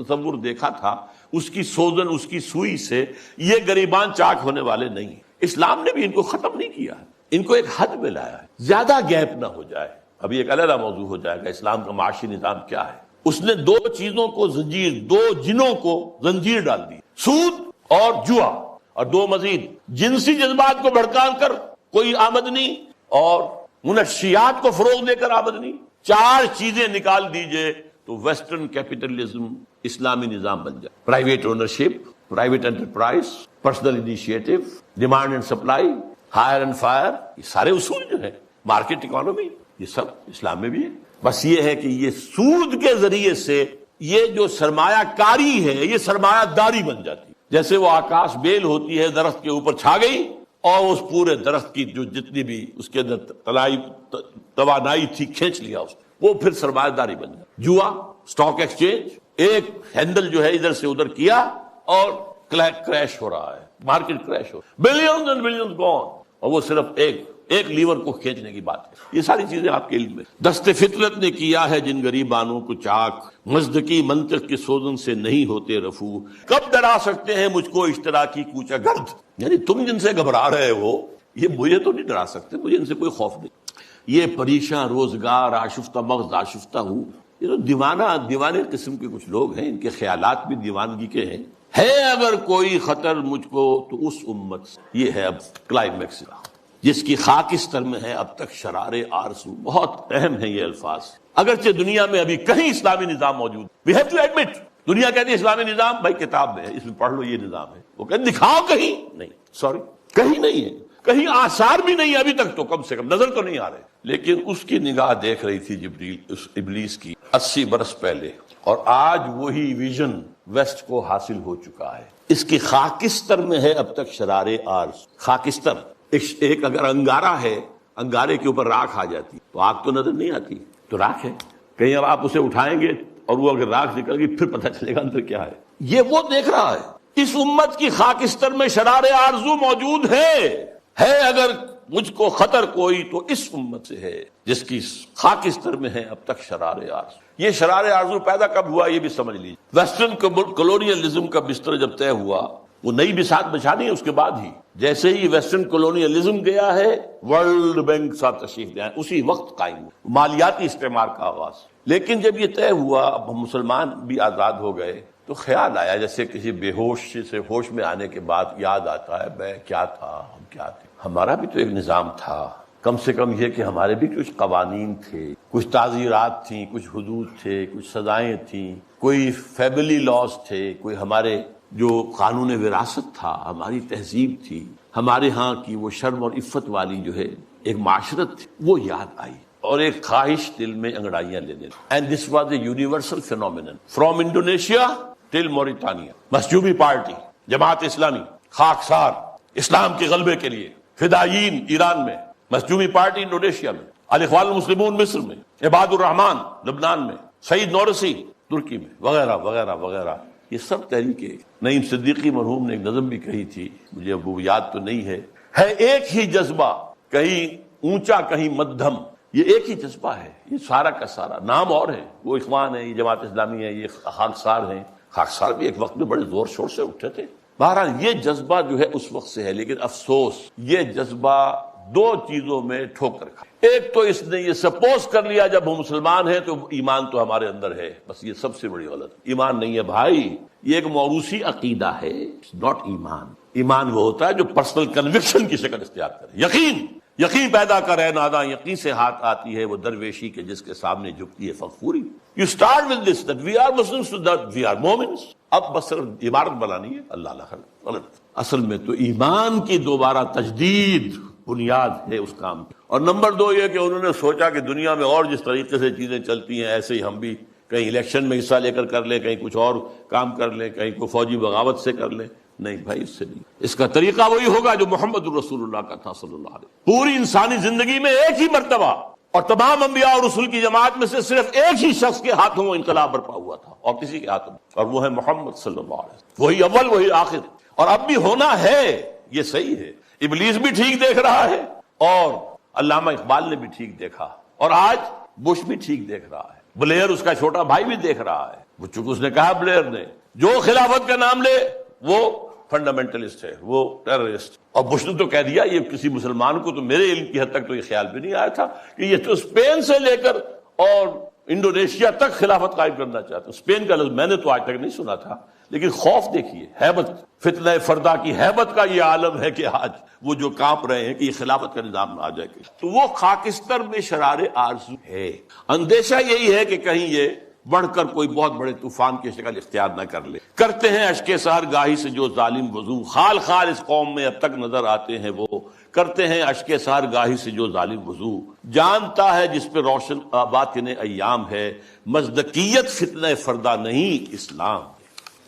تصور دیکھا تھا، اس کی سوزن، اس کی سوئی سے یہ غریبان چاک ہونے والے نہیں۔ اسلام نے بھی ان کو ختم نہیں کیا ہے، ان کو ایک حد میں لایا ہے، زیادہ گیپ نہ ہو جائے۔ ابھی ایک علیحدہ موضوع ہو جائے گا اسلام کا معاشی نظام کیا ہے، اس نے دو چیزوں کو زنجیر، دو جنوں کو زنجیر ڈال دی، سود اور جوا، اور دو مزید جنسی جذبات کو بھڑکا کر کوئی آمدنی اور منشیات کو فروغ دے کر آمدنی، چار چیزیں نکال دیجئے تو ویسٹرن کیپٹلزم اسلامی نظام بن جائے۔ Private ownership, private enterprise, personal initiative, demand and supply, hire and fire, یہ سارے اصول جو ہیں، مارکیٹ اکانومی، یہ سب اسلام میں بھی ہے۔ بس یہ ہے کہ یہ سود کے ذریعے سے یہ جو سرمایہ کاری ہے یہ سرمایہ داری بن جاتی ہے۔ جیسے وہ آکاش بیل ہوتی ہے، درخت کے اوپر چھا گئی اور اس پورے درخت کی جو جتنی بھی اس کے اندر توانائی تھی کھینچ لیا اس وہ پھر سرمایہ داری بن جاتی۔ جوا، اسٹاک ایکسچینج، ایک ہینڈل جو ہے ادھر سے ادھر کیا اور کریش ہو رہا ہے، مارکیٹ کریش ہو، بلینز اینڈ بلینز گون، اور وہ صرف ایک لیور کو کھینچنے کی بات ہے۔ یہ ساری چیزیں آپ کے علم میں۔ دست فطرت نے کیا ہے جن غریبانوں کو چاک، مزدکی منطق کے سوزن سے نہیں ہوتے رفو، کب ڈرا سکتے ہیں مجھ کو اشتراکی کوچہ گرد، یعنی تم جن سے گھبرا رہے ہو یہ مجھے تو نہیں ڈرا سکتے، مجھے ان سے کوئی خوف نہیں۔ یہ پریشاں روزگار آشفتہ مغز آشفتہ ہوں، یہ تو دیوانے قسم کے کچھ لوگ ہیں، ان کے خیالات بھی دیوانگی کے ہیں۔ ہے اگر کوئی خطر مجھ کو تو اس امت سے، یہ ہے اب کلائمیکس، جس کی خاکستر میں ہے اب تک شرار آرزو۔ بہت اہم ہیں یہ الفاظ، اگرچہ دنیا میں ابھی کہیں اسلامی نظام موجود، we have to admit، دنیا کہتی ہے اسلامی نظام، بھائی کتاب میں ہے، اس میں پڑھ لو یہ نظام ہے، وہ کہتے دکھاؤ کہیں، نہیں، سوری، کہیں نہیں ہے، کہیں آثار بھی نہیں، ابھی تک تو کم سے کم نظر تو نہیں آ رہے۔ لیکن اس کی نگاہ دیکھ رہی تھی جبریل، اس ابلیس کی 80 برس پہلے، اور آج وہی ویژن ویسٹ کو حاصل ہو چکا ہے۔ اس کی خاکستر میں ہے اب تک شرار آرز۔ خاکستر ایک اگر انگارہ ہے، انگارے کے اوپر راکھ آ جاتی تو آگ تو نظر نہیں آتی، تو راکھ ہے، کہیں اب آپ اسے اٹھائیں گے اور وہ اگر راکھ نکل گئی پھر پتہ چلے گا اندر کیا ہے۔ یہ وہ دیکھ رہا ہے، اس امت کی خاکستر میں شرار آرزو موجود ہے اگر مجھ کو خطر کوئی تو اس امت سے ہے جس کی خاکستر میں ہے اب تک شرار آرزو۔ یہ شرار آرزو پیدا کب ہوا یہ بھی سمجھ لیجیے۔ ویسٹرن کولونیلزم کا بستر جب طے ہوا، وہ نئی بساط بچھانی ہے اس کے بعد ہی، جیسے ہی ویسٹرن کولونیلزم گیا ہے ورلڈ بینک صاحب تشریف لے آئے، اسی وقت قائم ہوا مالیاتی استعمار کا آغاز۔ لیکن جب یہ طے ہوا، اب ہم مسلمان بھی آزاد ہو گئے، تو خیال آیا جیسے کسی بے ہوش سے ہوش میں آنے کے بعد یاد آتا ہے میں کیا تھا، ہم کیا تھے، ہمارا بھی تو ایک نظام تھا، کم سے کم یہ کہ ہمارے بھی کچھ قوانین تھے، کچھ تعزیرات تھیں، کچھ حدود تھے، کچھ سزائیں تھیں، کوئی فیملی لاز تھے، کوئی ہمارے جو قانون وراثت تھا، ہماری تہذیب تھی، ہمارے ہاں کی وہ شرم اور عفت والی جو ہے ایک معاشرت تھی، وہ یاد آئی اور ایک خواہش دل میں انگڑائیاں لینے لگی۔ And this was a universal phenomenon from Indonesia till Mauritania. مسجوبی پارٹی، جماعت اسلامی، خاکسار اسلام کے غلبے کے لیے، فدائیین ایران میں، مسجوبی پارٹی انڈونیشیا میں، الاخوان المسلمون مصر میں، عباد الرحمان لبنان میں، سعید نورسی ترکی میں، وغیرہ وغیرہ وغیرہ، یہ سب تحریکیں۔ نعیم صدیقی مرحوم نے ایک نظم بھی کہی تھی، مجھے اب وہ یاد تو نہیں ہے ایک ہی جذبہ، کہیں اونچا کہیں مدھم، یہ ایک ہی جذبہ ہے، یہ سارا کا سارا، نام اور ہے، وہ اخوان ہے، یہ جماعت اسلامی ہے، یہ خاکسار ہیں۔ خاکسار بھی ایک وقت میں بڑے زور شور سے اٹھے تھے۔ بہرحال یہ جذبہ جو ہے اس وقت سے ہے، لیکن افسوس یہ جذبہ دو چیزوں میں ٹھوکر کھا۔ ایک تو اس نے یہ سپوز کر لیا جب ہم مسلمان ہیں تو ایمان تو ہمارے اندر ہے، بس یہ سب سے بڑی غلط، ایمان نہیں ہے بھائی، یہ ایک موروثی عقیدہ ہے، ناٹ ایمان۔ ایمان وہ ہوتا ہے جو پرسنل کنوکشن کی شکل اختیار کرے، یقین پیدا کرے، ناداں یقین سے ہاتھ آتی ہے وہ درویشی کے جس کے سامنے جھکتی ہے فغفوری۔ You start with this that we are Muslims so that we are Momins۔ اب بس صرف عبارت بنانی ہے، اللہ غلط۔ اصل میں تو ایمان کی دوبارہ تجدید بنیاد ہے اس کام کی۔ اور نمبر دو یہ کہ انہوں نے سوچا کہ دنیا میں اور جس طریقے سے چیزیں چلتی ہیں ایسے ہی ہم بھی کہیں الیکشن میں حصہ لے کر لیں، کہیں کچھ اور کام کر لیں، کہیں کوئی فوجی بغاوت سے کر لیں۔ نہیں بھائی، اس سے نہیں، اس کا طریقہ وہی ہوگا جو محمد الرسول اللہ کا تھا صلی اللہ علیہ وسلم۔ پوری انسانی زندگی میں ایک ہی مرتبہ اور تمام انبیاء اور رسول کی جماعت میں سے صرف ایک ہی شخص کے ہاتھوں وہ انقلاب برپا ہوا تھا، اور کسی کے ہاتھوں، اور وہ ہے محمد صلی اللہ علیہ وسلم، وہی اول وہی آخر، اور اب بھی ہونا ہے، یہ صحیح ہے۔ ابلیس بھی ٹھیک دیکھ رہا ہے، اور علامہ اقبال نے بھی ٹھیک دیکھا، اور آج بش بھی ٹھیک دیکھ رہا ہے، بلیئر اس کا چھوٹا بھائی بھی دیکھ رہا ہے۔ وہ چونکہ اس نے کہا بلیئر نے جو خلافت کا نام لے وہ فنڈامنٹلسٹ ہے، وہ ٹیررسٹ، اور بش نے تو کہہ دیا، یہ کسی مسلمان کو تو میرے علم کی حد تک تو یہ خیال بھی نہیں آیا تھا کہ یہ تو اسپین سے لے کر اور انڈونیشیا تک خلافت قائم کرنا چاہتے ہیں. اسپین کا لفظ میں نے تو آج تک نہیں سنا تھا، لیکن خوف دیکھیے، ہیبت، فتنہ فردا کی ہیبت کا یہ عالم ہے کہ آج وہ جو کانپ رہے ہیں کہ یہ خلافت کا نظام نہ آ جائے گا. تو وہ خاکستر میں شرار آرزو ہے. اندیشہ یہی ہے کہ کہیں یہ بڑھ کر کوئی بہت بڑے طوفان کی شکل اختیار نہ کر لے. کرتے ہیں اشک سحر گاہی سے جو ظالم وضو، خال خال اس قوم میں اب تک نظر آتے ہیں وہ. کرتے ہیں اشک سحر گاہی سے جو ظالم وضو، جانتا ہے جس پہ روشن باطن ایام ہے، مزدکیت فتنہ فردا نہیں اسلام.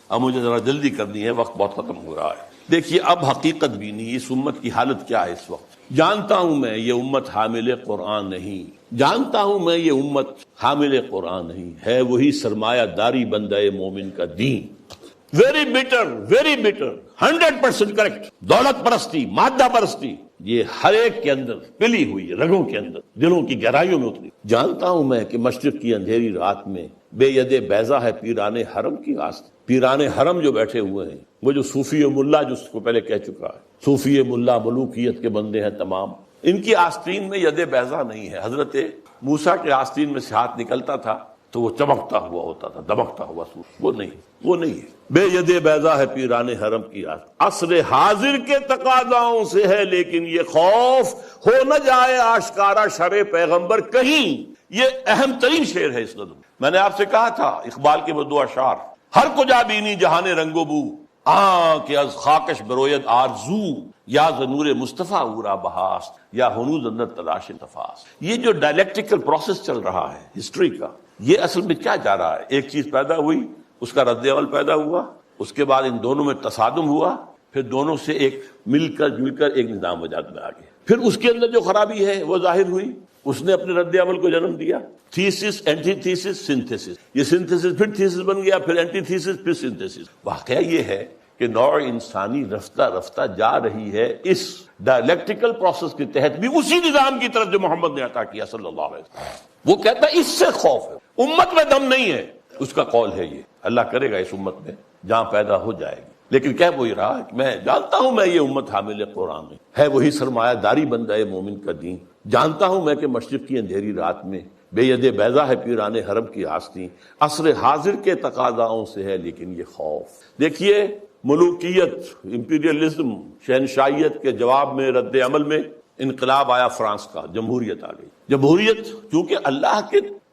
اب مجھے ذرا جلدی کرنی ہے، وقت بہت ختم ہو رہا ہے. دیکھیے اب حقیقت بھی نہیں، اس امت کی حالت کیا ہے اس وقت. جانتا ہوں میں یہ امت حامل قرآن نہیں، جانتا ہوں میں یہ امت حامل قرآن نہیں، ہے وہی سرمایہ داری بندہ مومن کا دین. Very better, very better, 100% correct. دولت پرستی، مادہ پرستی، یہ ہر ایک کے اندر پلی ہوئی ہے، رگوں کے اندر، دلوں کی گہرائیوں میں اتری. جانتا ہوں میں کہ مشرق کی اندھیری رات میں بے ید بیضا ہے پیران حرم کی آستین. پیران حرم جو بیٹھے ہوئے ہیں، وہ جو صوفی و ملا جو اس کو پہلے کہہ چکا ہے، صوفی ملا ملوکیت کے بندے ہیں تمام، ان کی آستین میں ید بیضا نہیں ہے. حضرت موسیٰ کے آستین میں سے ہاتھ نکلتا تھا تو وہ چمکتا ہوا ہوتا تھا، دمکتا ہوا سورج. وہ نہیں ہے. بے ید بیضا ہے پیران حرم کی آستین. عصر حاضر کے تقاضاؤں سے ہے لیکن یہ خوف، ہو نہ جائے آشکارا شر پیغمبر کہیں. یہ اہم ترین شعر ہے اس نظم. میں نے آپ سے کہا تھا اقبال کے وہ دو اشعار، ہر کجا بینی جہان رنگ و بو، کہ از خاکش بروید آرزو، یا زنور مصطفیٰ اورا بہاست، یا ہنوز اندر تلاش تفاس. یہ جو ڈائلیکٹیکل پروسیس چل رہا ہے ہسٹری کا، یہ اصل میں کیا جا رہا ہے؟ ایک چیز پیدا ہوئی، اس کا رد عمل پیدا ہوا، اس کے بعد ان دونوں میں تصادم ہوا، پھر دونوں سے ایک مل کر ایک نظام وجود میں آ گیا. پھر اس کے اندر جو خرابی ہے وہ ظاہر ہوئی، اس نے اپنے رد عمل کو جنم دیا. Thesis, antithesis, synthesis. یہ سنتھیسس پھر تھیسس بن گیا، پھر اینٹی تھیسس، پھر سنتھیسس. واقعہ یہ ہے کہ نوع انسانی رفتہ رفتہ جا رہی ہے اس ڈائلیکٹیکل پروسیس کے تحت بھی اسی نظام کی طرف جو محمد نے عطا کیا صلی اللہ علیہ وسلم. وہ کہتا ہے اس سے خوف ہے، امت میں دم نہیں ہے. اس کا قول ہے یہ اللہ کرے گا اس امت میں جہاں پیدا ہو جائے گی. لیکن کہہ وہی رہا کہ میں جانتا ہوں میں یہ امت حامل قرآن ہے وہی سرمایہ داری بندہ مومن کا دین. جانتا ہوں میں کہ مشرق کی اندھیری رات میں بے ید بیضا ہے پیران حرم کی آستین. عصر حاضر کے تقاضاؤں سے ہے لیکن یہ خوف. دیکھیے ملوکیت، امپیریلزم، شہنشاہیت کے جواب میں رد عمل میں انقلاب آیا فرانس کا، جمہوریت آ گئی. جمہوریت چونکہ اللہ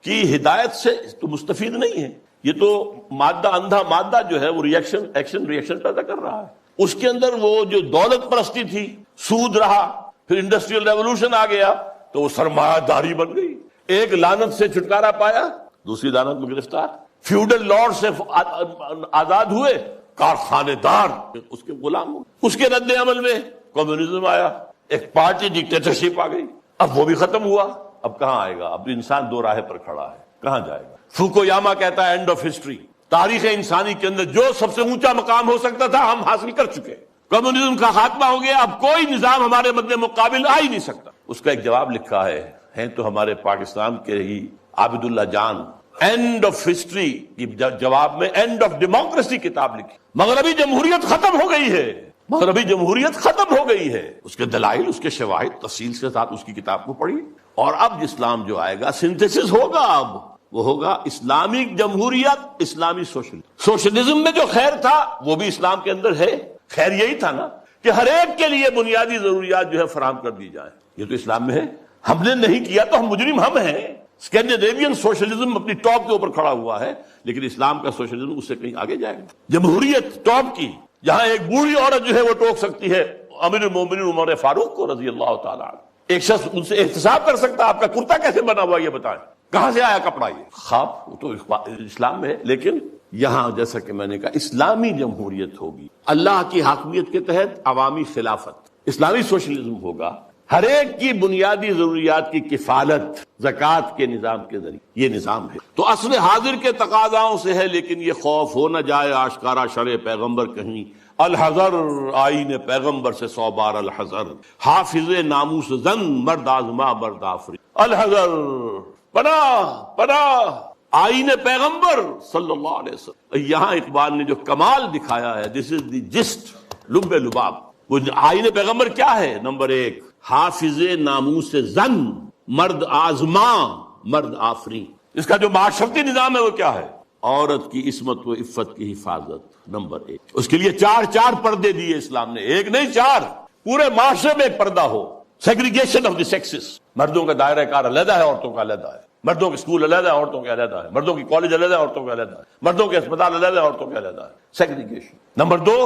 کی ہدایت سے تو مستفید نہیں ہے، یہ تو مادہ، اندھا مادہ جو ہے وہ ایکشن پیدا کر رہا ہے. اس کے اندر وہ جو دولت پرستی تھی، سود رہا، پھر انڈسٹریل ریولوشن آ گیا تو وہ سرمایہ داری بن گئی. ایک لعنت سے چھٹکارا پایا، دوسری لعنت میں گرفتار. فیوڈل لارڈ سے آزاد ہوئے، کارخانے دار اس کے غلام ہوئے. اس کے رد عمل میں کمیونزم آیا، ایک پارٹی ڈکٹیٹرشپ آ گئی. اب وہ بھی ختم ہوا. اب کہاں آئے گا؟ اب انسان دو راہ پر کھڑا ہے، کہاں جائے گا؟ فوکویاما کہتا ہے اینڈ آف ہسٹری. تاریخ انسانی کے اندر جو سب سے اونچا مقام ہو سکتا تھا ہم حاصل کر چکے. کمیونزم کا خاتمہ ہو گیا، اب کوئی نظام ہمارے مد مقابل آ ہی نہیں سکتا. اس کا ایک جواب لکھا ہے تو ہمارے پاکستان کے ہی عابد اللہ جان، اینڈ آف ہسٹری کی جواب میں اینڈ آف ڈیموکریسی کتاب لکھی. مغربی جمہوریت ختم ہو گئی ہے، مغربی جمہوریت ختم ہو گئی ہے. اس کے دلائل، اس کے شواہد تفصیل کے ساتھ اس کی کتاب کو پڑھی. اور اب اسلام جو آئے گا سنتھیسس ہوگا، اب وہ ہوگا اسلامی جمہوریت، اسلامی سوشلزم میں جو خیر تھا وہ بھی اسلام کے اندر ہے. خیر یہی تھا نا کہ ہر ایک کے لیے بنیادی ضروریات جو ہے فراہم کر دی جائیں. یہ تو اسلام میں ہے. ہم نے نہیں کیا تو ہم مجرم ہم ہیں. اسکینڈینیوین سوشلزم اپنی ٹاپ کے اوپر کھڑا ہوا ہے، لیکن اسلام کا سوشلزم اس سے کہیں آگے جائے گا. جمہوریت ٹاپ کی، جہاں ایک بوڑھی عورت جو ہے وہ ٹوک سکتی ہے امیر المومنین عمر فاروق کو رضی اللہ تعالیٰ عنہ. ایک شخص ان سے احتساب کر سکتا آپ کا کرتا کیسے بنا ہوا یہ بتائیں، کہاں سے آیا کپڑا؟ یہ خواب وہ تو اسلام میں ہے. لیکن یہاں جیسا کہ میں نے کہا اسلامی جمہوریت ہوگی، اللہ کی حاکمیت کے تحت عوامی خلافت، اسلامی سوشلزم ہوگا، ہر ایک کی بنیادی ضروریات کی کفالت زکوٰۃ کے نظام کے ذریعے. یہ نظام ہے. تو عصر حاضر کے تقاضاؤں سے ہے لیکن یہ خوف، ہو نہ جائے آشکارا شرع پیغمبر کہیں. الحذر آئین پیغمبر سے 100 بار الحذر، حافظ ناموس زن مرد آزما مرد آفری. الحذر، پناہ پناہ آئین پیغمبر صلی اللہ علیہ وسلم. یہاں اقبال نے جو کمال دکھایا ہے، دس از دی جسٹ لب لباب. وہ آئین پیغمبر کیا ہے؟ نمبر 1 حافظ ناموس زن مرد آزما مرد آفری. اس کا جو معاشرتی نظام ہے وہ کیا ہے؟ عورت کی عصمت و عفت کی حفاظت نمبر 1. اس کے لیے 4 پردے دیے اسلام نے، 1 نہیں 4. پورے معاشرے میں ایک پردہ ہو. Segregation of the sexes. مردوں کا دائرہ کار علیحدہ ہے، عورتوں کا علیحدہ ہے. مردوں کے اسکول علیحدہ ہے، عورتوں کے علیحدہ ہے. مردوں کی کالج علیحدہ ہے، عورتوں کے علیحدہ ہے. مردوں کے اسپتال علیحدہ ہے، عورتوں کے علیحدہ ہے. سیگریگیشن. نمبر 2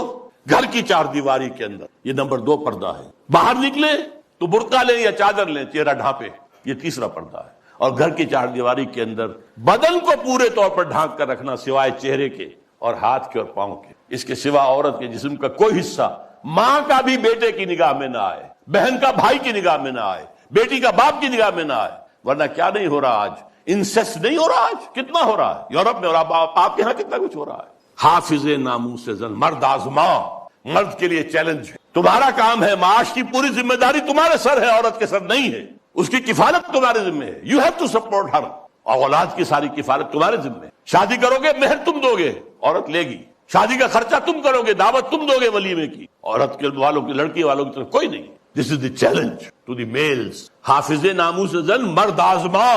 گھر کی 4 دیواری کے اندر، یہ نمبر 2 پردہ ہے. باہر نکلے تو برقع لیں یا چادر لیں، چہرہ ڈھانپے، یہ تیسرا پردہ ہے. اور گھر کی 4 دیواری کے اندر بدن کو پورے طور پر ڈھانک کر رکھنا سوائے چہرے کے اور ہاتھ کے اور پاؤں کے. اس کے سوا عورت کے جسم کا کوئی حصہ ماں کا بھی بیٹے کی نگاہ میں نہ آئے، بہن کا بھائی کی نگاہ میں نہ آئے، بیٹی کا باپ کی نگاہ میں نہ آئے. ورنہ کیا نہیں ہو رہا آج؟ انسیسٹ نہیں ہو رہا آج؟ کتنا ہو رہا ہے یورپ میں، اور آپ کے ہاں کتنا کچھ ہو رہا ہے. حافظ ناموس زن، مرد آزما. مرد کے لیے چیلنج ہے، تمہارا کام ہے، معاش کی پوری ذمہ داری تمہارے سر ہے، عورت کے سر نہیں ہے. اس کی کفالت تمہارے ذمہ ہے. یو ہیو ٹو سپورٹ ہر. اور اولاد کی ساری کفالت تمہارے ذمہ ہے. شادی کرو گے، مہر تم دو گے، عورت لے گی. شادی کا خرچہ تم کرو گے، دعوت تم دو گے ولیمے کی. عورت کے والوں کی، لڑکی والوں کی طرف کوئی نہیں. This is the challenge to the males. حافظ ناموس زن، مرد آزما.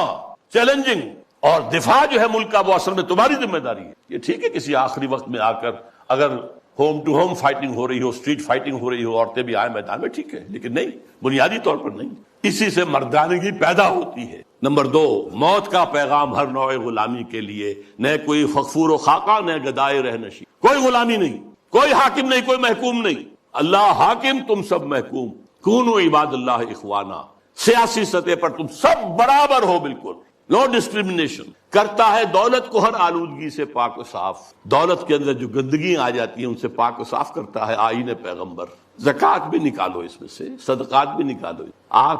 چیلنجنگ. اور دفاع جو ہے ملک کا، وہ اصل میں تمہاری ذمہ داری ہے. یہ ٹھیک ہے کسی آخری وقت میں آ کر اگر ہوم ٹو ہوم فائٹنگ ہو رہی ہو، اسٹریٹ فائٹنگ ہو رہی ہو، عورتیں بھی آئیں میدان میں، ٹھیک ہے، لیکن نہیں، بنیادی طور پر نہیں. اسی سے مردانگی پیدا ہوتی ہے. نمبر 2 موت کا پیغام ہر نوع غلامی کے لیے. نہ کوئی فخفور و خاقہ، نہ گدائے رہنشی. کوئی غلامی نہیں، کوئی حاکم نہیں، کوئی محکوم نہیں. اللہ حاکم، تم سب محکوم. کونوا عباد اللہ اخوانا. سیاسی سطح پر تم سب برابر ہو، بالکل نو ڈسکریمنیشن. کرتا ہے دولت کو ہر آلودگی سے پاک و صاف. دولت کے اندر جو گندگی آ جاتی ہیں ان سے پاک و صاف کرتا ہے آئین پیغمبر. زکوٰۃ بھی نکالو اس میں سے، صدقات بھی نکالو،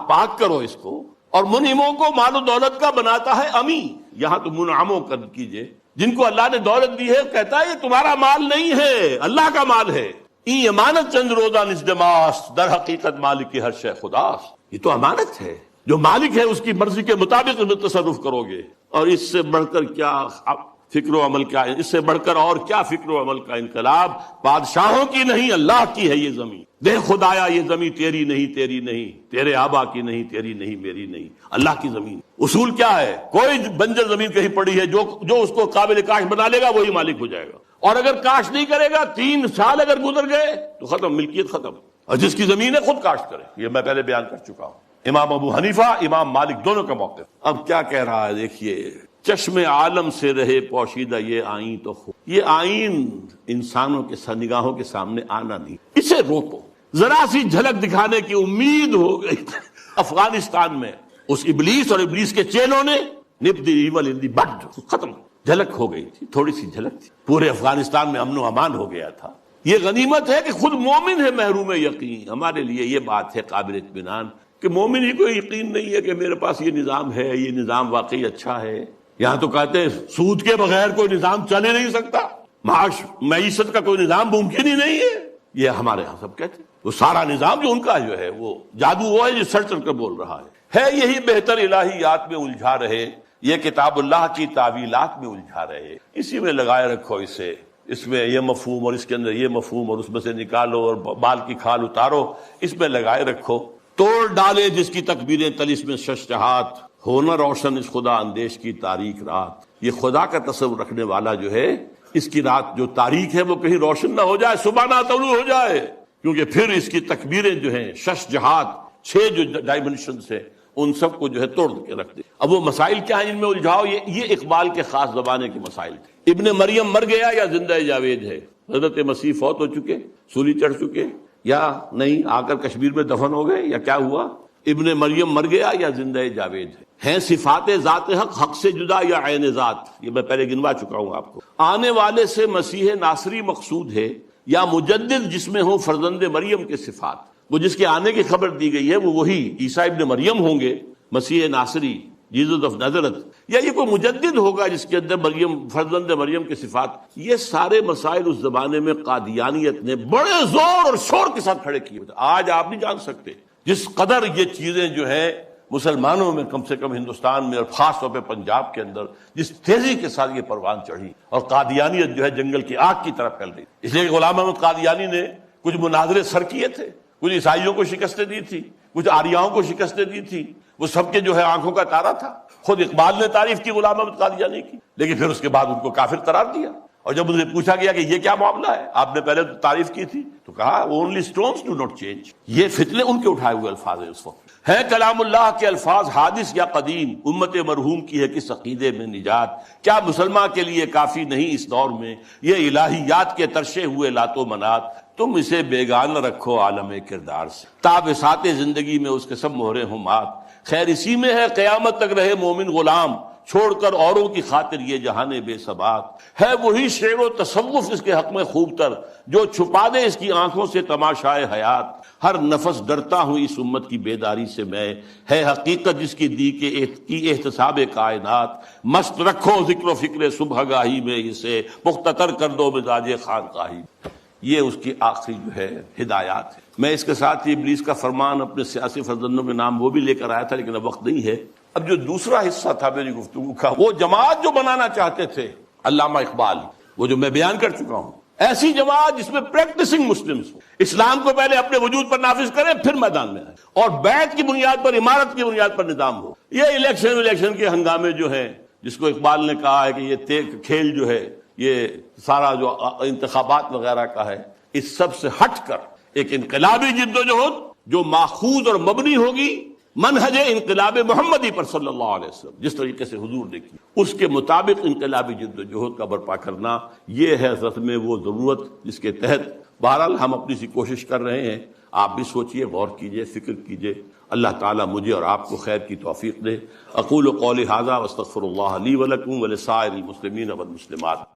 پاک کرو اس کو. اور منعموں کو مال و دولت کا بناتا ہے امی. یہاں تو منعموں کا کیجئے، جن کو اللہ نے دولت دی ہے، کہتا ہے یہ تمہارا مال نہیں ہے، اللہ کا مال ہے. ای امانت چند روزہ نزدماس، در حقیقت مالک ہر شے خداست. یہ تو امانت ہے، جو مالک ہے اس کی مرضی کے مطابق تصرف کرو گے. اور اس سے بڑھ کر کیا فکر و عمل کا، اس سے بڑھ کر اور کیا فکر و عمل کا انقلاب. بادشاہوں کی نہیں، اللہ کی ہے یہ زمین. دیکھ خدایا یہ زمین تیری نہیں، تیری نہیں، تیرے آبا کی نہیں، تیری نہیں، میری نہیں، اللہ کی زمین. اصول کیا ہے؟ کوئی بنجر زمین کہیں پڑی ہے، جو اس کو قابل کاش بنا لے گا وہی مالک ہو جائے گا. اور اگر کاش نہیں کرے گا، 3 سال اگر گزر گئے تو ختم، ملکیت ختم. اور جس کی زمین ہے خود کاشت کرے. یہ میں پہلے بیان کر چکا ہوں. امام ابو حنیفہ، امام مالک، دونوں کا موقف. اب کیا کہہ رہا ہے دیکھیے. چشم عالم سے رہے پوشیدہ یہ آئین تو یہ آئین انسانوں کے نگاہوں کے سامنے آنا نہیں. اسے روکو. ذرا سی جھلک دکھانے کی امید ہو گئی افغانستان میں اس ابلیس اور ابلیس کے چیلوں نے نپ دی ایول ان دی بڈ. ختم. جھلک ہو گئی تھی، تھوڑی سی جھلک تھی. پورے افغانستان میں امن و امان ہو گیا تھا. یہ غنیمت ہے کہ خود مومن ہے محروم یقین. ہمارے لیے یہ بات ہے قابل اطمینان کہ مومن ہی کو یقین نہیں ہے کہ میرے پاس یہ نظام ہے، یہ نظام واقعی اچھا ہے. یہاں تو کہتے ہیں سود کے بغیر کوئی نظام چل ہی نہیں سکتا، معاش معیشت کا کوئی نظام ممکن ہی نہیں ہے. یہ ہمارے ہاں سب کہتے ہیں. وہ سارا نظام جو ان کا جو ہے وہ جادو وہ ہے جو سر چل کر بول رہا ہے یہی بہتر الہیات میں الجھا رہے، یہ کتاب اللہ کی تعویلات میں الجھا رہے. اسی میں لگائے رکھو اسے. اس میں یہ مفہوم اور اس کے اندر یہ مفہوم اور اس میں سے نکالو اور بال کی کھال اتارو، اس میں لگائے رکھو. توڑ ڈالے جس کی تکبیریں تلس میں ششجہات، ہونا روشن اس خدا اندیش کی تاریک رات. یہ خدا کا تصور رکھنے والا جو ہے، اس کی رات جو تاریک ہے وہ کہیں روشن نہ ہو جائے، صبح نہ طلوع ہو جائے، کیونکہ پھر اس کی تکبیریں جو ہیں ششجہات، 6 جو ڈائمنشنز ہیں ان سب کو جو ہے توڑ کے رکھ دے. اب وہ مسائل کیا ہیں ان میں الجھاؤ؟ یہ اقبال کے خاص زمانے کے مسائل تھے. ابن مریم مر گیا یا زندہ جاوید ہے؟ حضرت مسیح فوت ہو چکے، سولی چڑھ چکے یا نہیں، آ کر کشمیر میں دفن ہو گئے یا کیا ہوا؟ ابن مریم مر گیا یا زندہ جاوید ہے؟ ہیں صفات ذات حق حق سے جدا یا عین ذات؟ یہ میں پہلے گنوا چکا ہوں آپ کو. آنے والے سے مسیح ناصری مقصود ہے یا مجدد جس میں ہو فرزند مریم کے صفات؟ وہ جس کے آنے کی خبر دی گئی ہے وہ وہی عیسیٰ ابن مریم ہوں گے، مسیح ناصری، جیزس آف نازرت، یا یہ کوئی مجدد ہوگا جس کے اندر مریم، فرزند مریم کے صفات؟ یہ سارے مسائل اس زمانے میں قادیانیت نے بڑے زور اور شور کے ساتھ کھڑے کیے. آج آپ نہیں جان سکتے جس قدر یہ چیزیں جو ہیں مسلمانوں میں کم سے کم ہندوستان میں اور خاص طور پہ پنجاب کے اندر جس تیزی کے ساتھ یہ پروان چڑھی اور قادیانیت جو ہے جنگل کی آگ کی طرح پھیل رہی. اس لیے غلام احمد قادیانی نے کچھ مناظرے سر کیے تھے، کچھ عیسائیوں کو شکستیں دی تھی، کچھ آریاؤں کو شکستیں دی تھی، وہ سب کے جو ہے آنکھوں کا تارا تھا۔ خود اقبال نے تعریف کی غلام احمد قادیانی کی، لیکن پھر اس کے بعد ان کو کافر قرار دیا۔ اور جب انہیں پوچھا گیا کہ یہ کیا معاملہ ہے، آپ نے پہلے تو تعریف کی تھی، تو کہا only stones do not change. یہ فتنے ان کے اٹھائے ہوئے الفاظ ہیں اس وقت۔ ہے کلام اللہ کے الفاظ حادث یا قدیم، امت مرحوم کی ہے کس عقیدے میں نجات، کیا مسلمان کے لیے کافی نہیں اس دور میں یہ الہیات کے ترشے ہوئے لات و منات، تم اسے بیگانہ رکھو عالم کردار سے، تاب سات زندگی میں اس کے سب مہرے ہوں مات، خیر اسی میں ہے قیامت تک رہے مومن غلام، چھوڑ کر اوروں کی خاطر یہ جہان بے ثبات، ہے وہی شعر و تصوف اس کے حق میں خوب تر، جو چھپا دے اس کی آنکھوں سے تماشائے حیات، ہر نفس ڈرتا ہوں اس امت کی بیداری سے میں، ہے حقیقت جس کی دی کی احتساب کائنات، مست رکھو ذکر و فکر صبح گاہی میں اسے، مختتر کر دو مزاج خانقاہی۔ یہ اس کی آخری جو ہے ہدایات ہے۔ میں اس کے ساتھ ہی ابلیس کا فرمان اپنے سیاسی فرزندوں کے نام وہ بھی لے کر آیا تھا، لیکن اب وقت نہیں ہے۔ اب جو دوسرا حصہ تھا میری گفتگو کا، وہ جماعت جو بنانا چاہتے تھے علامہ اقبال، وہ جو میں بیان کر چکا ہوں، ایسی جماعت جس میں پریکٹسنگ مسلمز ہو، اسلام کو پہلے اپنے وجود پر نافذ کریں پھر میدان میں آئے، اور بیعت کی بنیاد پر، امارت کی بنیاد پر نظام ہو۔ یہ الیکشن کے ہنگامے جو ہیں، جس کو اقبال نے کہا ہے کہ یہ کھیل جو ہے، یہ سارا جو انتخابات وغیرہ کا ہے، اس سب سے ہٹ کر ایک انقلابی جد و جہد جو ماخوذ اور مبنی ہوگی منہج انقلاب محمدی پر صلی اللہ علیہ وسلم، جس طریقے سے حضور نے کی، اس کے مطابق انقلابی جد و جہد کا برپا کرنا، یہ ہے اصل میں وہ ضرورت جس کے تحت بہرحال ہم اپنی سی کوشش کر رہے ہیں۔ آپ بھی سوچئے، غور کیجئے، فکر کیجئے۔ اللہ تعالیٰ مجھے اور آپ کو خیر کی توفیق دے۔ اقول قولی ھذا واستغفر اللہ لی ولکم ولسائر المسلمین والمسلمات۔